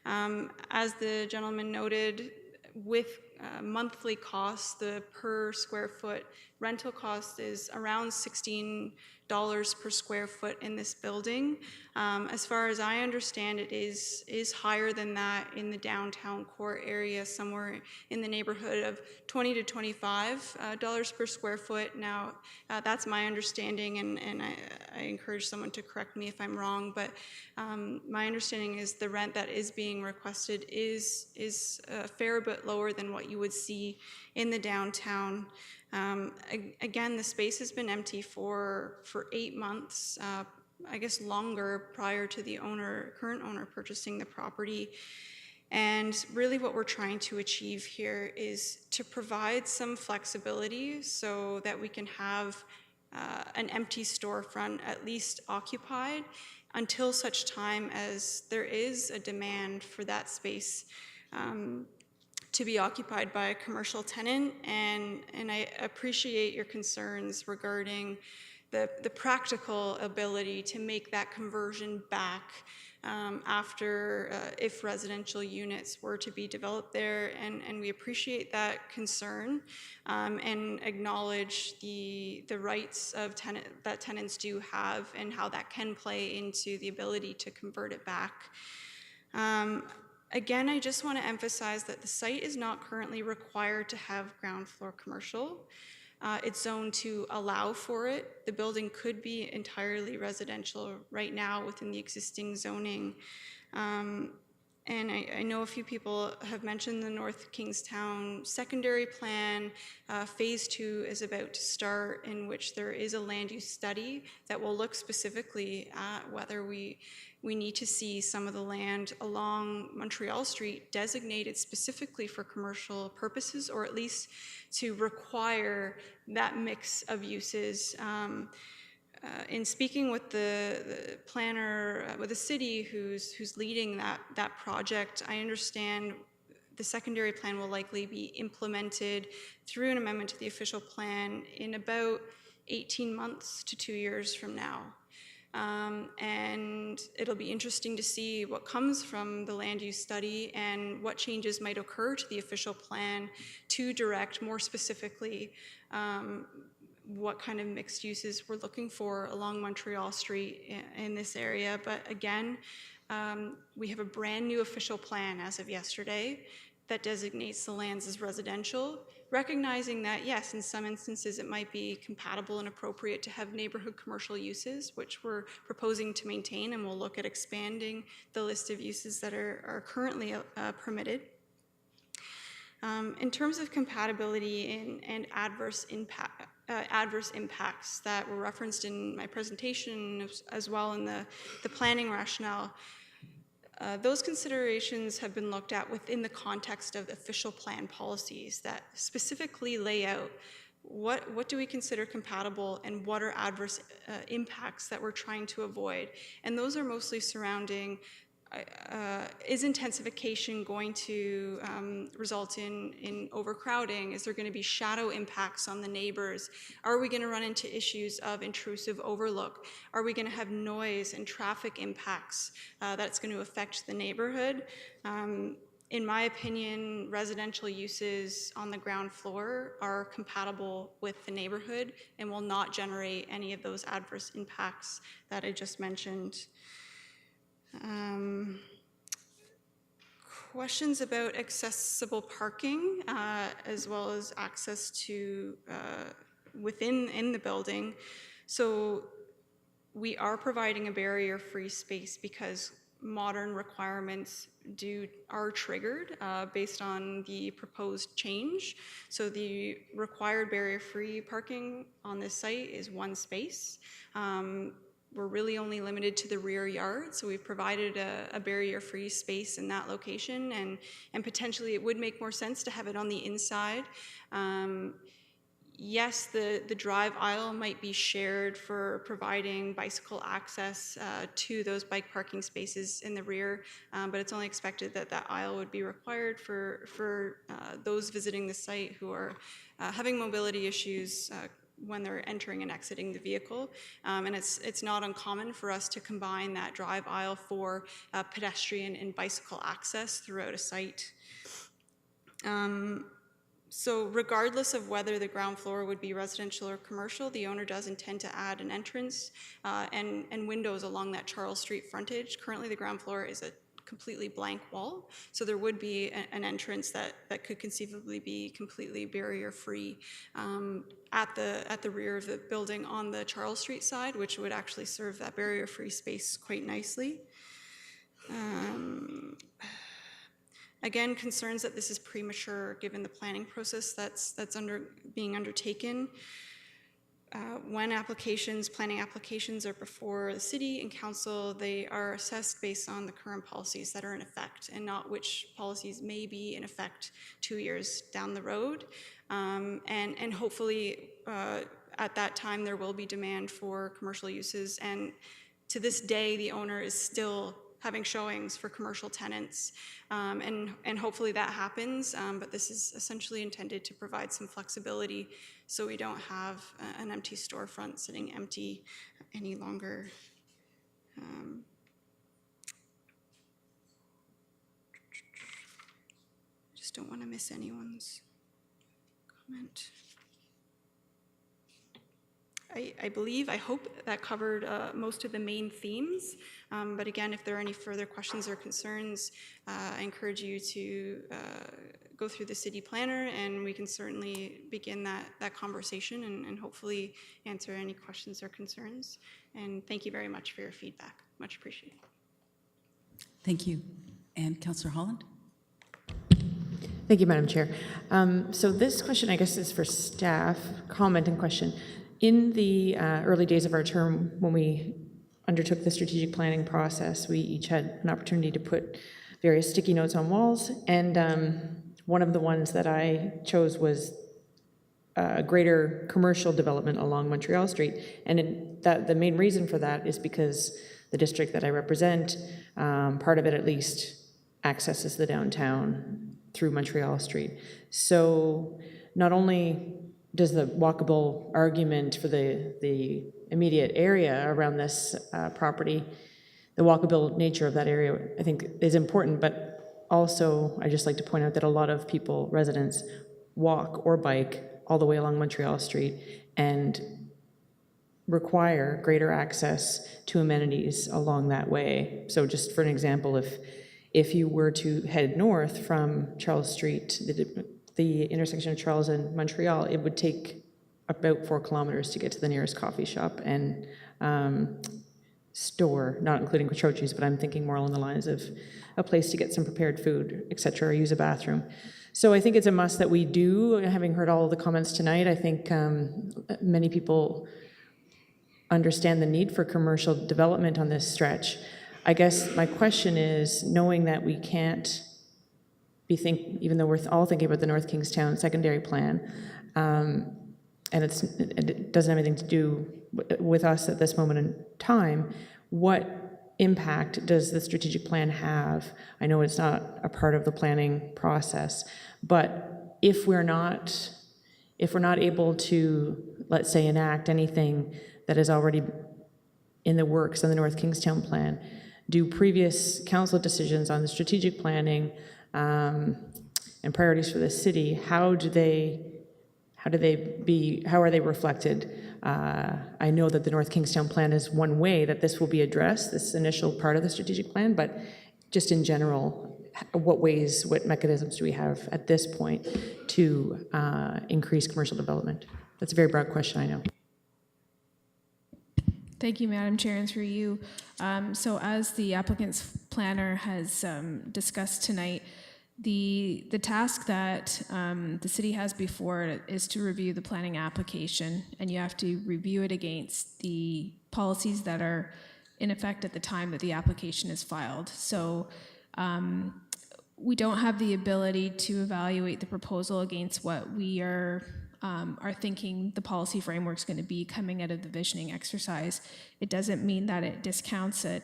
As the gentleman noted, with monthly costs, the per square foot rental cost is around $16 per square foot in this building. As far as I understand, it is higher than that in the downtown core area, somewhere in the neighborhood of $20 to $25 per square foot. Now, that's my understanding, and I encourage someone to correct me if I'm wrong, but my understanding is the rent that is being requested is a fair bit lower than what you would see in the downtown. Again, the space has been empty for 8 months, I guess longer, prior to the current owner purchasing the property. And really what we're trying to achieve here is to provide some flexibility so that we can have an empty storefront at least occupied until such time as there is a demand for that space to be occupied by a commercial tenant. And I appreciate your concerns regarding the practical ability to make that conversion back after if residential units were to be developed there, and we appreciate that concern and acknowledge the rights of that tenants do have and how that can play into the ability to convert it back. Again, I just want to emphasize that the site is not currently required to have ground floor commercial. It's zoned to allow for it. The building could be entirely residential right now within the existing zoning. And I know a few people have mentioned the North Kingstown secondary plan. Phase 2 is about to start, in which there is a land use study that will look specifically at whether we need to see some of the land along Montreal Street designated specifically for commercial purposes, or at least to require that mix of uses. In speaking with the planner, with the city who's leading that project, I understand the secondary plan will likely be implemented through an amendment to the official plan in about 18 months to 2 years from now. And it'll be interesting to see what comes from the land use study and what changes might occur to the official plan to direct more specifically what kind of mixed uses we're looking for along Montreal Street in this area. But again, we have a brand new official plan as of yesterday that designates the lands as residential, recognizing that, yes, in some instances it might be compatible and appropriate to have neighborhood commercial uses, which we're proposing to maintain, and we'll look at expanding the list of uses that are currently permitted. In terms of compatibility and adverse impacts that were referenced in my presentation as well in the planning rationale, those considerations have been looked at within the context of the official plan policies that specifically lay out what do we consider compatible, and what are adverse impacts that we're trying to avoid? And those are mostly surrounding, is intensification going to result in overcrowding? Is there going to be shadow impacts on the neighbors? Are we going to run into issues of intrusive overlook? Are we going to have noise and traffic impacts that's going to affect the neighborhood? In my opinion, residential uses on the ground floor are compatible with the neighborhood and will not generate any of those adverse impacts that I just mentioned. Questions about accessible parking as well as access to within the building. So we are providing a barrier-free space because modern requirements are triggered based on the proposed change. So the required barrier-free parking on this site is one space. We're really only limited to the rear yard, so we've provided a barrier-free space in that location, and potentially it would make more sense to have it on the inside. Yes, the drive aisle might be shared for providing bicycle access to those bike parking spaces in the rear, but it's only expected that that aisle would be required for those visiting the site who are having mobility issues when they're entering and exiting the vehicle. And it's not uncommon for us to combine that drive aisle for pedestrian and bicycle access throughout a site. So regardless of whether the ground floor would be residential or commercial, the owner does intend to add an entrance and windows along that Charles Street frontage. Currently, the ground floor is a completely blank wall, so there would be an entrance that could conceivably be completely barrier-free at the rear of the building on the Charles Street side, which would actually serve that barrier-free space quite nicely. Again, concerns that this is premature given the planning process that's being undertaken. When planning applications are before the city and council, they are assessed based on the current policies that are in effect and not which policies may be in effect 2 years down the road. And hopefully at that time there will be demand for commercial uses. And to this day, the owner is still having showings for commercial tenants, and hopefully that happens, but this is essentially intended to provide some flexibility so we don't have an empty storefront sitting empty any longer. Just don't want to miss anyone's comment. I hope that covered most of the main themes. But again, if there are any further questions or concerns, I encourage you to go through the city planner, and we can certainly begin that conversation and hopefully answer any questions or concerns. And thank you very much for your feedback. Much appreciated.
Thank you. And Councillor Holland?
Thank you, Madam Chair. So this question, I guess, is for staff, comment and question. In the early days of our term, when we undertook the strategic planning process, we each had an opportunity to put various sticky notes on walls, and one of the ones that I chose was greater commercial development along Montreal Street. And the main reason for that is because the district that I represent, part of it at least, accesses the downtown through Montreal Street. So not only does the walkable argument for the immediate area around this property, the walkable nature of that area, I think, is important, but also I just like to point out that a lot of people, residents, walk or bike all the way along Montreal Street and require greater access to amenities along that way. So just for an example, if you were to head north from Charles Street, the intersection of Charles and Montreal, it would take about 4 kilometers to get to the nearest coffee shop and store, not including Quattrochi's, but I'm thinking more along the lines of a place to get some prepared food, et cetera, or use a bathroom. So I think it's a must that we do. Having heard all of the comments tonight, I think many people understand the need for commercial development on this stretch. I guess my question is, knowing that we can't even though we're all thinking about the North Kingstown secondary plan, and it doesn't have anything to do with us at this moment in time, what impact does the strategic plan have? I know it's not a part of the planning process, but if we're not able to, let's say, enact anything that is already in the works on the North Kingstown plan, do previous council decisions on the strategic planning and priorities for the city, how are they reflected? I know that the North Kingstown plan is one way that this will be addressed, this initial part of the strategic plan, but just in general, what mechanisms do we have at this point to increase commercial development? That's a very broad question, I know.
Thank you, Madam Chair, and through you. So as the applicant's planner has discussed tonight, the task that the city has before it is to review the planning application, and you have to review it against the policies that are in effect at the time that the application is filed. So we don't have the ability to evaluate the proposal against what we are thinking the policy framework is going to be coming out of the visioning exercise. It doesn't mean that it discounts it.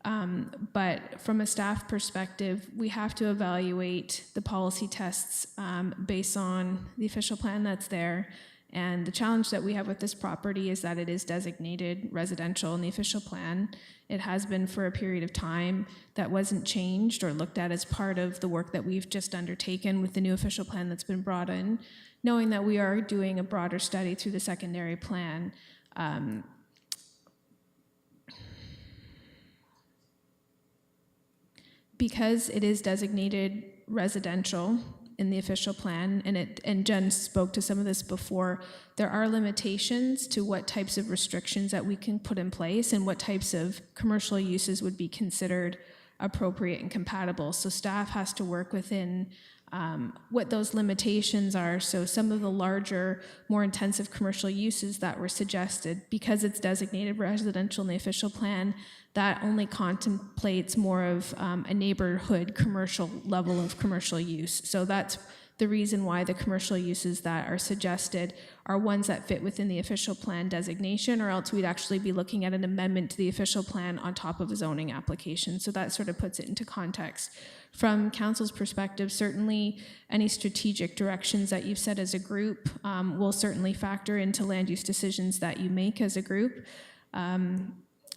But from a staff perspective, we have to evaluate the policy tests based on the official plan that's there. And the challenge that we have with this property is that it is designated residential in the official plan. It has been for a period of time. That wasn't changed or looked at as part of the work that we've just undertaken with the new official plan that's been brought in, knowing that we are doing a broader study through the secondary plan. Because it is designated residential in the official plan, and Jen spoke to some of this before, there are limitations to what types of restrictions that we can put in place and what types of commercial uses would be considered appropriate and compatible. So staff has to work within what those limitations are. So some of the larger, more intensive commercial uses that were suggested, because it's designated residential in the official plan, that only contemplates more of a neighborhood commercial level of commercial use. So that's the reason why the commercial uses that are suggested are ones that fit within the official plan designation, or else we'd actually be looking at an amendment to the official plan on top of a zoning application. So that sort of puts it into context. From council's perspective, certainly any strategic directions that you've set as a group will certainly factor into land use decisions that you make as a group.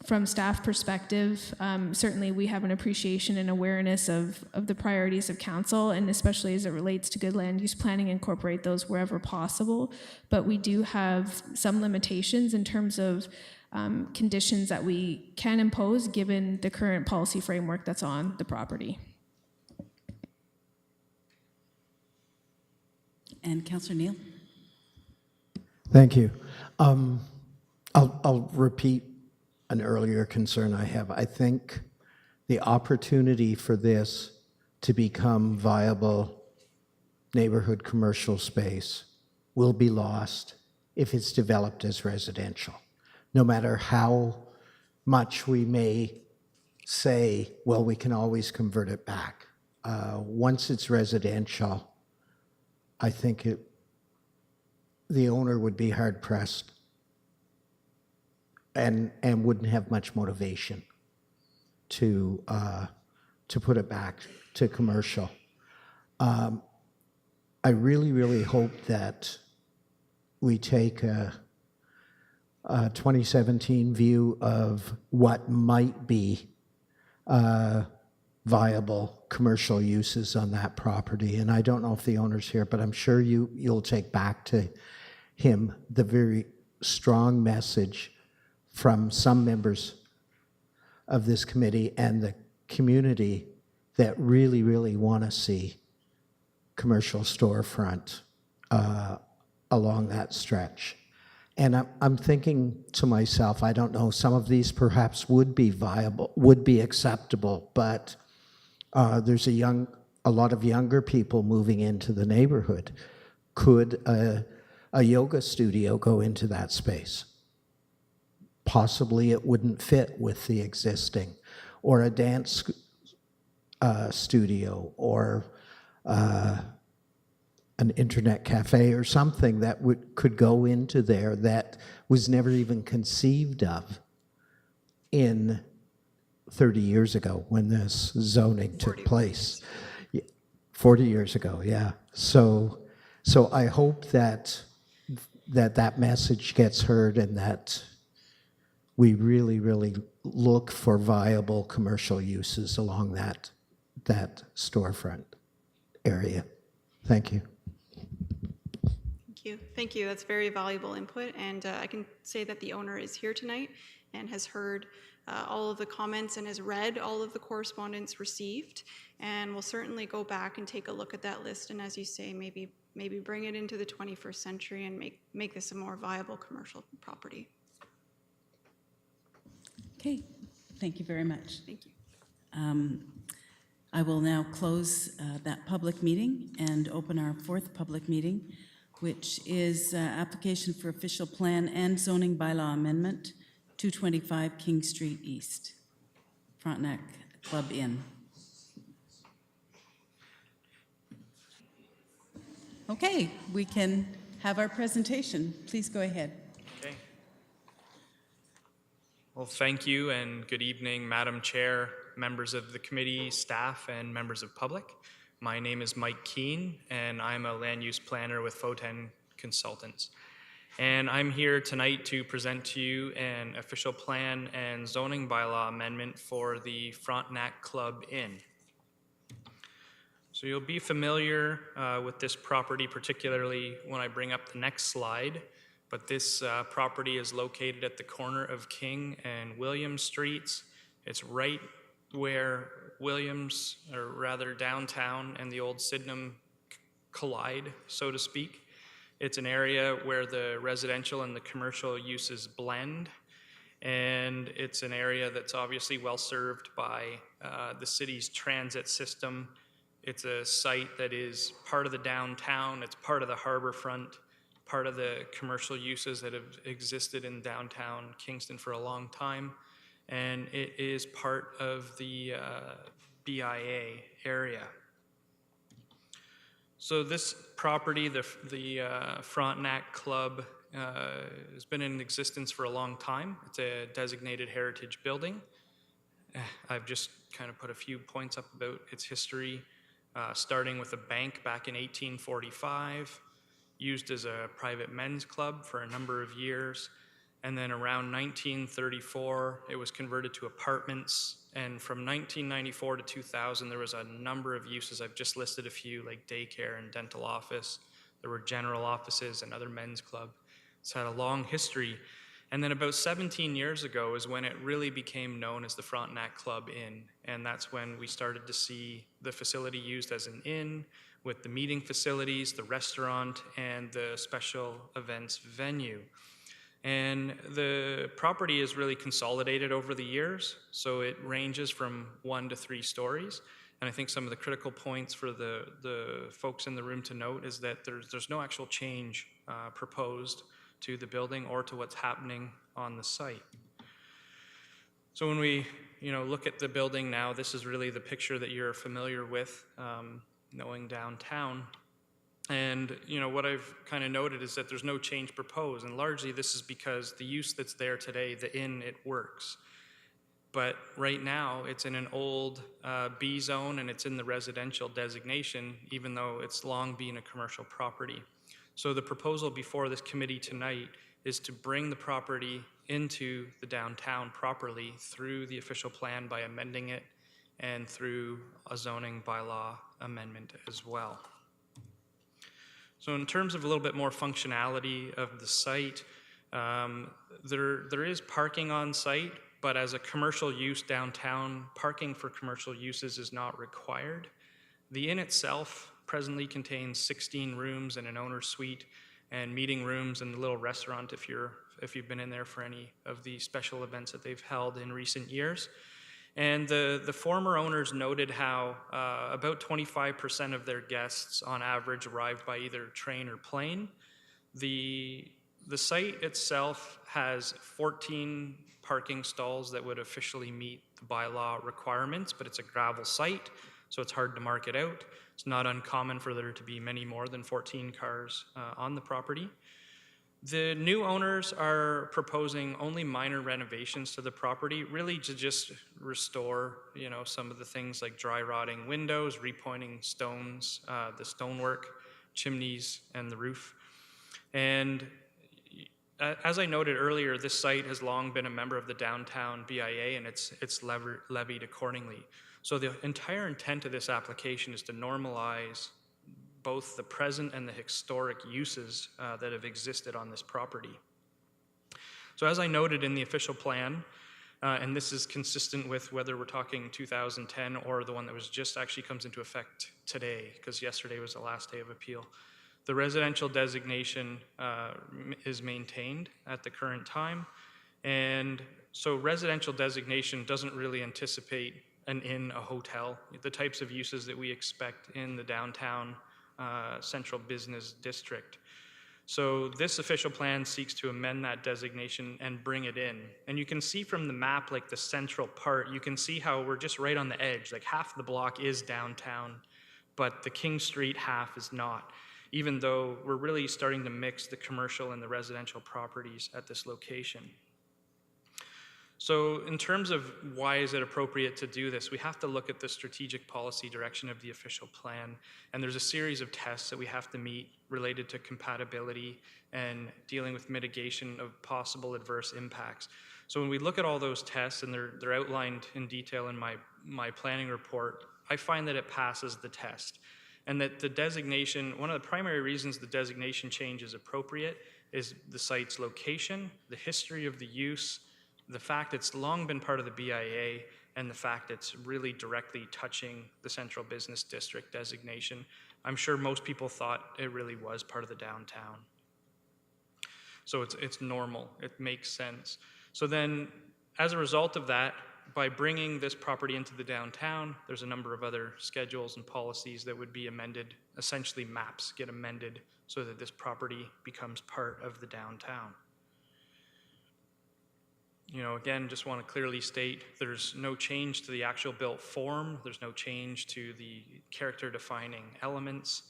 From staff perspective, certainly we have an appreciation and awareness of the priorities of council, and especially as it relates to good land use planning, incorporate those wherever possible. But we do have some limitations in terms of conditions that we can impose given the current policy framework that's on the property.
And Councillor Neal.
Thank you. I'll repeat an earlier concern I have. I think the opportunity for this to become viable neighborhood commercial space will be lost if it's developed as residential. No matter how much we may say, well, we can always convert it back. Once it's residential, I think the owner would be hard pressed and wouldn't have much motivation to put it back to commercial. I really, really hope that we take a 2017 view of what might be viable commercial uses on that property. And I don't know if the owner's here, but I'm sure you'll take back to him the very strong message from some members of this committee and the community that really, really want to see commercial storefront along that stretch. And I'm thinking to myself, I don't know, some of these perhaps would be viable, would be acceptable, but there's a lot of younger people moving into the neighborhood. Could a yoga studio go into that space? Possibly it wouldn't fit with the existing, or a dance studio, or an internet cafe or something that could go into there that was never even conceived of in 30 years ago when this zoning took place. 40 years ago, yeah. So I hope that message gets heard and that we really, really look for viable commercial uses along that storefront area. Thank you.
Thank you. Thank you. That's very valuable input. And I can say that the owner is here tonight and has heard all of the comments and has read all of the correspondence received. And we'll certainly go back and take a look at that list. And as you say, maybe bring it into the 21st century and make this a more viable commercial property.
Okay, thank you very much.
Thank you.
I will now close that public meeting and open our fourth public meeting, which is application for official plan and zoning bylaw amendment, 225 King Street East, Frontenac Club Inn. Okay, we can have our presentation. Please go ahead.
Okay. Well, thank you and good evening, Madam Chair, members of the committee, staff, and members of public. My name is Mike Keane, and I'm a land use planner with Foten Consultants. And I'm here tonight to present to you an official plan and zoning bylaw amendment for the Frontenac Club Inn. So you'll be familiar with this property, particularly when I bring up the next slide. But this property is located at the corner of King and William Streets. It's right where Williams, or rather downtown, and the old Sydenham collide, so to speak. It's an area where the residential and the commercial uses blend. And it's an area that's obviously well served by the city's transit system. It's a site that is part of the downtown, it's part of the harbor front, part of the commercial uses that have existed in downtown Kingston for a long time, and it is part of the BIA area. So this property, the Frontenac Club, has been in existence for a long time. It's a designated heritage building. I've just kind of put a few points up about its history, starting with a bank back in 1845, used as a private men's club for a number of years. And then around 1934, it was converted to apartments. And from 1994 to 2000, there was a number of uses. I've just listed a few, like daycare and dental office. There were general offices and other men's club. It's had a long history. And then about 17 years ago is when it really became known as the Frontenac Club Inn. And that's when we started to see the facility used as an inn with the meeting facilities, the restaurant, and the special events venue. And the property is really consolidated over the years, so it ranges from 1 to 3 stories. And I think some of the critical points for the folks in the room to note is that there's no actual change proposed to the building or to what's happening on the site. So when we look at the building now, this is really the picture that you're familiar with, knowing downtown. And what I've kind of noted is that there's no change proposed, and largely this is because the use that's there today, the inn, it works. But right now it's in an old B zone and it's in the residential designation, even though it's long been a commercial property. So the proposal before this committee tonight is to bring the property into the downtown properly through the official plan by amending it and through a zoning bylaw amendment as well. So in terms of a little bit more functionality of the site, there is parking on site, but as a commercial use downtown, parking for commercial uses is not required. The inn itself presently contains 16 rooms and an owner's suite and meeting rooms and a little restaurant if you've been in there for any of the special events that they've held in recent years. And the former owners noted how about 25% of their guests on average arrived by either train or plane. The site itself has 14 parking stalls that would officially meet the bylaw requirements, but it's a gravel site, so it's hard to mark it out. It's not uncommon for there to be many more than 14 cars on the property. The new owners are proposing only minor renovations to the property, really to just restore, some of the things like dry rotting windows, repointing stones, the stonework, chimneys, and the roof. And as I noted earlier, this site has long been a member of the downtown BIA, and it's levied accordingly. So the entire intent of this application is to normalize both the present and the historic uses that have existed on this property. So as I noted in the official plan, and this is consistent with whether we're talking 2010 or the one that was just actually comes into effect today, because yesterday was the last day of appeal. The residential designation is maintained at the current time, and so residential designation doesn't really anticipate an inn, a hotel, the types of uses that we expect in the downtown central business district. So this official plan seeks to amend that designation and bring it in. And you can see from the map, like the central part, you can see how we're just right on the edge. Like half the block is downtown, but the King Street half is not, even though we're really starting to mix the commercial and the residential properties at this location. So in terms of why is it appropriate to do this, we have to look at the strategic policy direction of the official plan. And there's a series of tests that we have to meet related to compatibility and dealing with mitigation of possible adverse impacts. So when we look at all those tests, and they're outlined in detail in my planning report, I find that it passes the test. And that the designation, one of the primary reasons the designation change is appropriate is the site's location, the history of the use, the fact it's long been part of the BIA, and the fact it's really directly touching the central business district designation. I'm sure most people thought it really was part of the downtown. So it's normal, it makes sense. So then, as a result of that, by bringing this property into the downtown, there's a number of other schedules and policies that would be amended. Essentially, maps get amended so that this property becomes part of the downtown. Again, just want to clearly state there's no change to the actual built form. There's no change to the character-defining elements.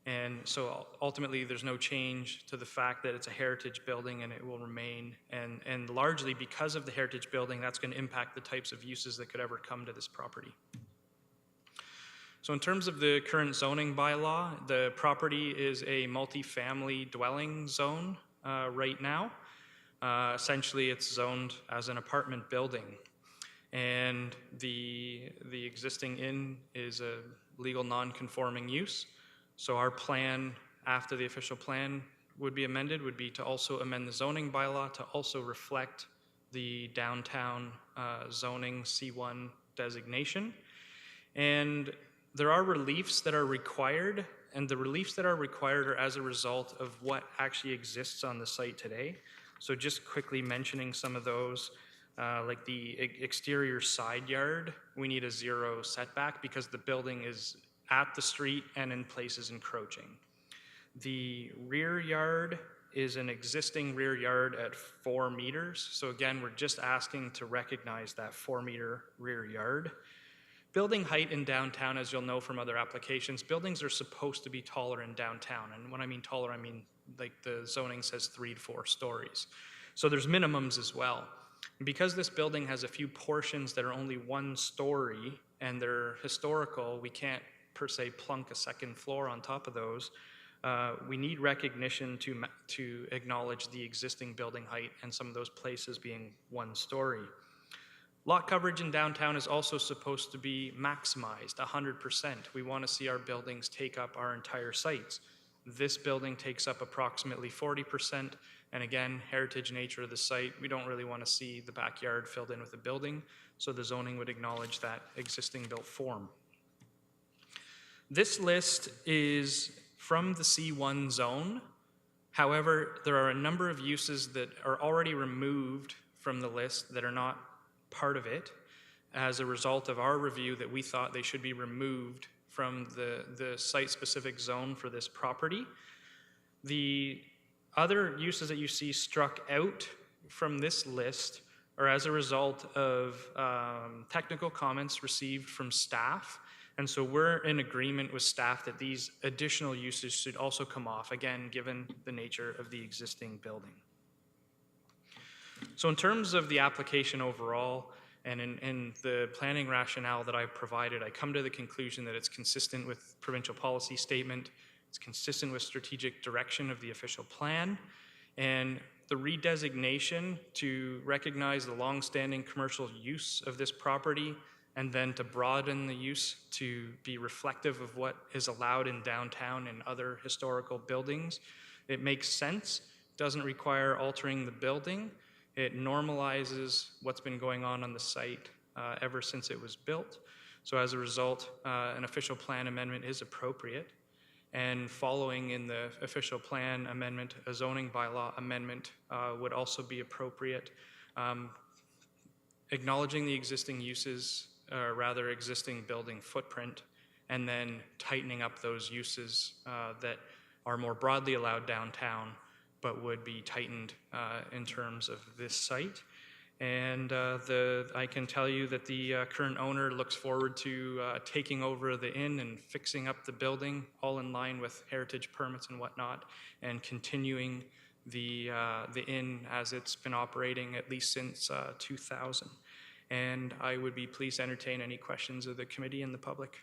And so ultimately, there's no change to the fact that it's a heritage building and it will remain. And largely because of the heritage building, that's going to impact the types of uses that could ever come to this property. So in terms of the current zoning bylaw, the property is a multifamily dwelling zone right now. Essentially, it's zoned as an apartment building. And the existing inn is a legal non-conforming use. So our plan, after the official plan would be amended, would be to also amend the zoning bylaw to also reflect the downtown zoning C1 designation. And there are reliefs that are required, and the reliefs that are required are as a result of what actually exists on the site today. So just quickly mentioning some of those, like the exterior side yard, we need a 0 setback because the building is at the street and in places encroaching. The rear yard is an existing rear yard at 4 meters. So again, we're just asking to recognize that 4-meter rear yard. Building height in downtown, as you'll know from other applications, buildings are supposed to be taller in downtown. And when I mean taller, I mean like the zoning says 3 to 4 stories. So there's minimums as well. And because this building has a few portions that are only 1 story and they're historical, we can't per se plunk a second floor on top of those. We need recognition to acknowledge the existing building height and some of those places being 1 story. Lot coverage in downtown is also supposed to be maximized, 100%. We want to see our buildings take up our entire sites. This building takes up approximately 40%, and again, heritage nature of the site, we don't really want to see the backyard filled in with a building, so the zoning would acknowledge that existing built form. This list is from the C1 zone. However, there are a number of uses that are already removed from the list that are not part of it as a result of our review that we thought they should be removed from the site-specific zone for this property. The other uses that you see struck out from this list are as a result of technical comments received from staff And so we're in agreement with staff that these additional uses should also come off, again, given the nature of the existing building. So in terms of the application overall, and in the planning rationale that I've provided, I come to the conclusion that it's consistent with provincial policy statement, it's consistent with strategic direction of the official plan, and the redesignation to recognize the long-standing commercial use of this property and then to broaden the use to be reflective of what is allowed in downtown and other historical buildings. It makes sense, doesn't require altering the building. It normalizes what's been going on the site ever since it was built. So as a result, an official plan amendment is appropriate. And following in the official plan amendment, a zoning bylaw amendment would also be appropriate. Acknowledging the existing uses, or rather existing building footprint, and then tightening up those uses that are more broadly allowed downtown, but would be tightened in terms of this site. And I can tell you that the current owner looks forward to taking over the inn and fixing up the building, all in line with heritage permits and whatnot, and continuing the inn as it's been operating at least since 2000. And I would be pleased to entertain any questions of the committee and the public.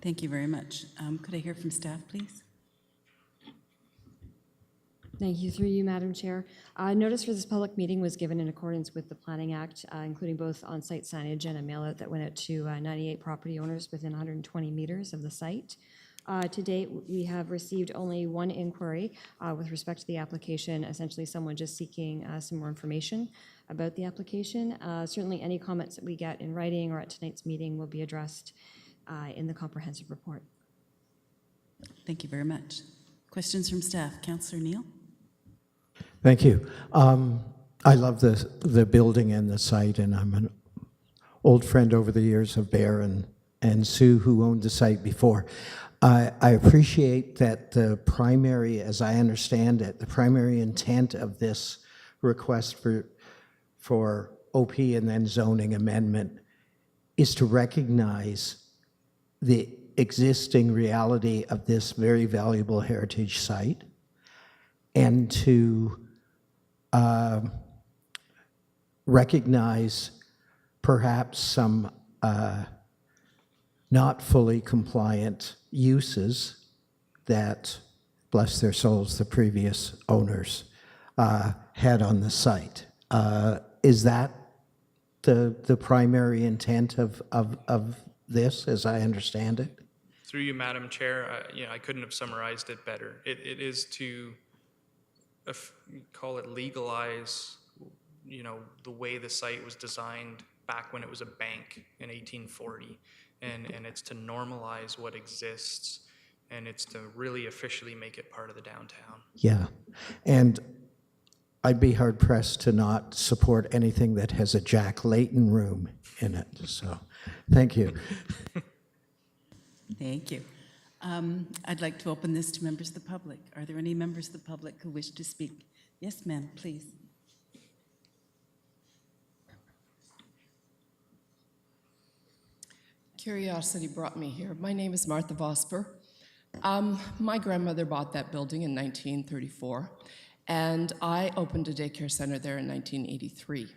Thank you very much. Could I hear from staff, please?
Thank you. Through you, Madam Chair. Notice for this public meeting was given in accordance with the Planning Act, including both on-site signage and a mail-out that went out to 98 property owners within 120 meters of the site. To date, we have received only one inquiry with respect to the application, essentially someone just seeking some more information about the application. Certainly any comments that we get in writing or at tonight's meeting will be addressed in the comprehensive report.
Thank you very much. Questions from staff. Councillor Neal?
Thank you. I love the building and the site, and I'm an old friend over the years of Bear and Sue, who owned the site before. I appreciate that the primary, as I understand it, the primary intent of this request for OP and then zoning amendment is to recognize the existing reality of this very valuable heritage site and to recognize perhaps some not fully compliant uses that, bless their souls, the previous owners had on the site. Is that the primary intent of this, as I understand it?
Through you, Madam Chair, I couldn't have summarized it better. It is to call it legalize, the way the site was designed back when it was a bank in 1840, and it's to normalize what exists, and it's to really officially make it part of the downtown.
Yeah, and I'd be hard pressed to not support anything that has a Jack Layton room in it. So, thank you.
Thank you. I'd like to open this to members of the public. Are there any members of the public who wish to speak? Yes, ma'am, please.
Curiosity brought me here. My name is Martha Vosper. My grandmother bought that building in 1934, and I opened a daycare center there in 1983.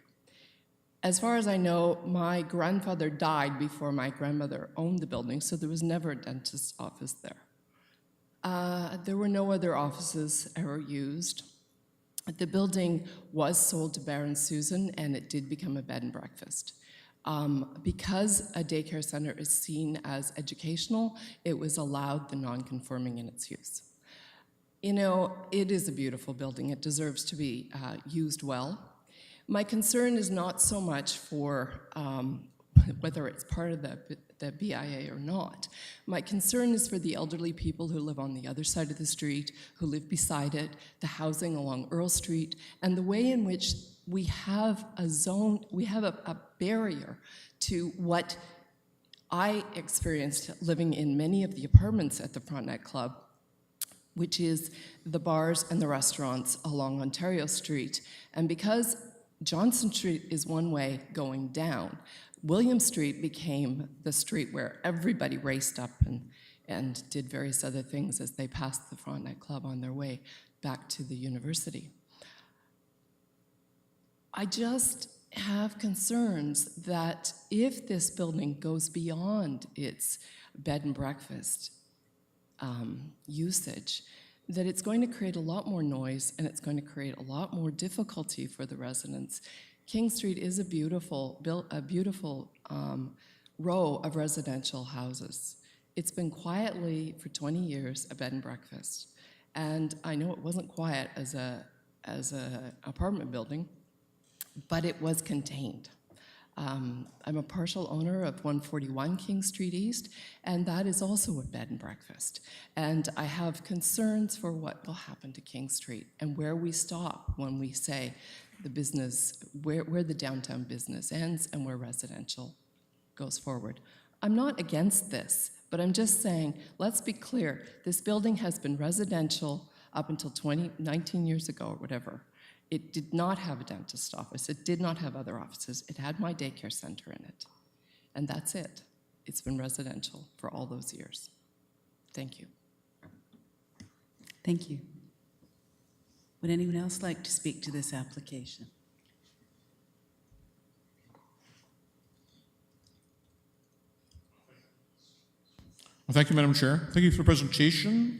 As far as I know, my grandfather died before my grandmother owned the building, so there was never a dentist's office there. There were no other offices ever used. The building was sold to Baron Susan, and it did become a bed and breakfast. Because a daycare center is seen as educational, it was allowed the non-conforming in its use. It is a beautiful building. It deserves to be used well. My concern is not so much for whether it's part of the BIA or not. My concern is for the elderly people who live on the other side of the street, who live beside it, the housing along Earl Street, and the way in which we have a barrier to what I experienced living in many of the apartments at the Frontenac Club, which is the bars and the restaurants along Ontario Street. And because Johnson Street is one way going down. William Street became the street where everybody raced up and did various other things as they passed the Frontenac Club on their way back to the university. I just have concerns that if this building goes beyond its bed and breakfast usage, that it's going to create a lot more noise and it's going to create a lot more difficulty for the residents. King Street is a beautiful row of residential houses. It's been quietly for 20 years a bed and breakfast. And I know it wasn't quiet as a apartment building, but it was contained. I'm a partial owner of 141 King Street East, and that is also a bed and breakfast. And I have concerns for what will happen to King Street and where we stop when we say the business, where the downtown business ends and where residential goes forward. I'm not against this, but I'm just saying, let's be clear, this building has been residential up until 19 years ago or whatever. It did not have a dentist office. It did not have other offices. It had my daycare center in it. And that's it. It's been residential for all those years. Thank you.
Thank you. Would anyone else like to speak to this application?
Well, thank you, Madam Chair. Thank you for the presentation.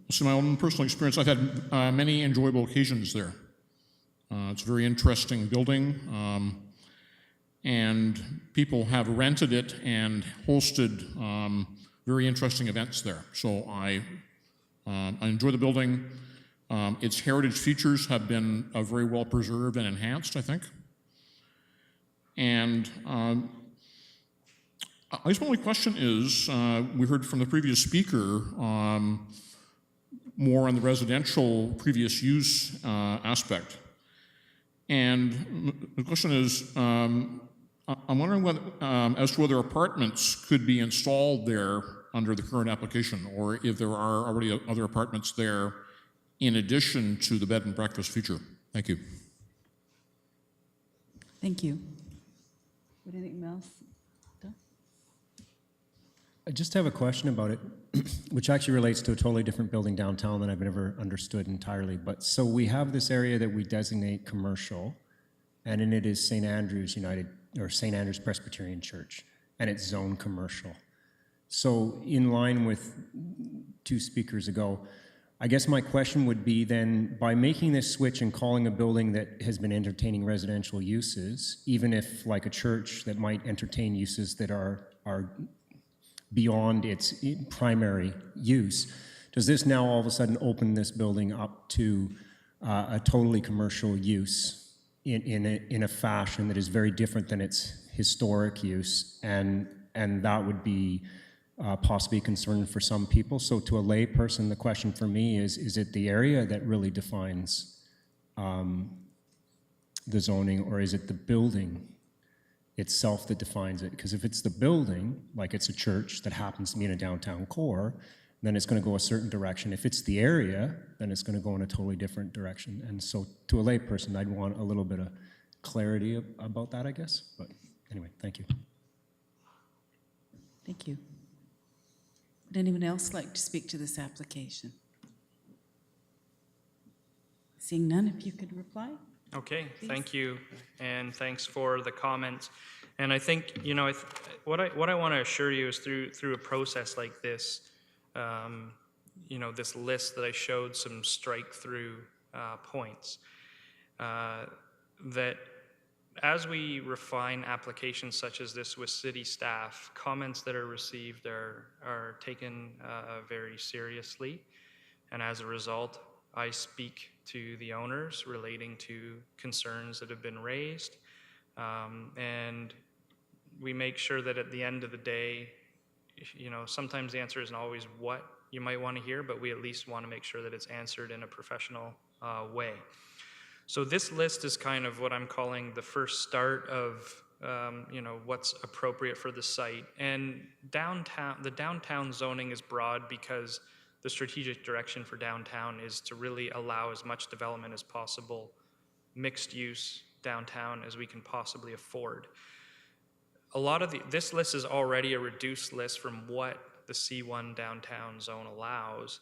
So my own personal experience, I've had many enjoyable occasions there. It's a very interesting building, and people have rented it and hosted very interesting events there. So I enjoy the building. Its heritage features have been very well preserved and enhanced, I think. And I guess my only question is, we heard from the previous speaker more on the residential previous use aspect. And the question is, I'm wondering whether, as to whether apartments could be installed there under the current application, or if there are already other apartments there in addition to the bed and breakfast feature. Thank you.
Thank you. Would anyone else?
I just have a question about it, which actually relates to a totally different building downtown than I've ever understood entirely. But so we have this area that we designate commercial, and in it is St. Andrew's St. Andrew's Presbyterian Church, and it's zoned commercial. So in line with two speakers ago, I guess my question would be then, by making this switch and calling a building that has been entertaining residential uses, even if like a church that might entertain uses that are beyond its primary use, does this now all of a sudden open this building up to a totally commercial use in a fashion that is very different than its historic use, and that would be possibly a concern for some people? So to a lay person, the question for me is it the area that really defines the zoning, or is it the building itself that defines it? Because if it's the building, like it's a church that happens to be in a downtown core, then it's going to go a certain direction. If it's the area, then it's going to go in a totally different direction. And so to a lay person, I'd want a little bit of clarity about that, I guess. But anyway, thank you.
Thank you. Would anyone else like to speak to this application? Seeing none, if you could reply.
Okay,
Please.
thank you, and thanks for the comments. And I think, you know, what I want to assure you is through a process like this, you know, this list that I showed some strike-through points, that as we refine applications such as this with city staff, comments that are received are taken very seriously, and as a result, I speak to the owners relating to concerns that have been raised, and we make sure that at the end of the day, you know, sometimes the answer isn't always what you might want to hear, but we at least want to make sure that it's answered in a professional way. So this list is kind of what I'm calling the first start of you know, what's appropriate for the site. And the downtown zoning is broad because the strategic direction for downtown is to really allow as much development as possible mixed use downtown as we can possibly afford. A lot of this list is already a reduced list from what the C1 downtown zone allows,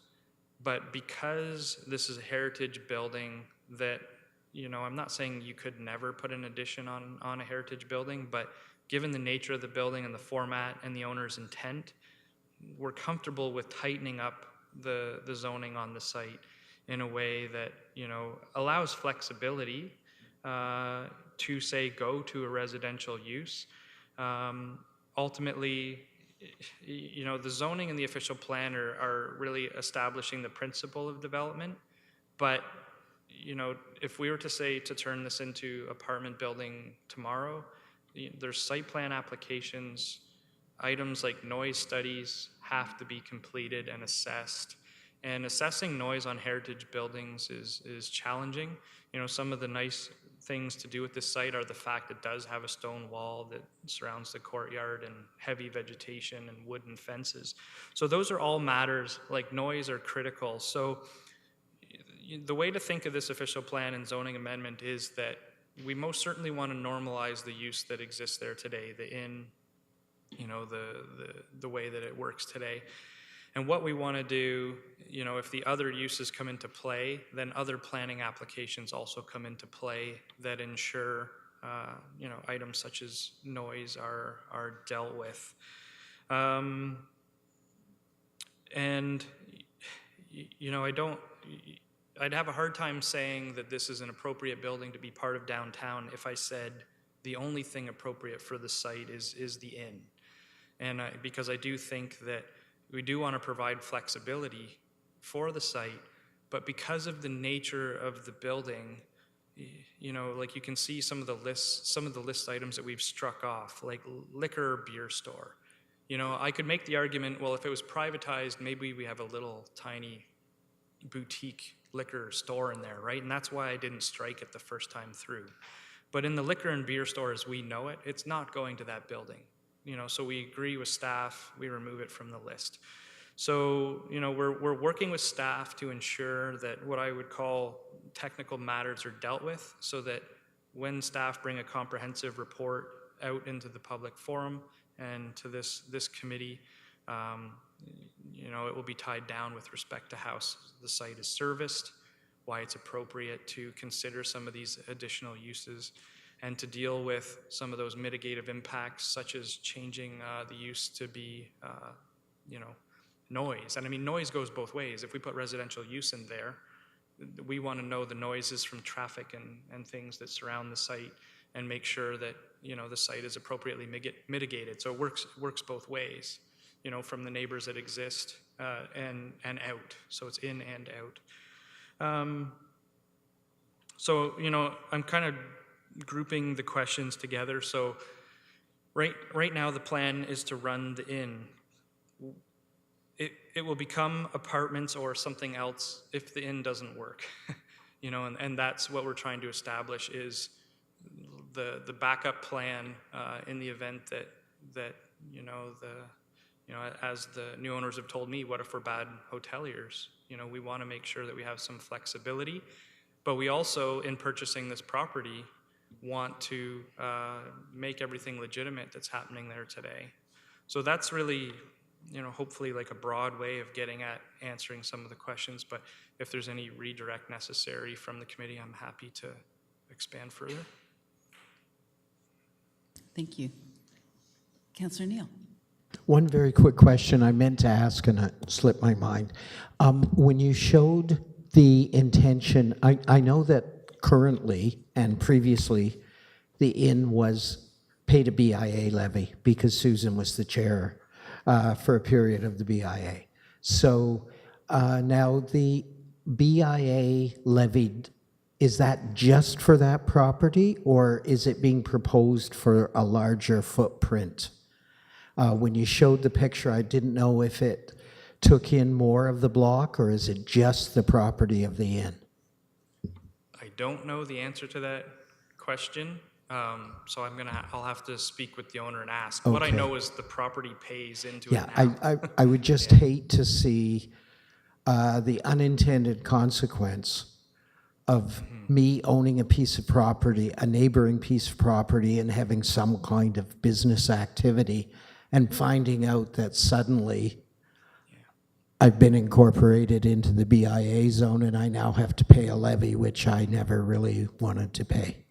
but because this is a heritage building that, I'm not saying you could never put an addition on a heritage building, but given the nature of the building and the format and the owner's intent, we're comfortable with tightening up the zoning on the site in a way that, allows flexibility to say go to a residential use. Ultimately, the zoning and the official plan are really establishing the principle of development, but if we were to say to turn this into apartment building tomorrow, there's site plan applications, items like noise studies have to be completed and assessed. And assessing noise on heritage buildings is challenging. Some of the nice things to do with this site are the fact it does have a stone wall that surrounds the courtyard and heavy vegetation and wooden fences. So those are all matters, like noise are critical. So the way to think of this official plan and zoning amendment is that we most certainly want to normalize the use that exists there today, the inn, the way that it works today. And what we want to do, if the other uses come into play, then other planning applications also come into play that ensure, items such as noise are dealt with. I'd have a hard time saying that this is an appropriate building to be part of downtown if I said the only thing appropriate for the site is the inn. And because I do think that we do want to provide flexibility for the site, but because of the nature of the building, like you can see some of the list items that we've struck off, like liquor or beer store. I could make the argument, well, if it was privatized, maybe we have a little tiny boutique liquor store in there, right? And that's why I didn't strike it the first time through. But in the liquor and beer store as we know it, it's not going to that building. So we agree with staff, we remove it from the list. So, we're working with staff to ensure that what I would call technical matters are dealt with, so that when staff bring a comprehensive report out into the public forum and to this committee, it will be tied down with respect to how the site is serviced, why it's appropriate to consider some of these additional uses, and to deal with some of those mitigative impacts, such as changing the use to be, noise. And I mean, noise goes both ways. If we put residential use in there, we want to know the noises from traffic and things that surround the site and make sure that, the site is appropriately mitigated. So it works both ways, from the neighbors that exist and out. So it's in and out. I'm kind of grouping the questions together. So right now the plan is to run the inn. It will become apartments or something else if the inn doesn't work. And that's what we're trying to establish is the backup plan in the event that as the new owners have told me, what if we're bad hoteliers? We want to make sure that we have some flexibility, but we also, in purchasing this property, want to make everything legitimate that's happening there today. So that's really, hopefully like a broad way of getting at answering some of the questions, but if there's any redirect necessary from the committee, I'm happy to expand further.
Thank you. Councillor Neal.
One very quick question I meant to ask and it slipped my mind. When you showed the intention, I know that currently and previously the inn was paid a BIA levy because Susan was the chair for a period of the BIA. So now the BIA levied, is that just for that property or is it being proposed for a larger footprint? When you showed the picture, I didn't know if it took in more of the block or is it just the property of the inn?
I don't know the answer to that question, so I'll have to speak with the owner and ask. Okay. What I know is the property pays into it now.
I would just hate to see the unintended consequence of me owning a piece of property, a neighboring piece of property, and having some kind of business activity, and finding out that suddenly I've been incorporated into the BIA zone and I now have to pay a levy, which I never really wanted to pay.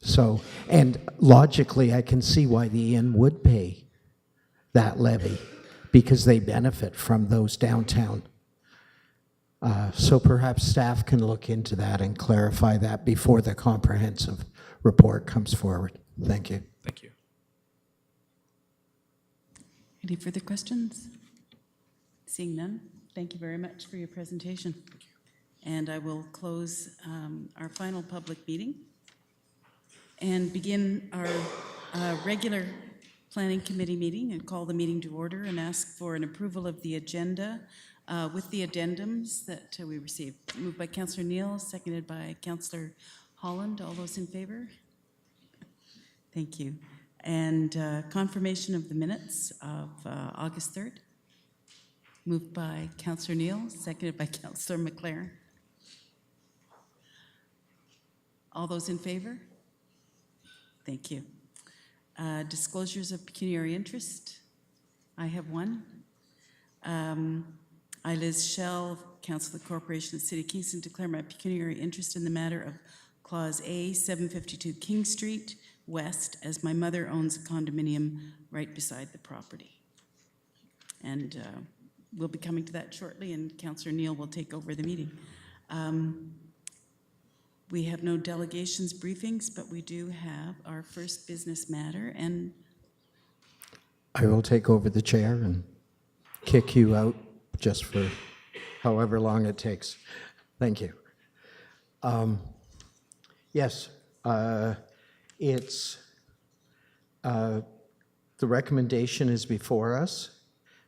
So, and logically, I can see why the inn would pay that levy, because they benefit from those downtown. So perhaps staff can look into that and clarify that before the comprehensive report comes forward. Thank you.
Thank you.
Any further questions? Seeing none, thank you very much for your presentation. And I will close our final public meeting and begin our regular Planning Committee meeting and call the meeting to order and ask for an approval of the agenda with the addendums that we received. Moved by Councillor Neal, seconded by Councillor Holland. All those in favor? Thank you. And confirmation of the minutes of August 3rd. Moved by Councillor Neal, seconded by Councillor McLaren. All those in favor? Thank you. Disclosures of pecuniary interest. I have one. I, Liz Shell, Council of the Corporation of the City of Kingston, declare my pecuniary interest in the matter of Clause A, 752 King Street West, as my mother owns a condominium right beside the property. And we'll be coming to that shortly, and Councillor Neal will take over the meeting. We have no delegations briefings, but we do have our first business matter, and
I will take over the chair and kick you out just for however long it takes. Thank you. Yes, it's the recommendation is before us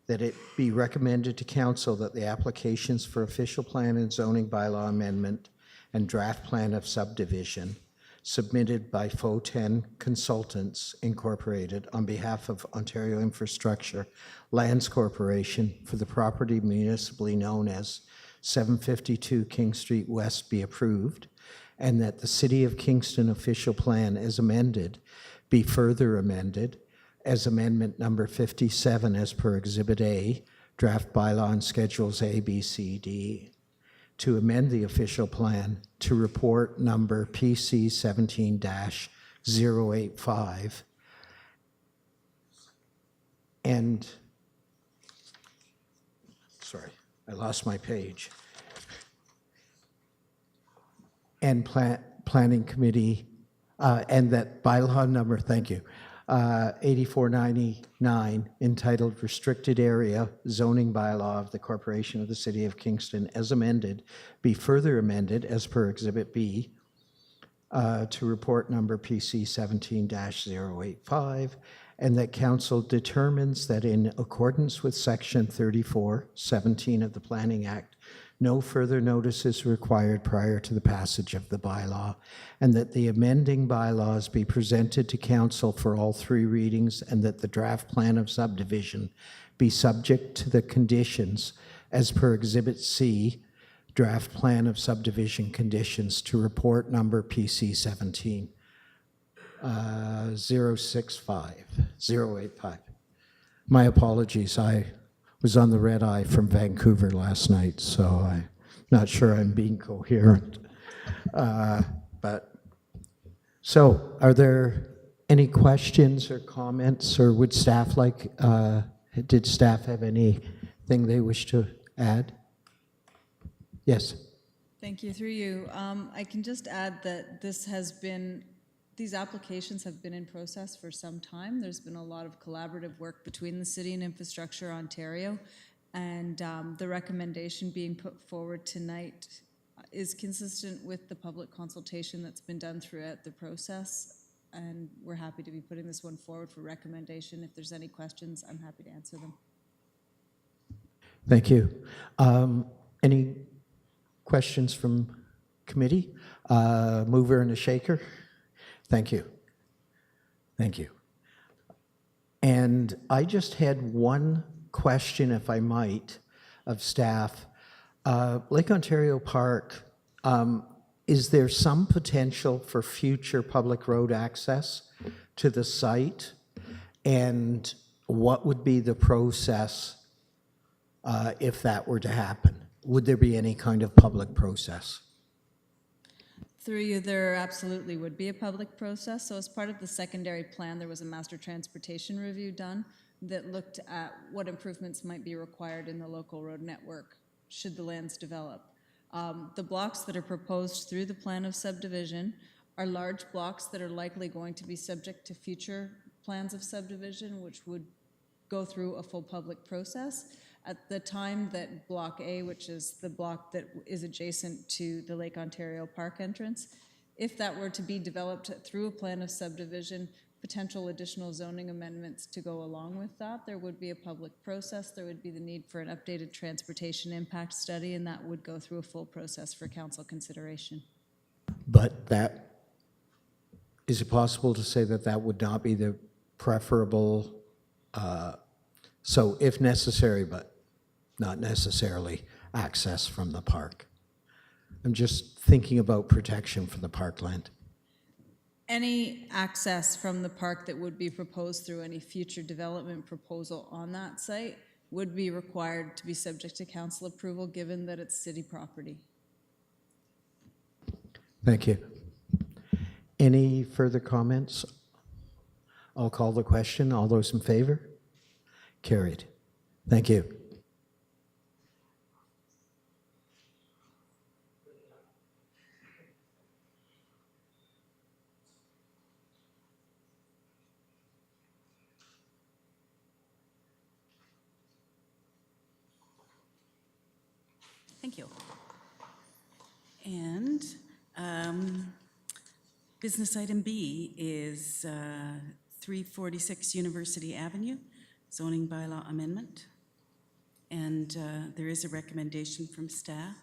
that it be recommended to council that the applications for official plan and zoning bylaw amendment and draft plan of subdivision submitted by FO10 Consultants Incorporated on behalf of Ontario Infrastructure Lands Corporation for the property municipally known as 752 King Street West be approved, and that the City of Kingston official plan as amended be further amended as amendment number 57 as per Exhibit A, draft bylaw and schedules A, B, C, D, to amend the official plan to report number PC 17-085 and, sorry, I lost my page, and planning committee, and that bylaw number, thank you, 8499, entitled Restricted Area Zoning Bylaw of the Corporation of the City of Kingston as amended, be further amended as per Exhibit B to report number PC 17-085, and that council determines that in accordance with Section 3417 of the Planning Act, no further notice is required prior to the passage of the bylaw, and that the amending bylaws be presented to council for all three readings, and that the draft plan of subdivision be subject to the conditions as per Exhibit C, draft plan of subdivision conditions to report number PC 17 085. My apologies, I was on the red eye from Vancouver last night, so I'm not sure I'm being coherent. So are there any questions or comments, or would staff did staff have anything they wish to add? Yes.
Thank you. Through you. I can just add that these applications have been in process for some time. There's been a lot of collaborative work between the City and Infrastructure Ontario, and the recommendation being put forward tonight is consistent with the public consultation that's been done throughout the process, and we're happy to be putting this one forward for recommendation. If there's any questions, I'm happy to answer them.
Thank you. Any questions from committee? Mover and a shaker? Thank you. Thank you. And I just had one question, if I might, of staff. Lake Ontario Park, is there some potential for future public road access to the site? And what would be the process if that were to happen? Would there be any kind of public process?
Through you, there absolutely would be a public process. So as part of the secondary plan, there was a master transportation review done that looked at what improvements might be required in the local road network should the lands develop. The blocks that are proposed through the plan of subdivision are large blocks that are likely going to be subject to future plans of subdivision, which would go through a full public process. At the time that Block A, which is the block that is adjacent to the Lake Ontario Park entrance, if that were to be developed through a plan of subdivision, potential additional zoning amendments to go along with that, there would be a public process, there would be the need for an updated transportation impact study, and that would go through a full process for council consideration.
But that, is it possible to say that that would not be the preferable, so if necessary, but not necessarily access from the park? I'm just thinking about protection for the parkland.
Any access from the park that would be proposed through any future development proposal on that site would be required to be subject to council approval, given that it's city property.
Thank you. Any further comments? I'll call the question. All those in favor? Carried. Thank you.
Thank you. And business item B is 346 University Avenue, zoning bylaw amendment. And there is a recommendation from staff.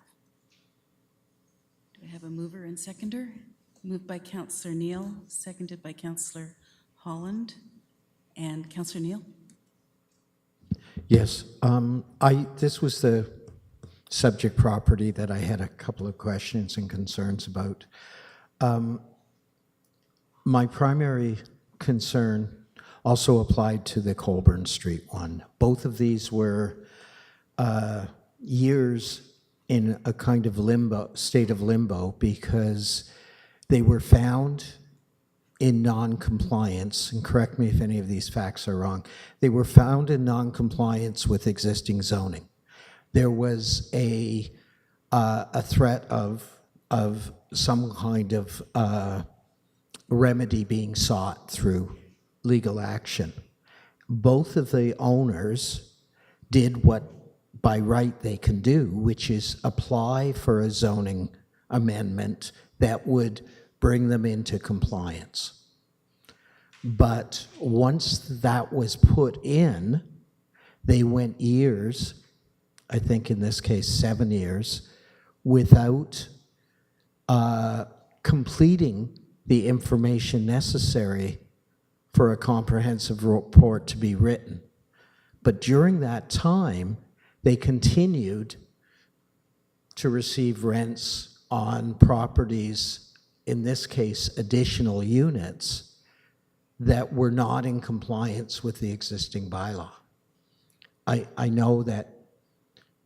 Do I have a mover and seconder? Moved by Councillor Neal, seconded by Councillor Holland. And Councillor Neal?
Yes. This was the subject property that I had a couple of questions and concerns about. My primary concern also applied to the Colburn Street one. Both of these were years in a kind of limbo, state of limbo, because they were found in non-compliance, and correct me if any of these facts are wrong, they were found in non-compliance with existing zoning. There was a threat of some kind of remedy being sought through legal action. Both of the owners did what by right they can do, which is apply for a zoning amendment that would bring them into compliance. But once that was put in, they went years, I think in this case 7 years, without completing the information necessary for a comprehensive report to be written. But during that time, they continued to receive rents on properties, in this case, additional units that were not in compliance with the existing bylaw. I know that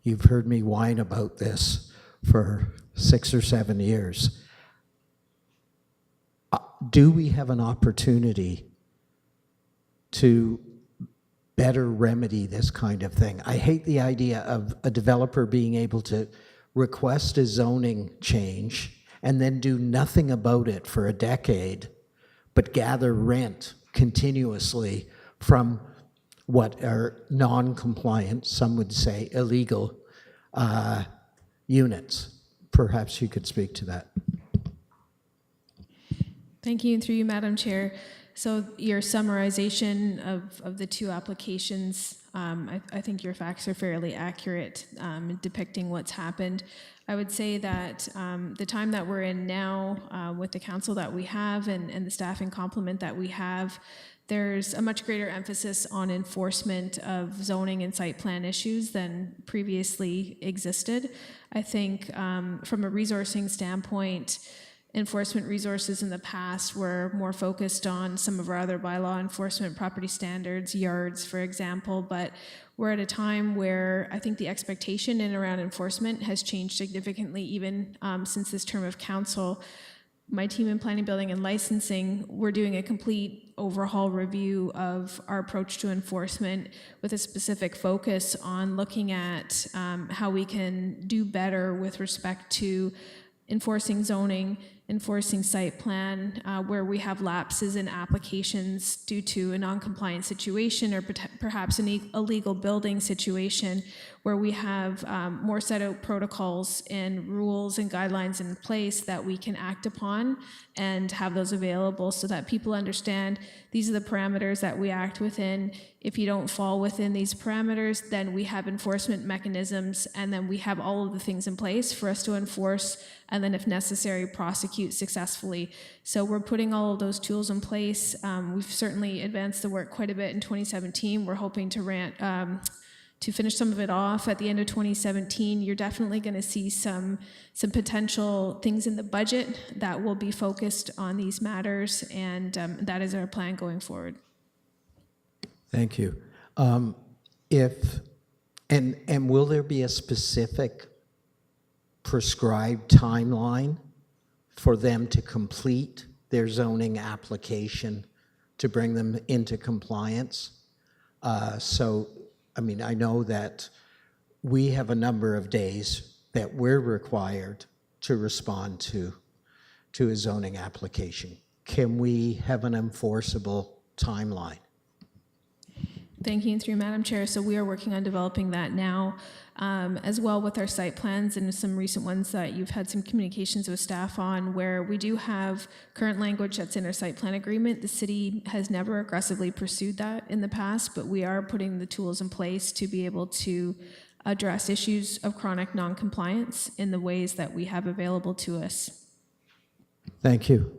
you've heard me whine about this for 6 or 7 years. Do we have an opportunity to better remedy this kind of thing? I hate the idea of a developer being able to request a zoning change and then do nothing about it for a decade, but gather rent continuously from what are non-compliant, some would say illegal, units. Perhaps you could speak to that.
Thank you, and through you, Madam Chair. So your summarization of the two applications I think your facts are fairly accurate depicting what's happened. I would say that the time that we're in now with the council that we have and the staffing complement that we have, there's a much greater emphasis on enforcement of zoning and site plan issues than previously existed. I think from a resourcing standpoint, enforcement resources in the past were more focused on some of our other bylaw enforcement, property standards, yards, for example, but we're at a time where I think the expectation in around enforcement has changed significantly even since this term of council. My team in planning, building, and licensing, we're doing a complete overhaul review of our approach to enforcement with a specific focus on looking at how we can do better with respect to enforcing zoning, enforcing site plan, where we have lapses in applications due to a non-compliant situation or perhaps an illegal building situation, where we have more set out protocols and rules and guidelines in place that we can act upon and have those available so that people understand these are the parameters that we act within. If you don't fall within these parameters, then we have enforcement mechanisms, and then we have all of the things in place for us to enforce and then, if necessary, prosecute successfully. So we're putting all of those tools in place. We've certainly advanced the work quite a bit in 2017. We're hoping to finish some of it off at the end of 2017. You're definitely going to see some potential things in the budget that will be focused on these matters, and that is our plan going forward.
Thank you. And will there be a specific prescribed timeline for them to complete their zoning application to bring them into compliance? So, I mean, I know that we have a number of days that we're required to respond to a zoning application. Can we have an enforceable timeline?
Thank you, and through Madam Chair. So we are working on developing that now, as well with our site plans and some recent ones that you've had some communications with staff on, where we do have current language that's in our site plan agreement. The city has never aggressively pursued that in the past, but we are putting the tools in place to be able to address issues of chronic non-compliance in the ways that we have available to us.
Thank you.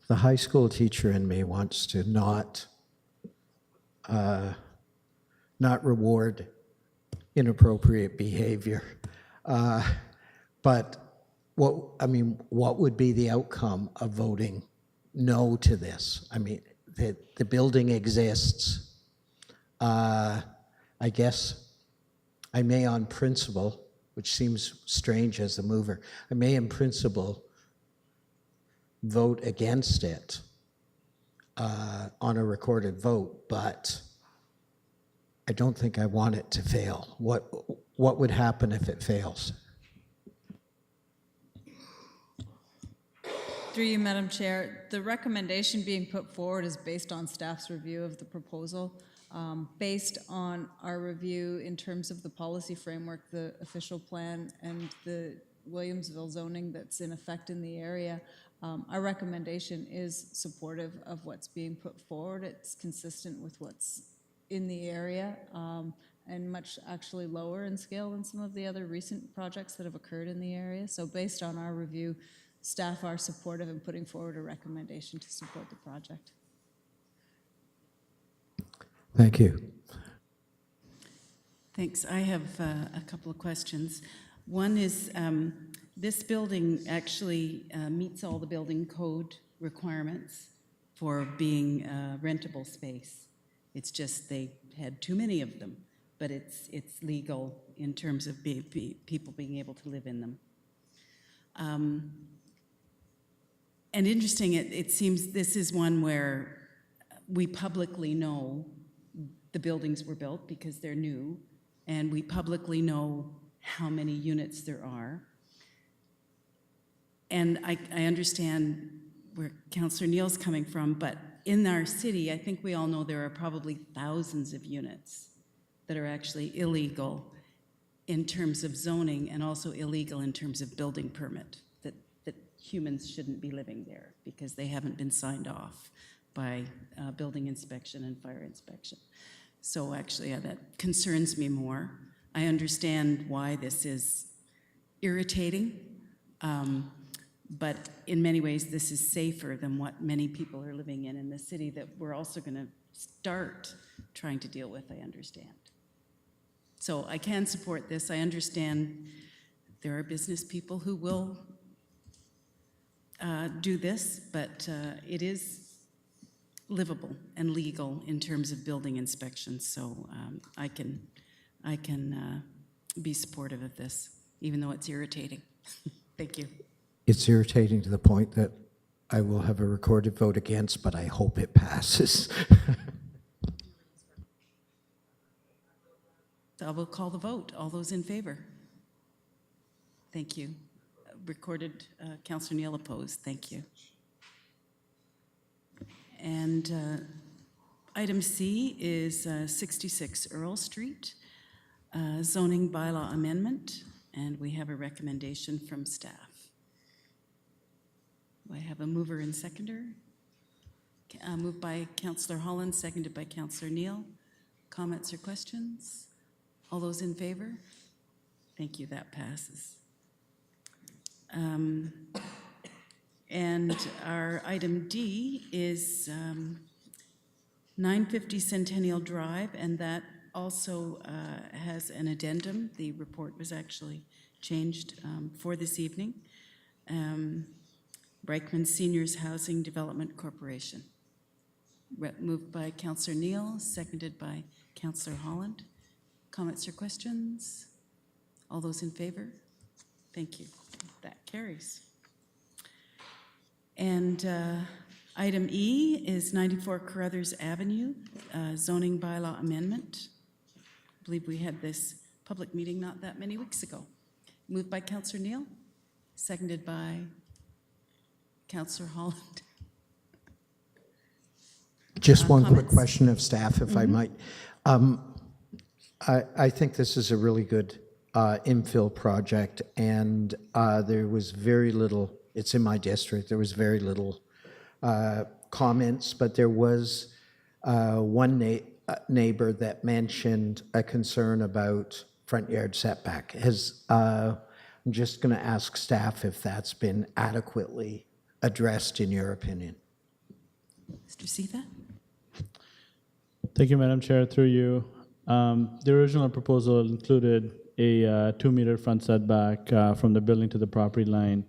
The high school teacher in me wants to not reward inappropriate behavior. But what would be the outcome of voting no to this? I mean, the building exists. I guess I may on principle, which seems strange as a mover, I may in principle vote against it on a recorded vote, but I don't think I want it to fail. What would happen if it fails?
Through you, Madam Chair, the recommendation being put forward is based on staff's review of the proposal. Based on our review in terms of the policy framework, the official plan, and the Williamsville zoning that's in effect in the area, our recommendation is supportive of what's being put forward. It's consistent with what's in the area and much actually lower in scale than some of the other recent projects that have occurred in the area. So based on our review, staff are supportive in putting forward a recommendation to support the project.
Thank you.
Thanks. I have a couple of questions. One is, this building actually meets all the building code requirements for being a rentable space. It's just they had too many of them, but it's legal in terms of people being able to live in them. And interesting, it seems this is one where we publicly know the buildings were built because they're new, and we publicly know how many units there are. And I understand where Councillor Neal's coming from, but in our city, I think we all know there are probably thousands of units that are actually illegal in terms of zoning and also illegal in terms of building permit, that humans shouldn't be living there because they haven't been signed off. by building inspection and fire inspection. So actually, that concerns me more. I understand why this is irritating, but in many ways, this is safer than what many people are living in the city that we're also going to start trying to deal with, I understand. So I can support this. I understand there are business people who will do this, but it is livable and legal in terms of building inspections. So I can be supportive of this, even though it's irritating. Thank you.
It's irritating to the point that I will have a recorded vote against, but I hope it passes.
So I will call the vote. All those in favor? Thank you. Recorded, Councillor Neal opposed. Thank you. And item C is 66 Earl Street, zoning bylaw amendment, and we have a recommendation from staff. Do I have a mover and seconder? Moved by Councillor Holland, seconded by Councillor Neal. Comments or questions? All those in favor? Thank you, that passes. And our item D is 950 Centennial Drive, and that also has an addendum. The report was actually changed for this evening. Reichman Seniors Housing Development Corporation. Moved by Councillor Neal, seconded by Councillor Holland. Comments or questions? All those in favor? Thank you. That carries. And item E is 94 Carruthers Avenue, zoning bylaw amendment. I believe we had this public meeting not that many weeks ago. Moved by Councillor Neal, seconded by Councillor Holland.
Just one
comments?
quick question of staff, if I might. I think this is a really good infill project, and there was very little, it's in my district, there was very little comments, but there was one neighbor that mentioned a concern about front yard setback. I'm just going to ask staff if that's been adequately addressed in your opinion.
Mr. Sitha?
Thank you, Madam Chair. Through you. The original proposal included a 2-meter front setback from the building to the property line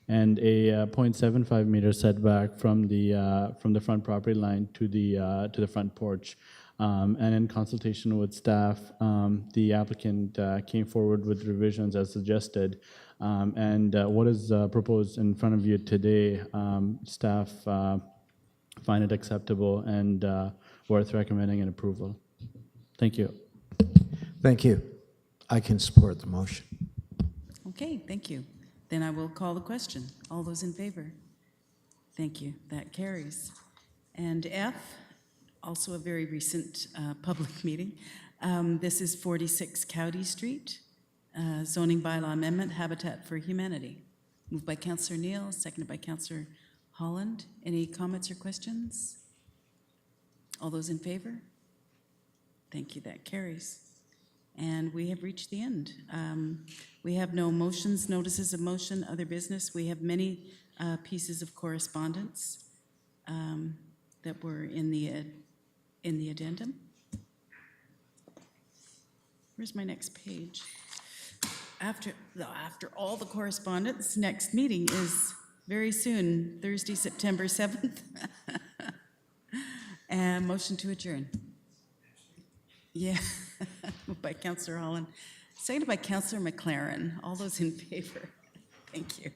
and a 0.75 meter setback from the front property line to the front porch. And in consultation with staff, the applicant came forward with revisions as suggested. And what is proposed in front of you today, staff find it acceptable and worth recommending an approval. Thank you.
Thank you. I can support the motion.
Okay, thank you. Then I will call the question. All those in favor? Thank you. That carries. And F, also a very recent public meeting. This is 46 Cowdy Street, zoning bylaw amendment, Habitat for Humanity. Moved by Councillor Neal, seconded by Councillor Holland. Any comments or questions? All those in favor? Thank you, that carries. And we have reached the end. We have no motions, notices of motion, other business. We have many pieces of correspondence that were in the addendum. Where's my next page? After all the correspondence, next meeting is very soon, Thursday, September 7th. And motion to adjourn. Yeah, by Councillor Holland, seconded by Councillor McLaren. All those in favor? Thank you.